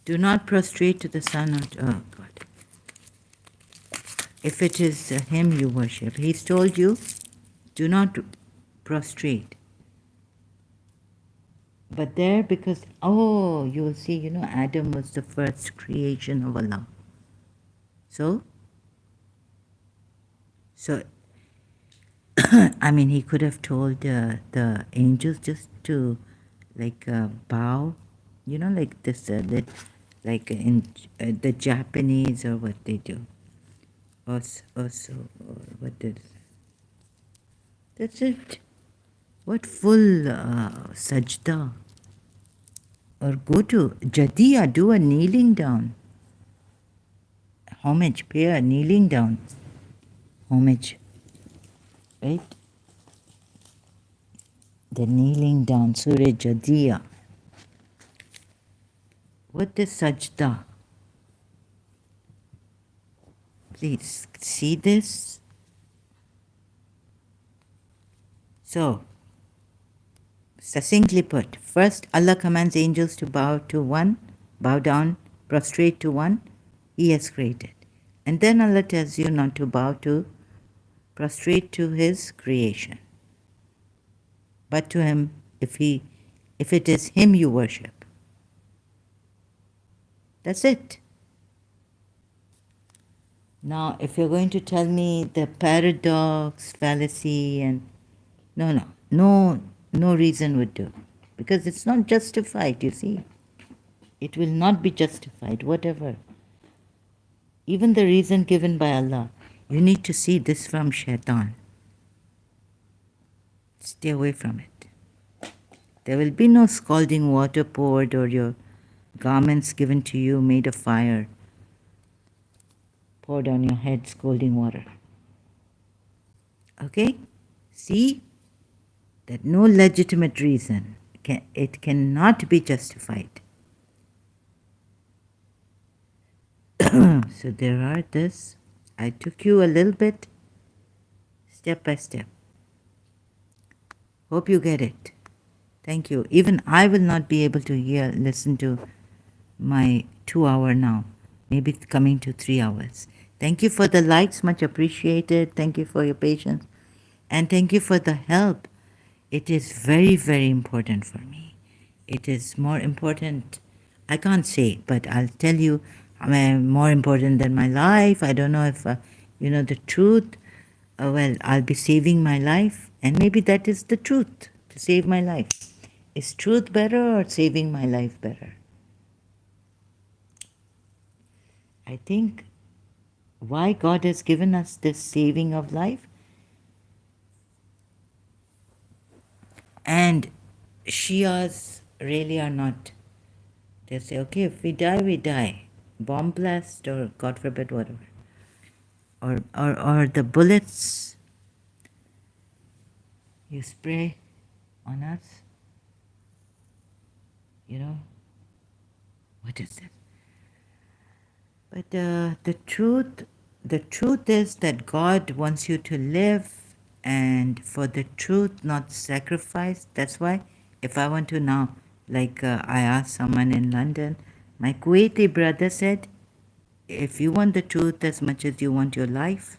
Do not prostrate to the Son of God. If it is him you worship, he's told you, do not prostrate. But there, because, you will see, Adam was the first creation of Allah. So, I mean, he could have told the angels just to, bow, like this, like in the Japanese or what they do. Also, or what did? That's it. What full sajda? Or go to Jadiya, do a kneeling down. Homage, pay a kneeling down. Homage. Right? The kneeling down, Surah Jadiya. What is sajda? Please see this. So, succinctly put, first Allah commands angels to bow down, prostrate to one He has created. And then Allah tells you not to bow to, prostrate to His creation, but to Him if it is Him you worship. That's it. Now, if you're going to tell me the paradox, fallacy, and no reason would do, because it's not justified. You see, it will not be justified. Whatever, even the reason given by Allah, you need to see this from Shaitan. Stay away from it. There will be no scalding water poured or your garments given to you made of fire poured on your head, scalding water. Okay? See that no legitimate reason, it cannot be justified. So there are this. I took you a little bit, step by step. Hope you get it. Thank you. Even I will not be able to listen to my 2 hour now. Maybe it's coming to 3 hours. Thank you for the likes, much appreciated. Thank you for your patience. And thank you for the help. It is very, very important for me. It is more important, I can't say, but I'll tell you, more important than my life. I don't know if, the truth. Well, I'll be saving my life, and maybe that is the truth, to save my life. Is truth better or saving my life better? I think why God has given us this saving of life. And Shias really are not. They say, okay, if we die, we die. Bomb blast or God forbid, whatever. Or the bullets you spray on us. What is it? But the truth is that God wants you to live, and for the truth, not sacrifice. That's why, if I want to now, like I asked someone in London, my Kuwaiti brother said, if you want the truth as much as you want your life,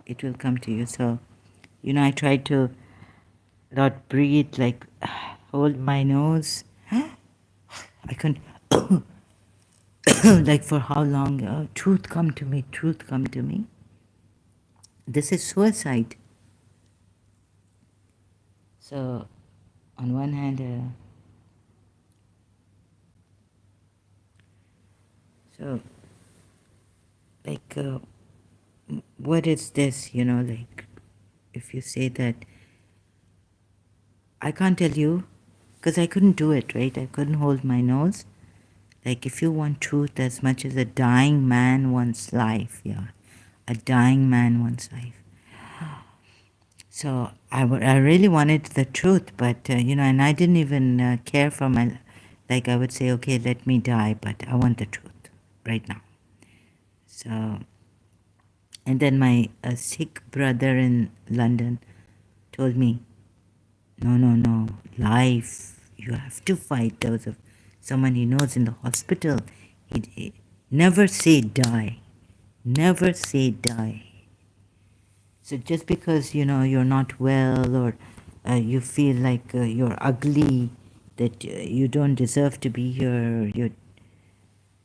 it will come to you. So, I try to not breathe, like hold my nose. I can't. Like for how long? Truth come to me, truth come to me. This is suicide. So, on one hand, so like, what is this? Like, if you say that, I can't tell you, because I couldn't do it, right? I couldn't hold my nose. Like, if you want truth as much as a dying man wants life, yeah, a dying man wants life. So I really wanted the truth, but and I didn't even care for my, like I would say, okay, let me die, but I want the truth right now. So, and then my Sikh brother in London told me, no, life, you have to fight. There was someone he knows in the hospital. He never say die, never say die. So just because, you're not well, or you feel like you're ugly, that you don't deserve to be here, you're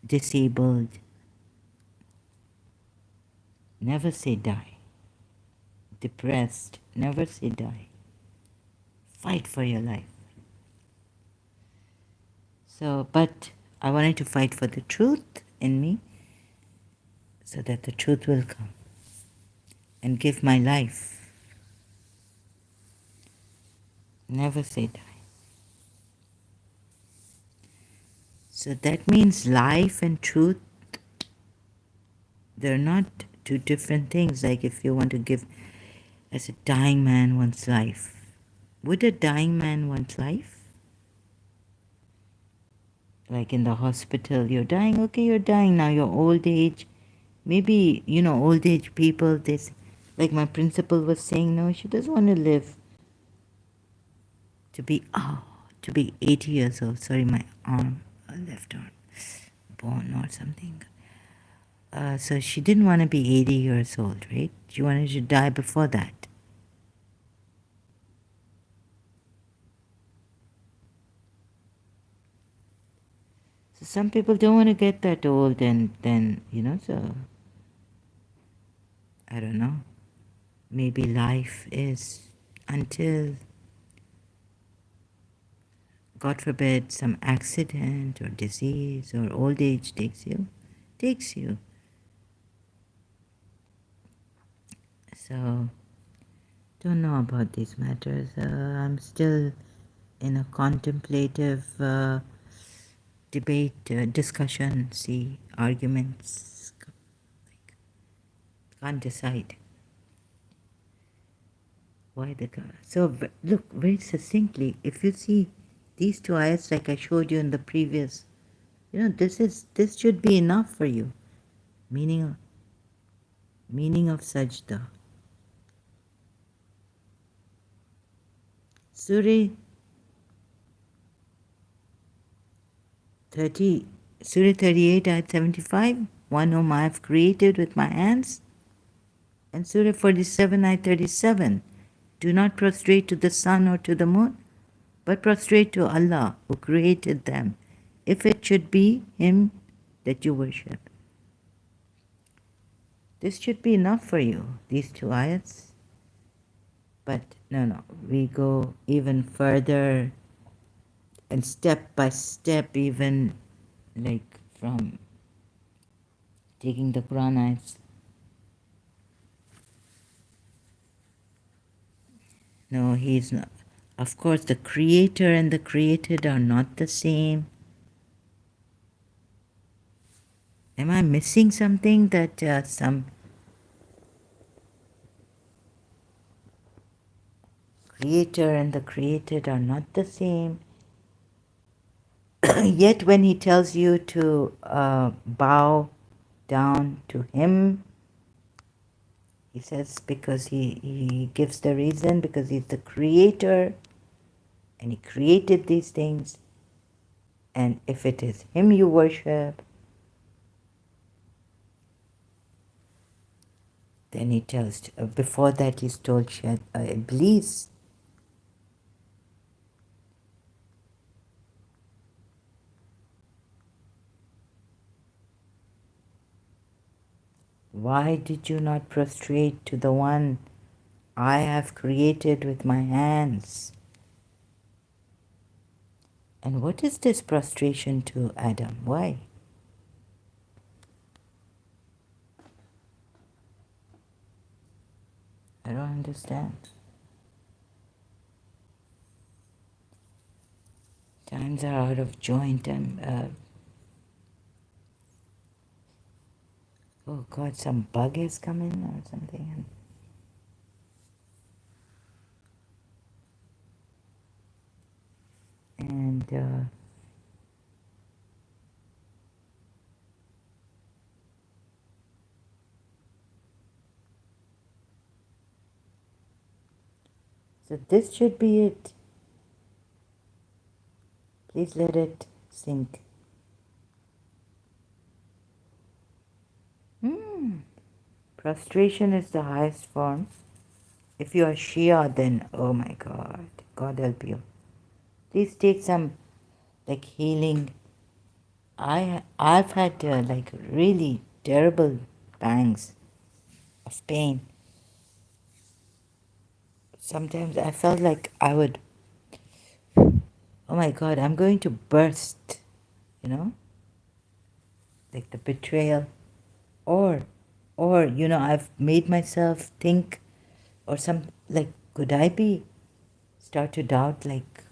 disabled, never say die. Depressed, never say die. Fight for your life. So, but I wanted to fight for the truth in me, so that the truth will come and give my life. Never say die. So that means life and truth, they're not two different things. Like, if you want to give, as a dying man wants life, would a dying man want life? Like in the hospital, you're dying, okay, you're dying now, you're old age. Maybe, old age people, like my principal was saying, no, she doesn't want to live to be 80 years old. Sorry, my arm, left arm, bone or something. So she didn't want to be 80 years old, right? She wanted to die before that. So some people don't want to get that old, and then, so I don't know, maybe life is until, God forbid, some accident or disease or old age takes you. So, don't know about these matters. I'm still in a contemplative debate, discussion, arguments. Can't decide why the God. So, look very succinctly. If you see these two ayats, like I showed you in the previous, this should be enough for you. Meaning of sajda. Surah 30, Surah 38, ayat 75, one whom I have created with my hands. And Surah 47, ayat 37, do not prostrate to the sun or to the moon, but prostrate to Allah who created them, if it should be Him that you worship. This should be enough for you, these two ayats. But no, we go even further and step by step, even like from taking the Quran ayats. No, He's not. Of course, the creator and the created are not the same. Am I missing something that some creator and the created are not the same? Yet when He tells you to bow down to Him, He says because he gives the reason, because He's the creator and He created these things, and if it is Him you worship, then He tells, before that He's told Iblis, why did you not prostrate to the one I have created with my hands? And what is this prostration to Adam? Why? I don't understand. Times are out of joint. Oh God, some bug has come in or something. And so this should be it. Please let it sink. Prostration is the highest form. If you are Shia, then oh my God, God help you. Please take some like healing. I've had like really terrible pangs of pain. Sometimes I felt like I would, oh my God, I'm going to burst, like the betrayal. Or, I've made myself think, or could I start to doubt, like,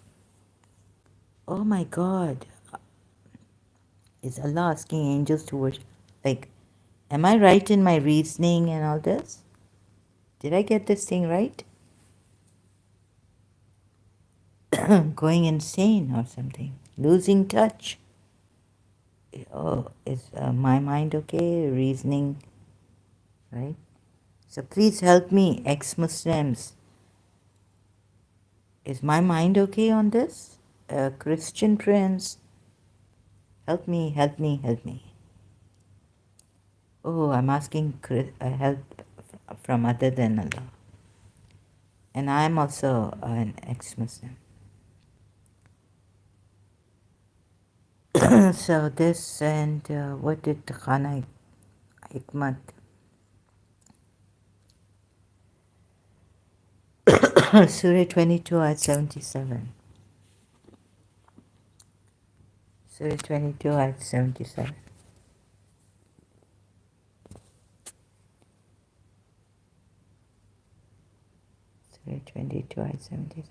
oh my God, is Allah asking angels to worship? Like, am I right in my reasoning and all this? Did I get this thing right? Going insane or something, losing touch. Oh, is my mind okay? Reasoning, right? So please help me, ex-Muslims. Is my mind okay on this? Christian prince, help me, help me, help me. Oh, I'm asking help from other than Allah. And I am also an ex-Muslim. So this, and what did Khana Hikmat Surah 22, Ayat 77. Surah 22, Ayat 77. Surah 22, Ayat 77.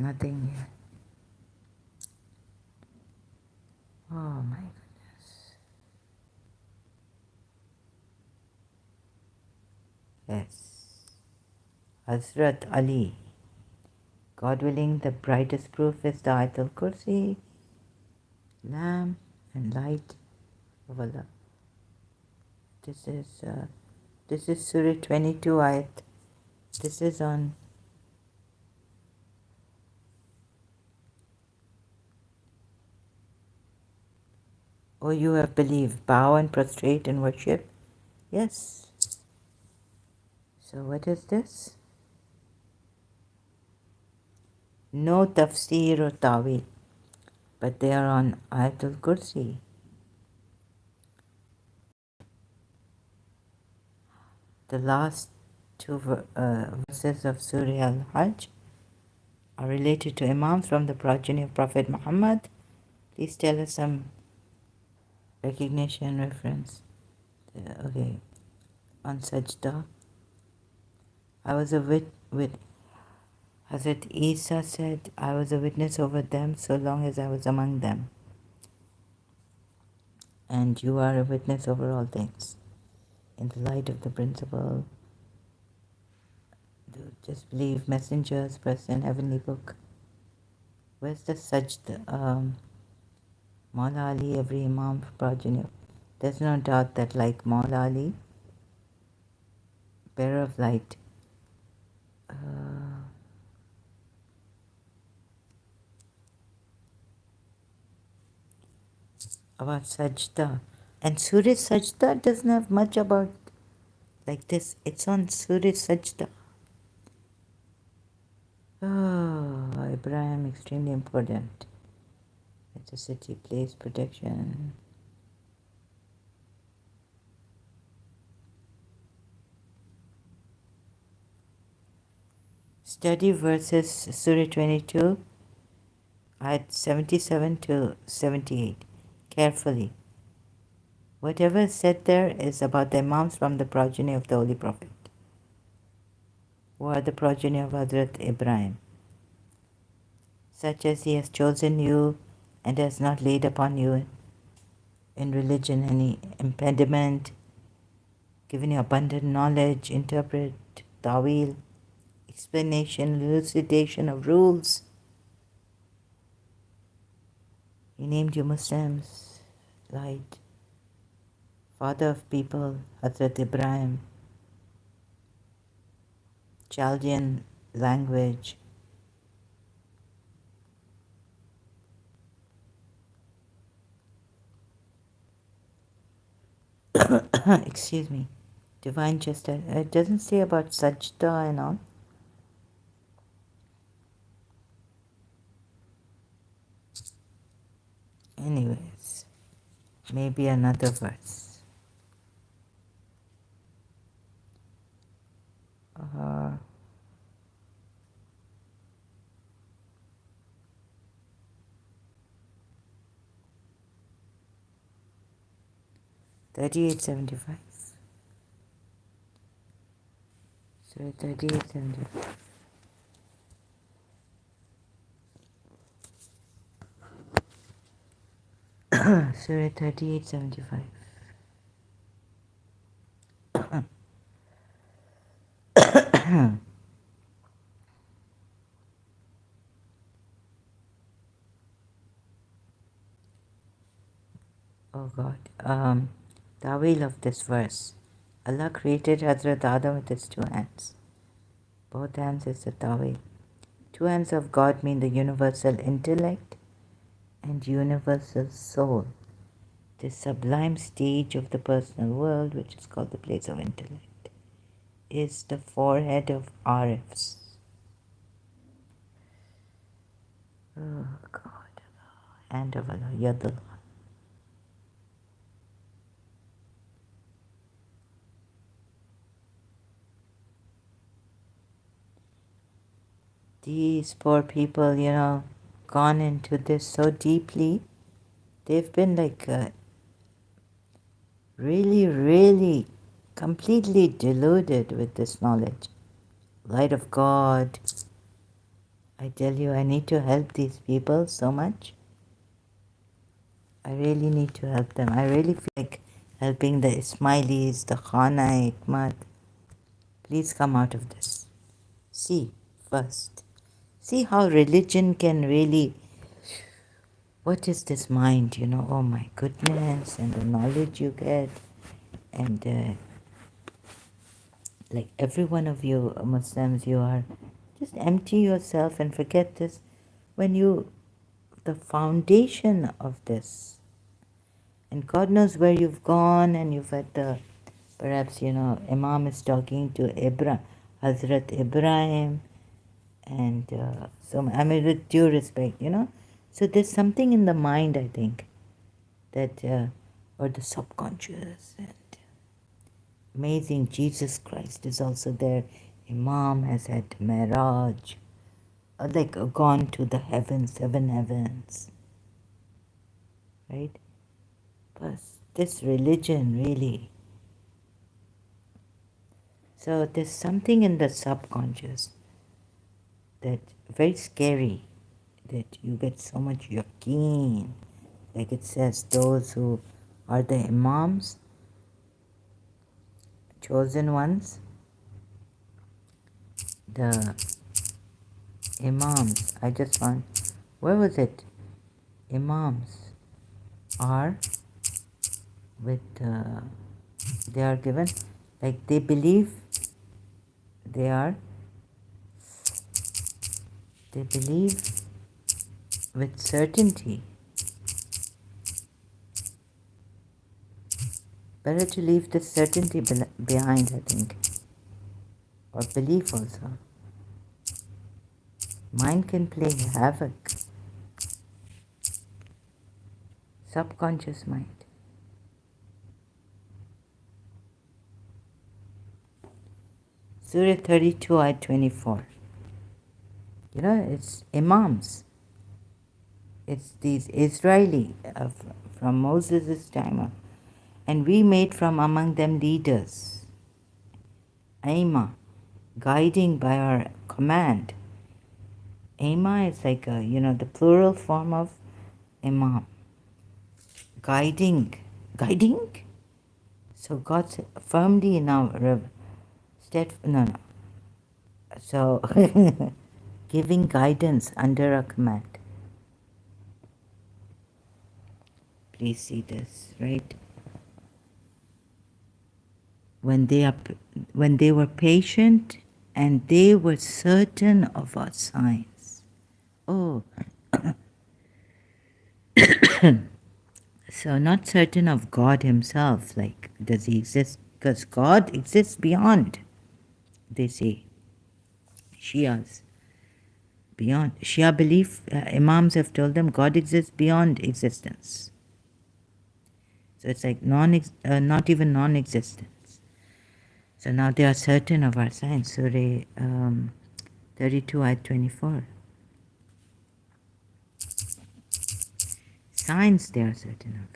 Nothing yet. Oh my goodness. Yes. Hazrat Ali. God willing, the brightest proof is the Ayatul Kursi, lamp and light of Allah. This is Surah 22 Ayat. This is on. Oh, you have believed. Bow and prostrate and worship. Yes. So what is this? No tafsir or ta'wil, but they are on Ayatul Kursi. The last two verses of Surah Al-Hajj are related to Imams from the progeny of Prophet Muhammad. Please tell us some recognition reference. Okay, on Sajda. I was a Hazrat Isa said, I was a witness over them so long as I was among them. And you are a witness over all things. In the light of the principle, just believe messengers, present heavenly book. Where's the Sajda? Maula Ali, every Imam progeny. There's no doubt that like Maula Ali, bearer of light, about Sajda. And Surah Sajda doesn't have much about like this. It's on Surah Sajda. Oh, Ibrahim, extremely important. It's a city, place, protection. Study verses Surah 22, Ayat 77 to 78. Carefully. Whatever is said there is about the Imams from the progeny of the Holy Prophet, who are the progeny of Hazrat Ibrahim, such as he has chosen you and has not laid upon you in religion any impediment, given you abundant knowledge, interpret, tawil, explanation, elucidation of rules. He named you Muslims, light, father of people, Hazrat Ibrahim, Chaldean language. Excuse me. Divine justice. It doesn't say about sajda and all. Anyways, maybe another verse. Uh, 3875. So 3875. Surah 3875. Oh God. Tawil of this verse. Allah created Hazrat Adam with his two hands. Both hands is the Tawil. Two hands of God mean the universal intellect and universal soul. This sublime stage of the personal world, which is called the place of intellect, is the forehead of Arifs. Oh God. Hand of Allah, Yadullah. These poor people, gone into this so deeply. They've been like really, really completely deluded with this knowledge. Light of God. I tell you, I need to help these people so much. I really need to help them. I really feel like helping the Ismailis, the Khana Hikmat. Please come out of this. See, first. See how religion can really. What is this mind, Oh my goodness, and the knowledge you get. And like every one of you Muslims, you are just empty yourself and forget this. When the foundation of this, and God knows where you've gone, and you've had perhaps, Imam is talking to Hazrat Ibrahim, and so, I mean, with due respect, So there's something in the mind, I think, that, or the subconscious, and amazing, Jesus Christ is also there. Imam has had Miraj, like gone to the heavens, seven heavens, right? But this religion really. So there's something in the subconscious that very scary, that you get so much yaqeen. Like it says, those who are the imams, chosen ones, the imams, I just found, where was it? Imams are with, they are given, like they believe they believe with certainty. Better to leave the certainty behind, I think, or belief also. Mind can play havoc. Subconscious mind. Surah 32, Ayat 24. It's imams. It's these Israeli from Moses' time. And we made from among them leaders. Aima, guiding by our command. Aima is like the plural form of imam. Guiding. Guiding? So God's firmly now no. So giving guidance under a command. Please see this, right? When they were patient and they were certain of our signs. Oh, so not certain of God himself, like does he exist? Because God exists beyond, they say. Shias. Beyond. Shia belief, Imams have told them God exists beyond existence. So it's like not even non-existence. So now they are certain of our signs. Surah 32, Ayat 24. Signs they are certain of.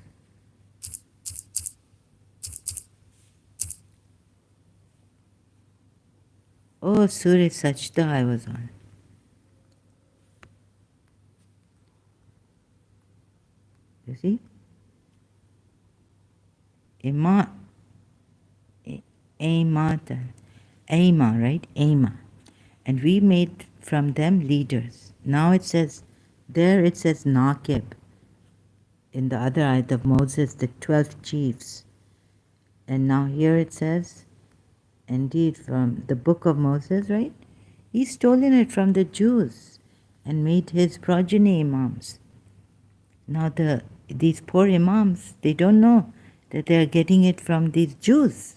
Oh, Surah Sajda I was on. You see? Aima, right? Aima. And we made from them leaders. Now it says Naqib. In the other ayat of Moses, the 12 chiefs. And now here it says, indeed, from the book of Moses, right? He's stolen it from the Jews and made his progeny imams. Now these poor imams, they don't know that they are getting it from these Jews.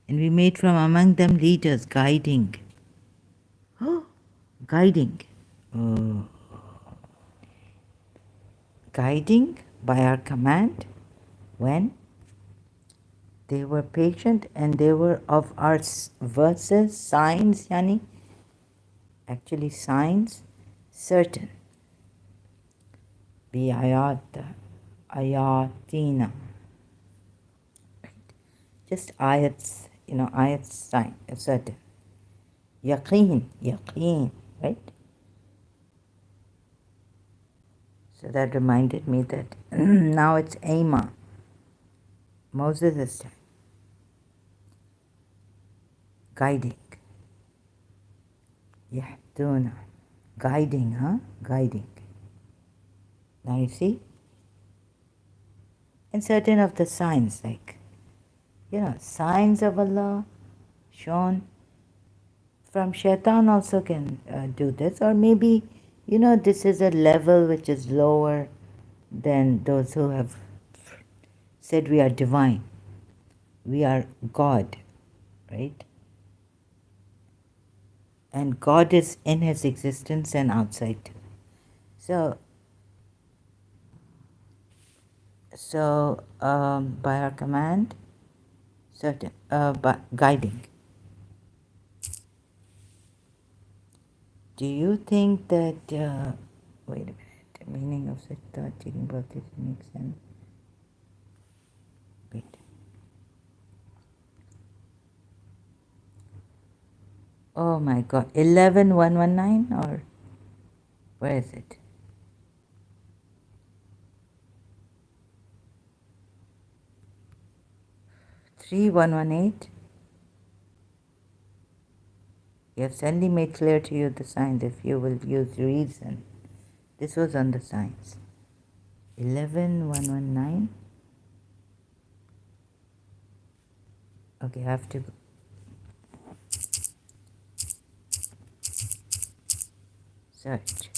And we made from among them leaders guiding. Oh, guiding. guiding by our command when they were patient and they were of our verses, signs, yani, actually signs, certain. Be ayat, ayatina. Just ayats, ayats sign, certain. Yaqeen, right? So that reminded me that now it's Ama, Moses' time, guiding. Yahduna, guiding, huh? Guiding. Now you see? And certain of the signs, like, signs of Allah shown from Shaitan also can do this. Or maybe, this is a level which is lower than those who have said we are divine. We are God, right? And God is in his existence and outside too. So by our command, certain, by guiding. Do you think that, wait a minute, the meaning of such thought taking birth makes sense? Wait. Oh my God, 11119 or where is it? 3118. You have suddenly made clear to you the signs if you will use reason. This was on the signs. 11119. Okay, I have to search.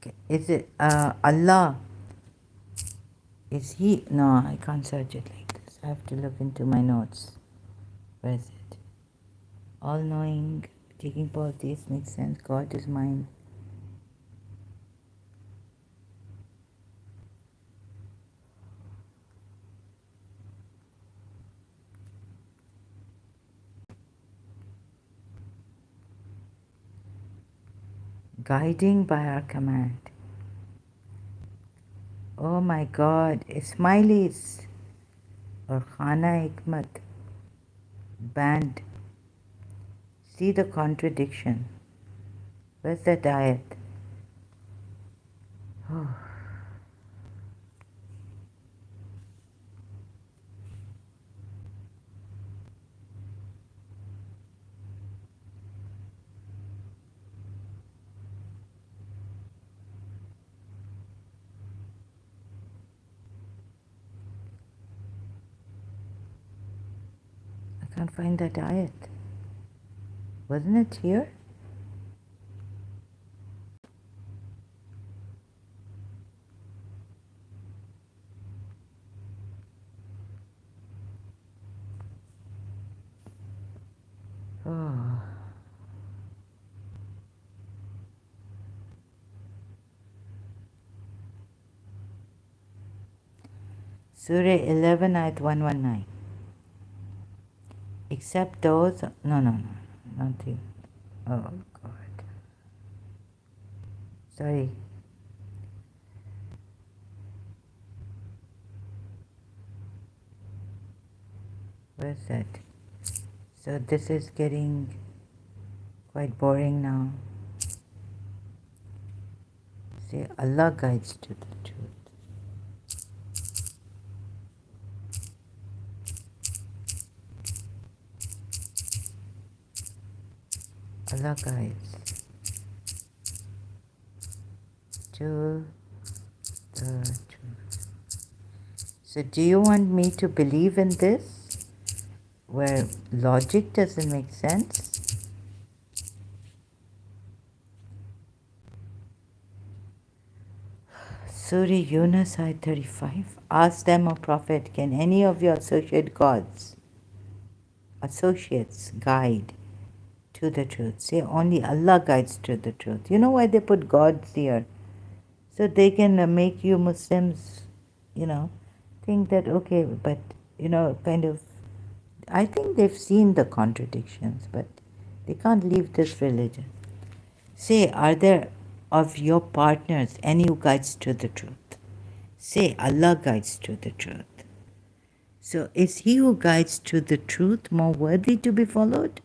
Okay. Is it Allah? Is he? No, I can't search it like this. I have to look into my notes. Where is it? All knowing, taking policies makes sense. God is mine. Guiding by our command. Oh my God, Ismailis or Khana Hikmat banned. See the contradiction. Where's that ayat? Oh. I can't find that ayat. Wasn't it here? Oh. Surah 11, ayat 119. Except those, no, nothing. Oh God. Sorry. Where's that? So this is getting quite boring now. See, Allah guides to the truth. Allah guides to the truth. So do you want me to believe in this, where logic doesn't make sense? Surah Yunus, Ayat 35. Ask them, O Prophet, can any of your associates guide to the truth? Say only Allah guides to the truth. You know why they put gods here? So they can make you Muslims, think that, okay, but, kind of, I think they've seen the contradictions, but they can't leave this religion. Say, are there of your partners any who guides to the truth? Say, Allah guides to the truth. So is he who guides to the truth more worthy to be followed?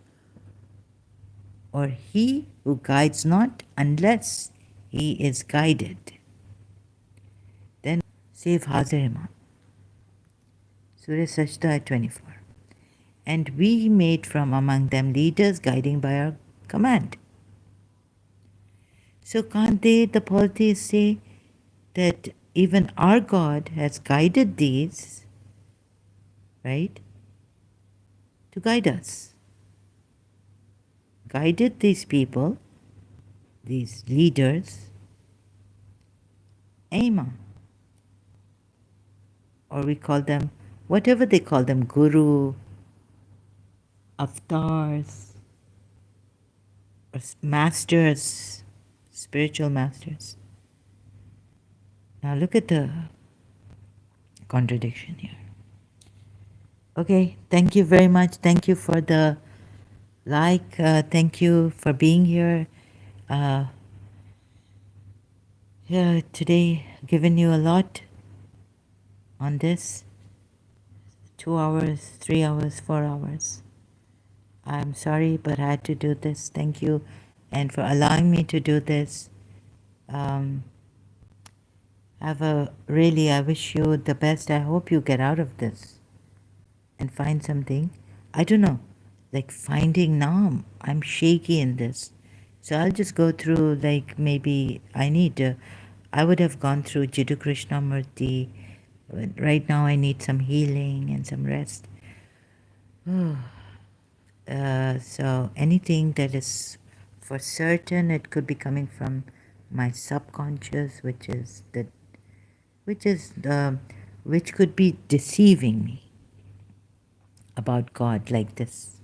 Or he who guides not unless he is guided? Then save Hazir Imam. Surah Sajda 24. And we made from among them leaders guiding by our command. So can't they, the polytheists, say that even our God has guided these, right, to guide us? Guided these people, these leaders, Imam. Or we call them, whatever they call them, guru, avatars, or masters, spiritual masters. Now look at the contradiction here. Okay, thank you very much. Thank you for the like. Thank you for being here. Today, given you a lot on this. 2 hours, 3 hours, 4 hours. I'm sorry, but I had to do this. Thank you, and for allowing me to do this. I wish you the best. I hope you get out of this and find something. I don't know, like finding now. I'm shaky in this. So I'll just go through, like, maybe I would have gone through Jiddu Krishnamurti. Right now I need some healing and some rest. So anything that is for certain, it could be coming from my subconscious, which could be deceiving me about God like this.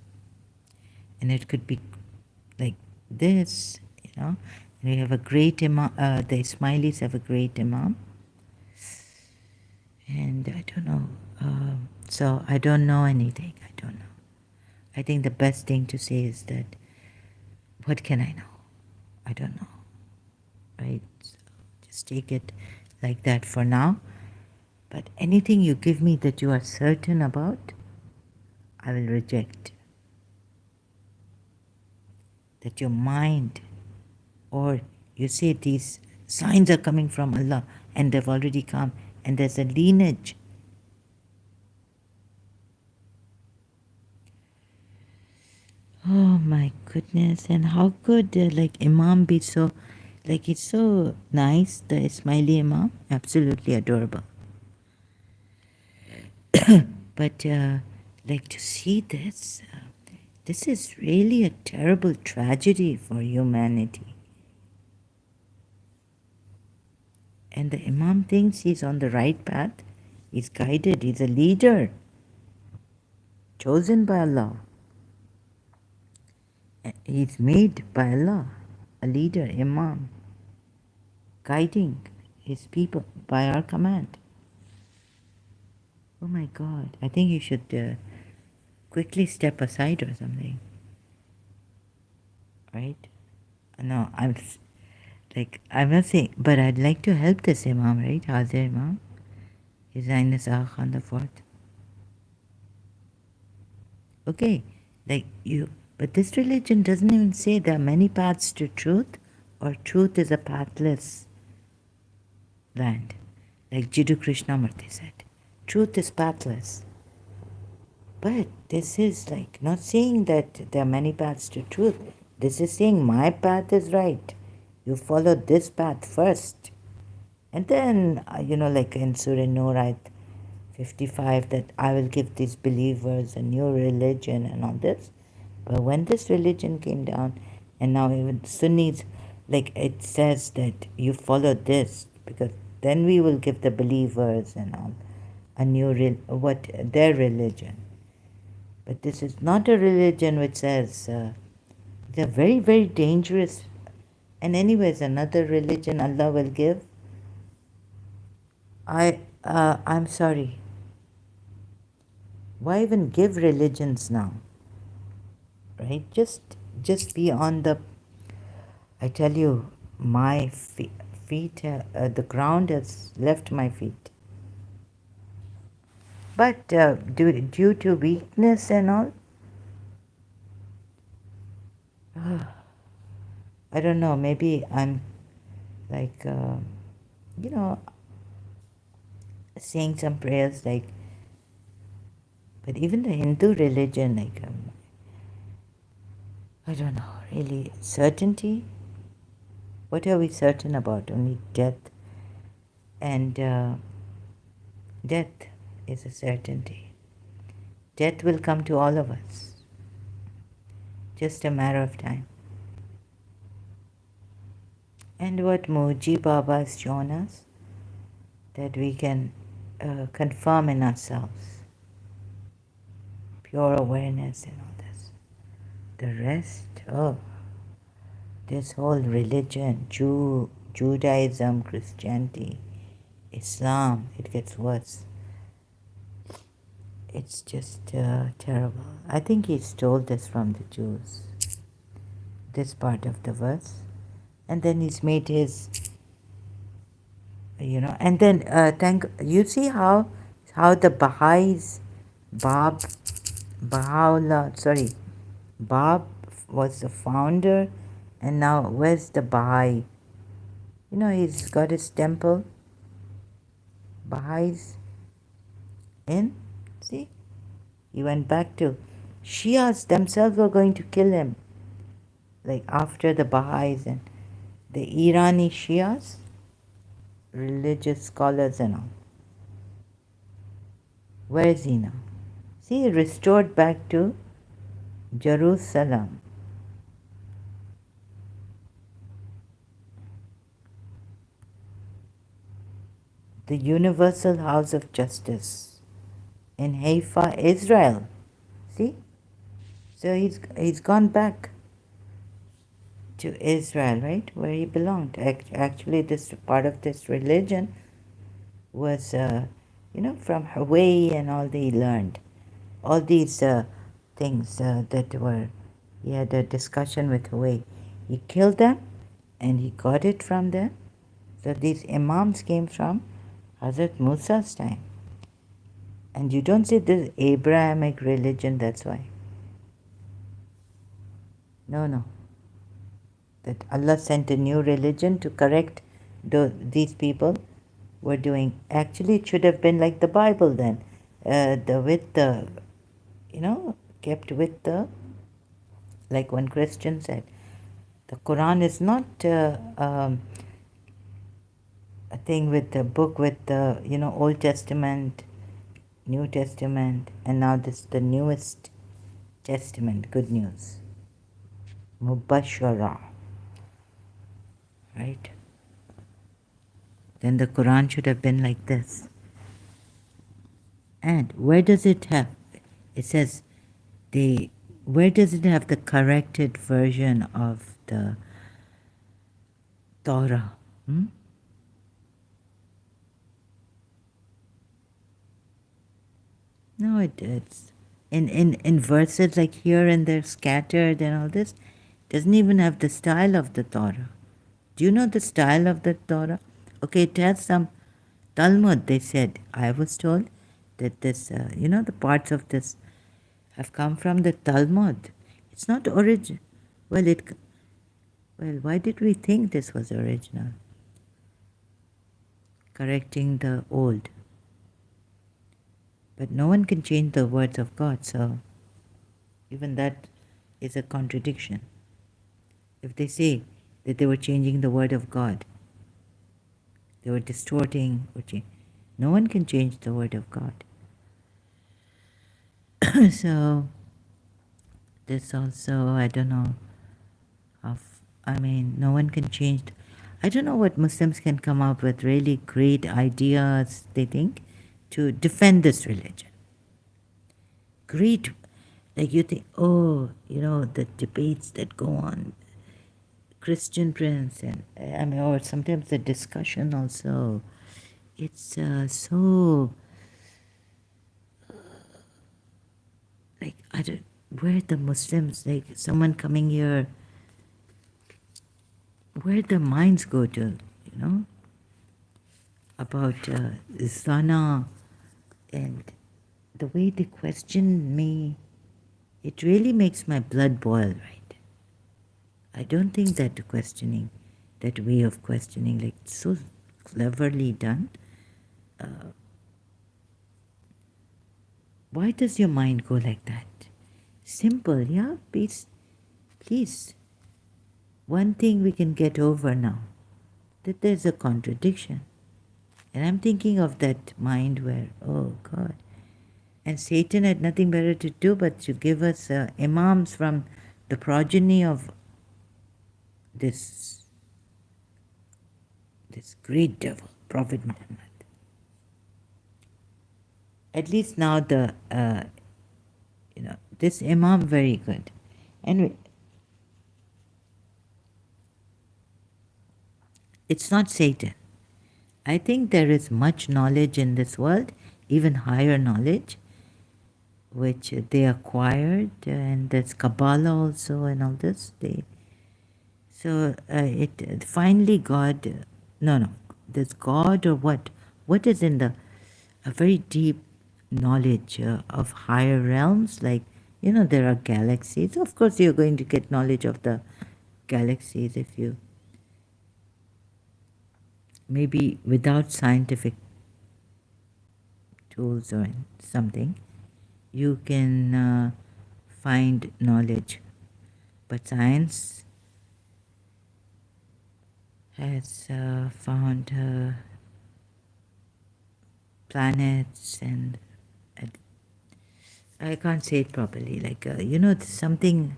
And it could be like this, And we have a great Imam, the Ismailis have a great Imam. And I don't know, so I don't know anything, I don't know. I think the best thing to say is that, what can I know? I don't know, right? So just take it like that for now. But anything you give me that you are certain about, I will reject. That your mind, or you say these signs are coming from Allah and they've already come, and there's a lineage. Oh my goodness, and how could Imam be so, he's so nice, the Ismaili Imam, absolutely adorable. But to see this, this is really a terrible tragedy for humanity. And the Imam thinks he's on the right path, he's guided, he's a leader, chosen by Allah. He's made by Allah, a leader, Imam, guiding his people by our command. Oh my God, I think you should quickly step aside or something. Right? No, I'm not saying, but I'd like to help this Imam, right? Hazir Imam, His Highness Aga Khan the Fourth. Okay, but this religion doesn't even say there are many paths to truth, or truth is a pathless land. Like Jiddu Krishnamurti said, truth is pathless. But this is not saying that there are many paths to truth. This is saying my path is right. You follow this path first. And then, in Surah Nur, Ayat 55, that I will give these believers a new religion and all this. But when this religion came down, and now even Sunnis, it says that you follow this, because then we will give the believers and all a new what their religion. But this is not a religion which says they're very, very dangerous. And anyways, another religion Allah will give. I'm sorry. Why even give religions now? Right? Just be on the. I tell you, my feet, the ground has left my feet. But due to weakness and all, I don't know, maybe I'm like, you know, saying some prayers like, but even the Hindu religion, like, I don't know, really, certainty? What are we certain about? Only death. And death is a certainty. Death will come to all of us. Just a matter of time. And what Muji Baba has shown us, that we can confirm in ourselves pure awareness and all this. The rest, this whole religion, Judaism, Christianity, Islam, it gets worse. It's just terrible. I think he stole this from the Jews, this part of the verse. And then he's made his, and then you see how the Baha'is, Bab was the founder, and now where's the Baha'i? He's got his temple, Baha'is in, see? He went back to, Shias themselves were going to kill him, like after the Baha'is and the Irani Shias, religious scholars and all. Where is he now? See, restored back to Jerusalem. The Universal House of Justice in Haifa, Israel. See? So he's gone back to Israel, right? Where he belonged. Actually, this part of this religion was, from Hawaii and all they learned. All these things that were, he had a discussion with Hawaii. He killed them and he got it from them. So these imams came from Hazrat Musa's time. And you don't see this Abrahamic religion, that's why. No. That Allah sent a new religion to correct these people were doing. Actually, it should have been like the Bible then. Kept with the, like one Christian said, the Quran is not a thing with the book with the, Old Testament, New Testament, and now this the newest Testament, good news. Mubashara. Right? Then the Quran should have been like this. And where does it have? It says where does it have the corrected version of the Torah? No, it's in verses like here and there scattered and all this. Doesn't even have the style of the Torah. Do you know the style of the Torah? Okay, it has some Talmud, they said. I was told that this, the parts of this have come from the Talmud. It's not original. Well, why did we think this was original? Correcting the old. But no one can change the words of God, so even that is a contradiction. If they say that they were changing the word of God, they were distorting, no one can change the word of God. So, this also, I don't know, no one can change. I don't know what Muslims can come up with really great ideas, they think, to defend this religion. Great, like you think, oh, the debates that go on, Christian Prince, and I mean, or sometimes the discussion also. It's so, like, I don't, where the Muslims, like someone coming here, where the minds go to, about Zana, and the way they question me, it really makes my blood boil, right? I don't think that questioning, that way of questioning, like so cleverly done. Why does your mind go like that? Simple, yeah? Please. One thing we can get over now, that there's a contradiction. And I'm thinking of that mind where, oh God. And Satan had nothing better to do but to give us imams from the progeny of this great devil, Prophet Muhammad. At least now this imam very good. Anyway, it's not Satan. I think there is much knowledge in this world, even higher knowledge, which they acquired, and there's Kabbalah also and all this. So it finally God, no, there's God or what? What is in a very deep knowledge of higher realms? Like, there are galaxies. Of course, you're going to get knowledge of the galaxies if you, maybe without scientific tools or something, you can find knowledge. But science has found planets, and I can't say it properly. Like, something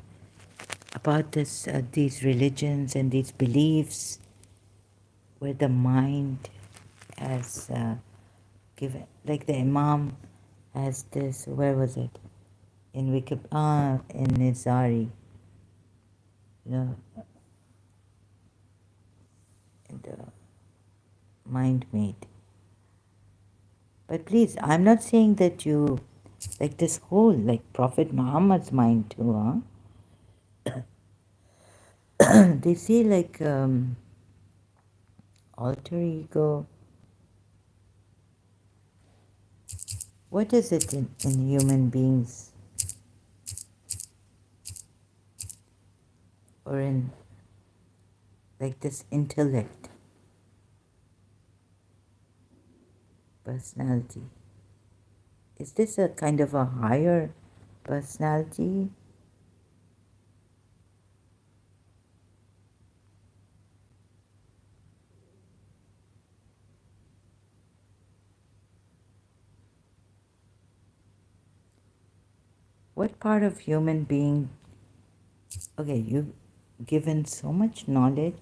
about these religions and these beliefs where the mind has given, like the Imam has this, where was it? In in Nizari, in the mind made. But please, I'm not saying that you, like this whole, like Prophet Muhammad's mind too, they say like alter ego. What is it in human beings? Or in like this intellect, personality? Is this a kind of a higher personality? What part of human being? Okay, you've given so much knowledge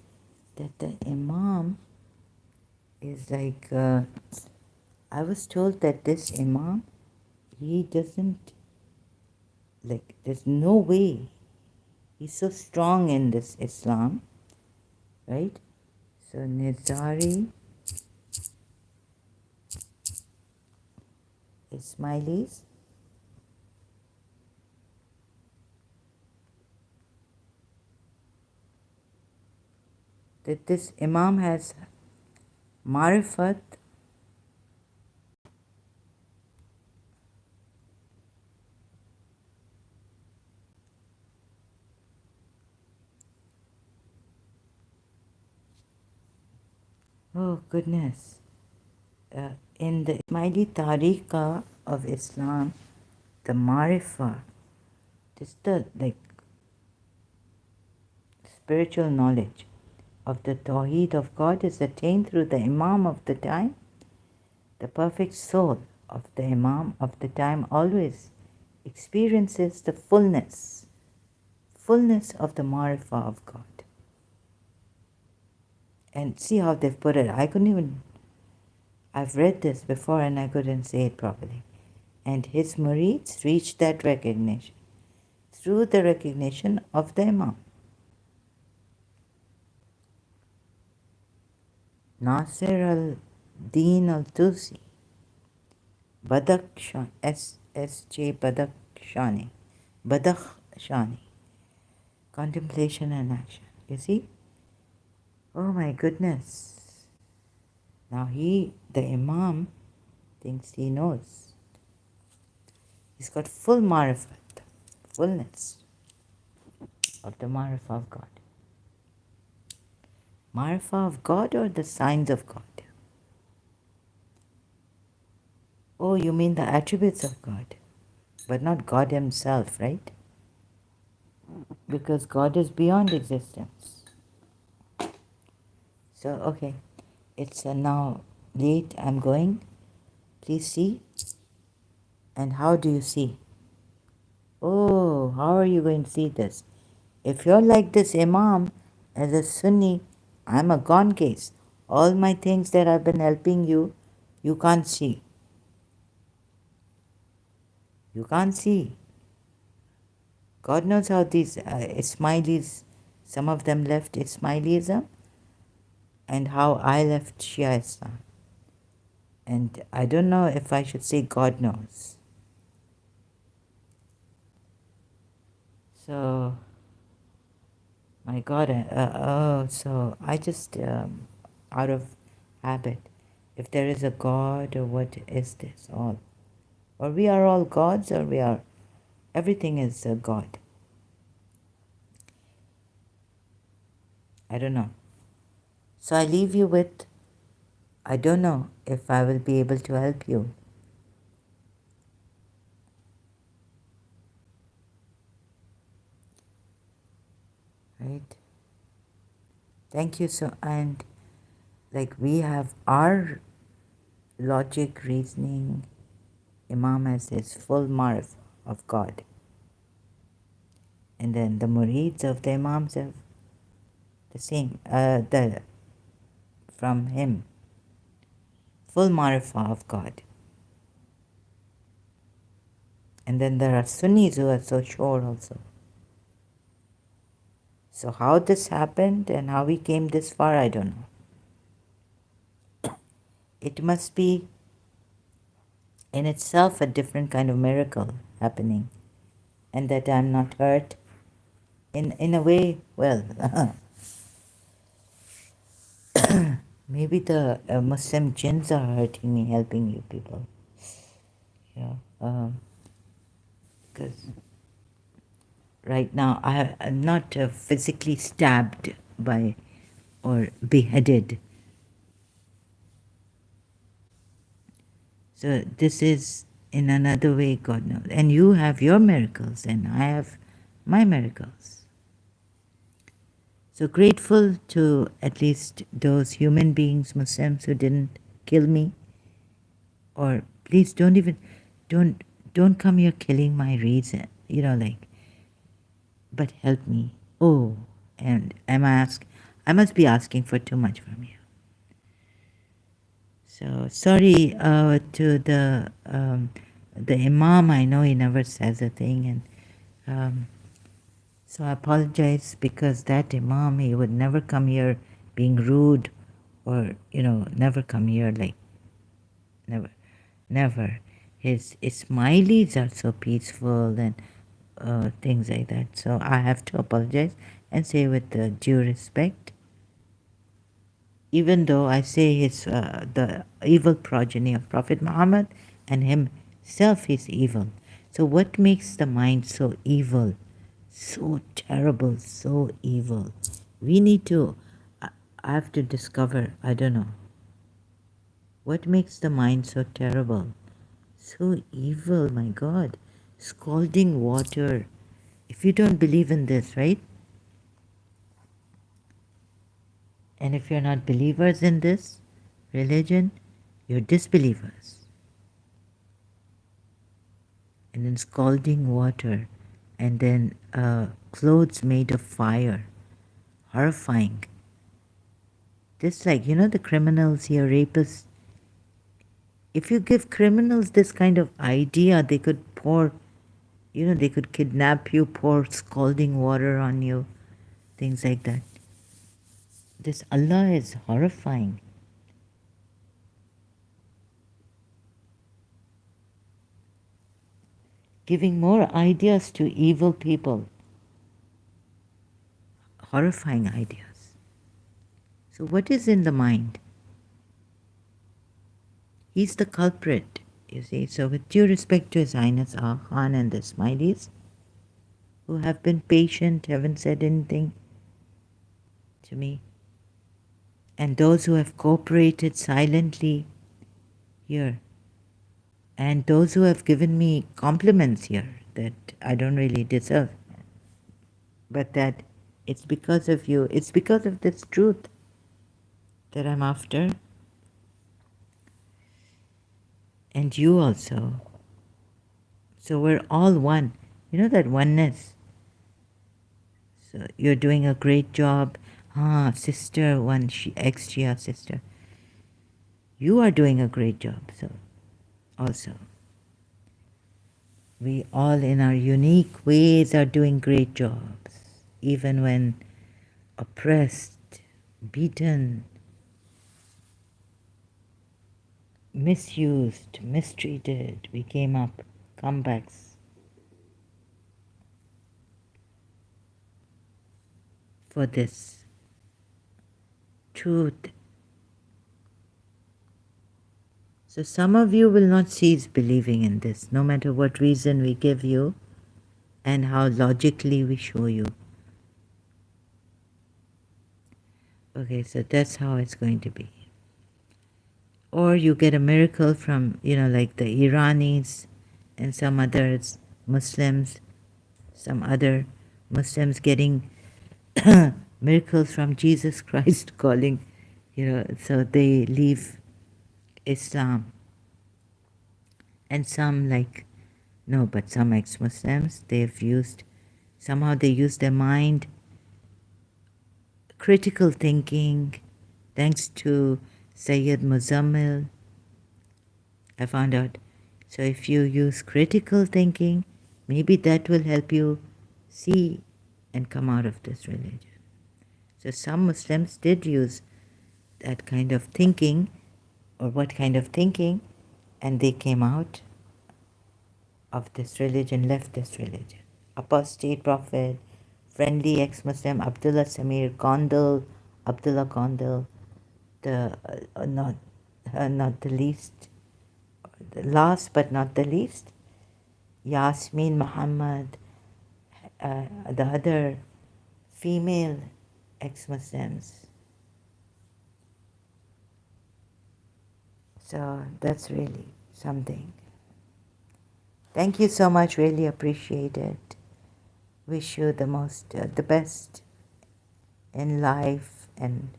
that the Imam is like, I was told that this Imam, he doesn't, like, there's no way. He's so strong in this Islam, right? So Nizari, Ismailis, that this Imam has marifat, oh goodness, in the Ismaili Tariqa of Islam, the marifa, this the like spiritual knowledge of the Tawheed of God is attained through the Imam of the time. The perfect soul of the Imam of the time always experiences the fullness of the marifa of God. And see how they've put it. I've read this before and I couldn't say it properly. And his murids reached that recognition through the recognition of the Imam. Nasir al-Din al-Tusi, Badakhshan, S.J. Badakhshani, contemplation and action. You see? Oh my goodness. Now the Imam, thinks he knows. He's got full marifat, fullness of the marifah of God. Marifah of God or the signs of God? Oh, you mean the attributes of God, but not God himself, right? Because God is beyond existence. So, okay, it's now late, I'm going. Please see. And how do you see? Oh, how are you going to see this? If you're like this Imam, as a Sunni, I'm a gone case. All my things that I've been helping you, you can't see. You can't see. God knows how these Ismailis, some of them left Ismailism, and how I left Shia Islam. And I don't know if I should say God knows. So, my God, so I just, out of habit, if there is a God, or what is this all? Or we are all gods, or everything is a God. I don't know. So I leave you with, I don't know if I will be able to help you. Right? Thank you. So, and like we have our logic, reasoning, Imam has his full marif of God. And then the murids of the Imams have the same, from him, full marifah of God. And then there are Sunnis who are so sure also. So how this happened and how we came this far, I don't know. It must be in itself a different kind of miracle happening, and that I'm not hurt. In a way, well, maybe the Muslim jinns are hurting me, helping you people. Yeah, because right now I'm not physically stabbed by or beheaded. So this is in another way, God knows. And you have your miracles and I have my miracles. So grateful to at least those human beings, Muslims, who didn't kill me. Or please don't come here killing my reason, but help me. Oh, and I must be asking for too much from you. So sorry to the Imam. I know he never says a thing, and so I apologize, because that Imam, he would never come here being rude, or never come here like never. His Ismailis are so peaceful and things like that. So I have to apologize and say with due respect, even though I say he's the evil progeny of Prophet Muhammad and himself is evil. So what makes the mind so evil, so terrible, so evil? We need to, I have to discover, I don't know. What makes the mind so terrible, so evil, my God? Scalding water. If you don't believe in this, right? And if you're not believers in this religion, you're disbelievers. And then scalding water, and then clothes made of fire. Horrifying. Just like, the criminals here, rapists. If you give criminals this kind of idea, they could they could kidnap you, pour scalding water on you, things like that. This Allah is horrifying. Giving more ideas to evil people. Horrifying ideas. So what is in the mind? He's the culprit, you see. So with due respect to His Highness Aga Khan and the Ismailis, who have been patient, haven't said anything to me, and those who have cooperated silently here, and those who have given me compliments here that I don't really deserve, but that it's because of you, it's because of this truth that I'm after, and you also. So we're all one. You know that oneness. So you're doing a great job. Sister, ex-Shia sister. You are doing a great job, so also. We all in our unique ways are doing great jobs, even when oppressed, beaten, misused, mistreated, we came up, comebacks for this truth. So some of you will not cease believing in this, no matter what reason we give you and how logically we show you. Okay, so that's how it's going to be. Or you get a miracle from, like the Iranis and some others, Muslims, some other Muslims getting miracles from Jesus Christ calling, so they leave Islam. And some some ex-Muslims, somehow they use their mind, critical thinking, thanks to Sayyid Muzammil, I found out. So if you use critical thinking, maybe that will help you see and come out of this religion. So some Muslims did use that kind of thinking, or what kind of thinking, and they came out of this religion, left this religion. Apostate prophet, friendly ex-Muslim, Abdullah Gondal, the not the least, the last but not the least, Yasmin Muhammad, the other female ex-Muslims. So that's really something. Thank you so much, really appreciate it. Wish you the best in life and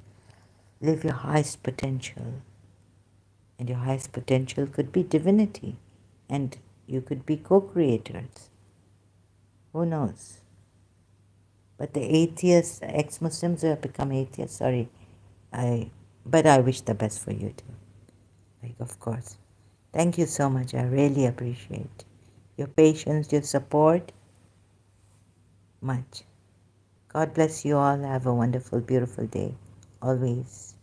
live your highest potential. And your highest potential could be divinity, and you could be co-creators. Who knows? But the atheists, ex-Muslims who have become atheists, but I wish the best for you too. Of course. Thank you so much. I really appreciate your patience, your support. Much. God bless you all. Have a wonderful, beautiful day. Always.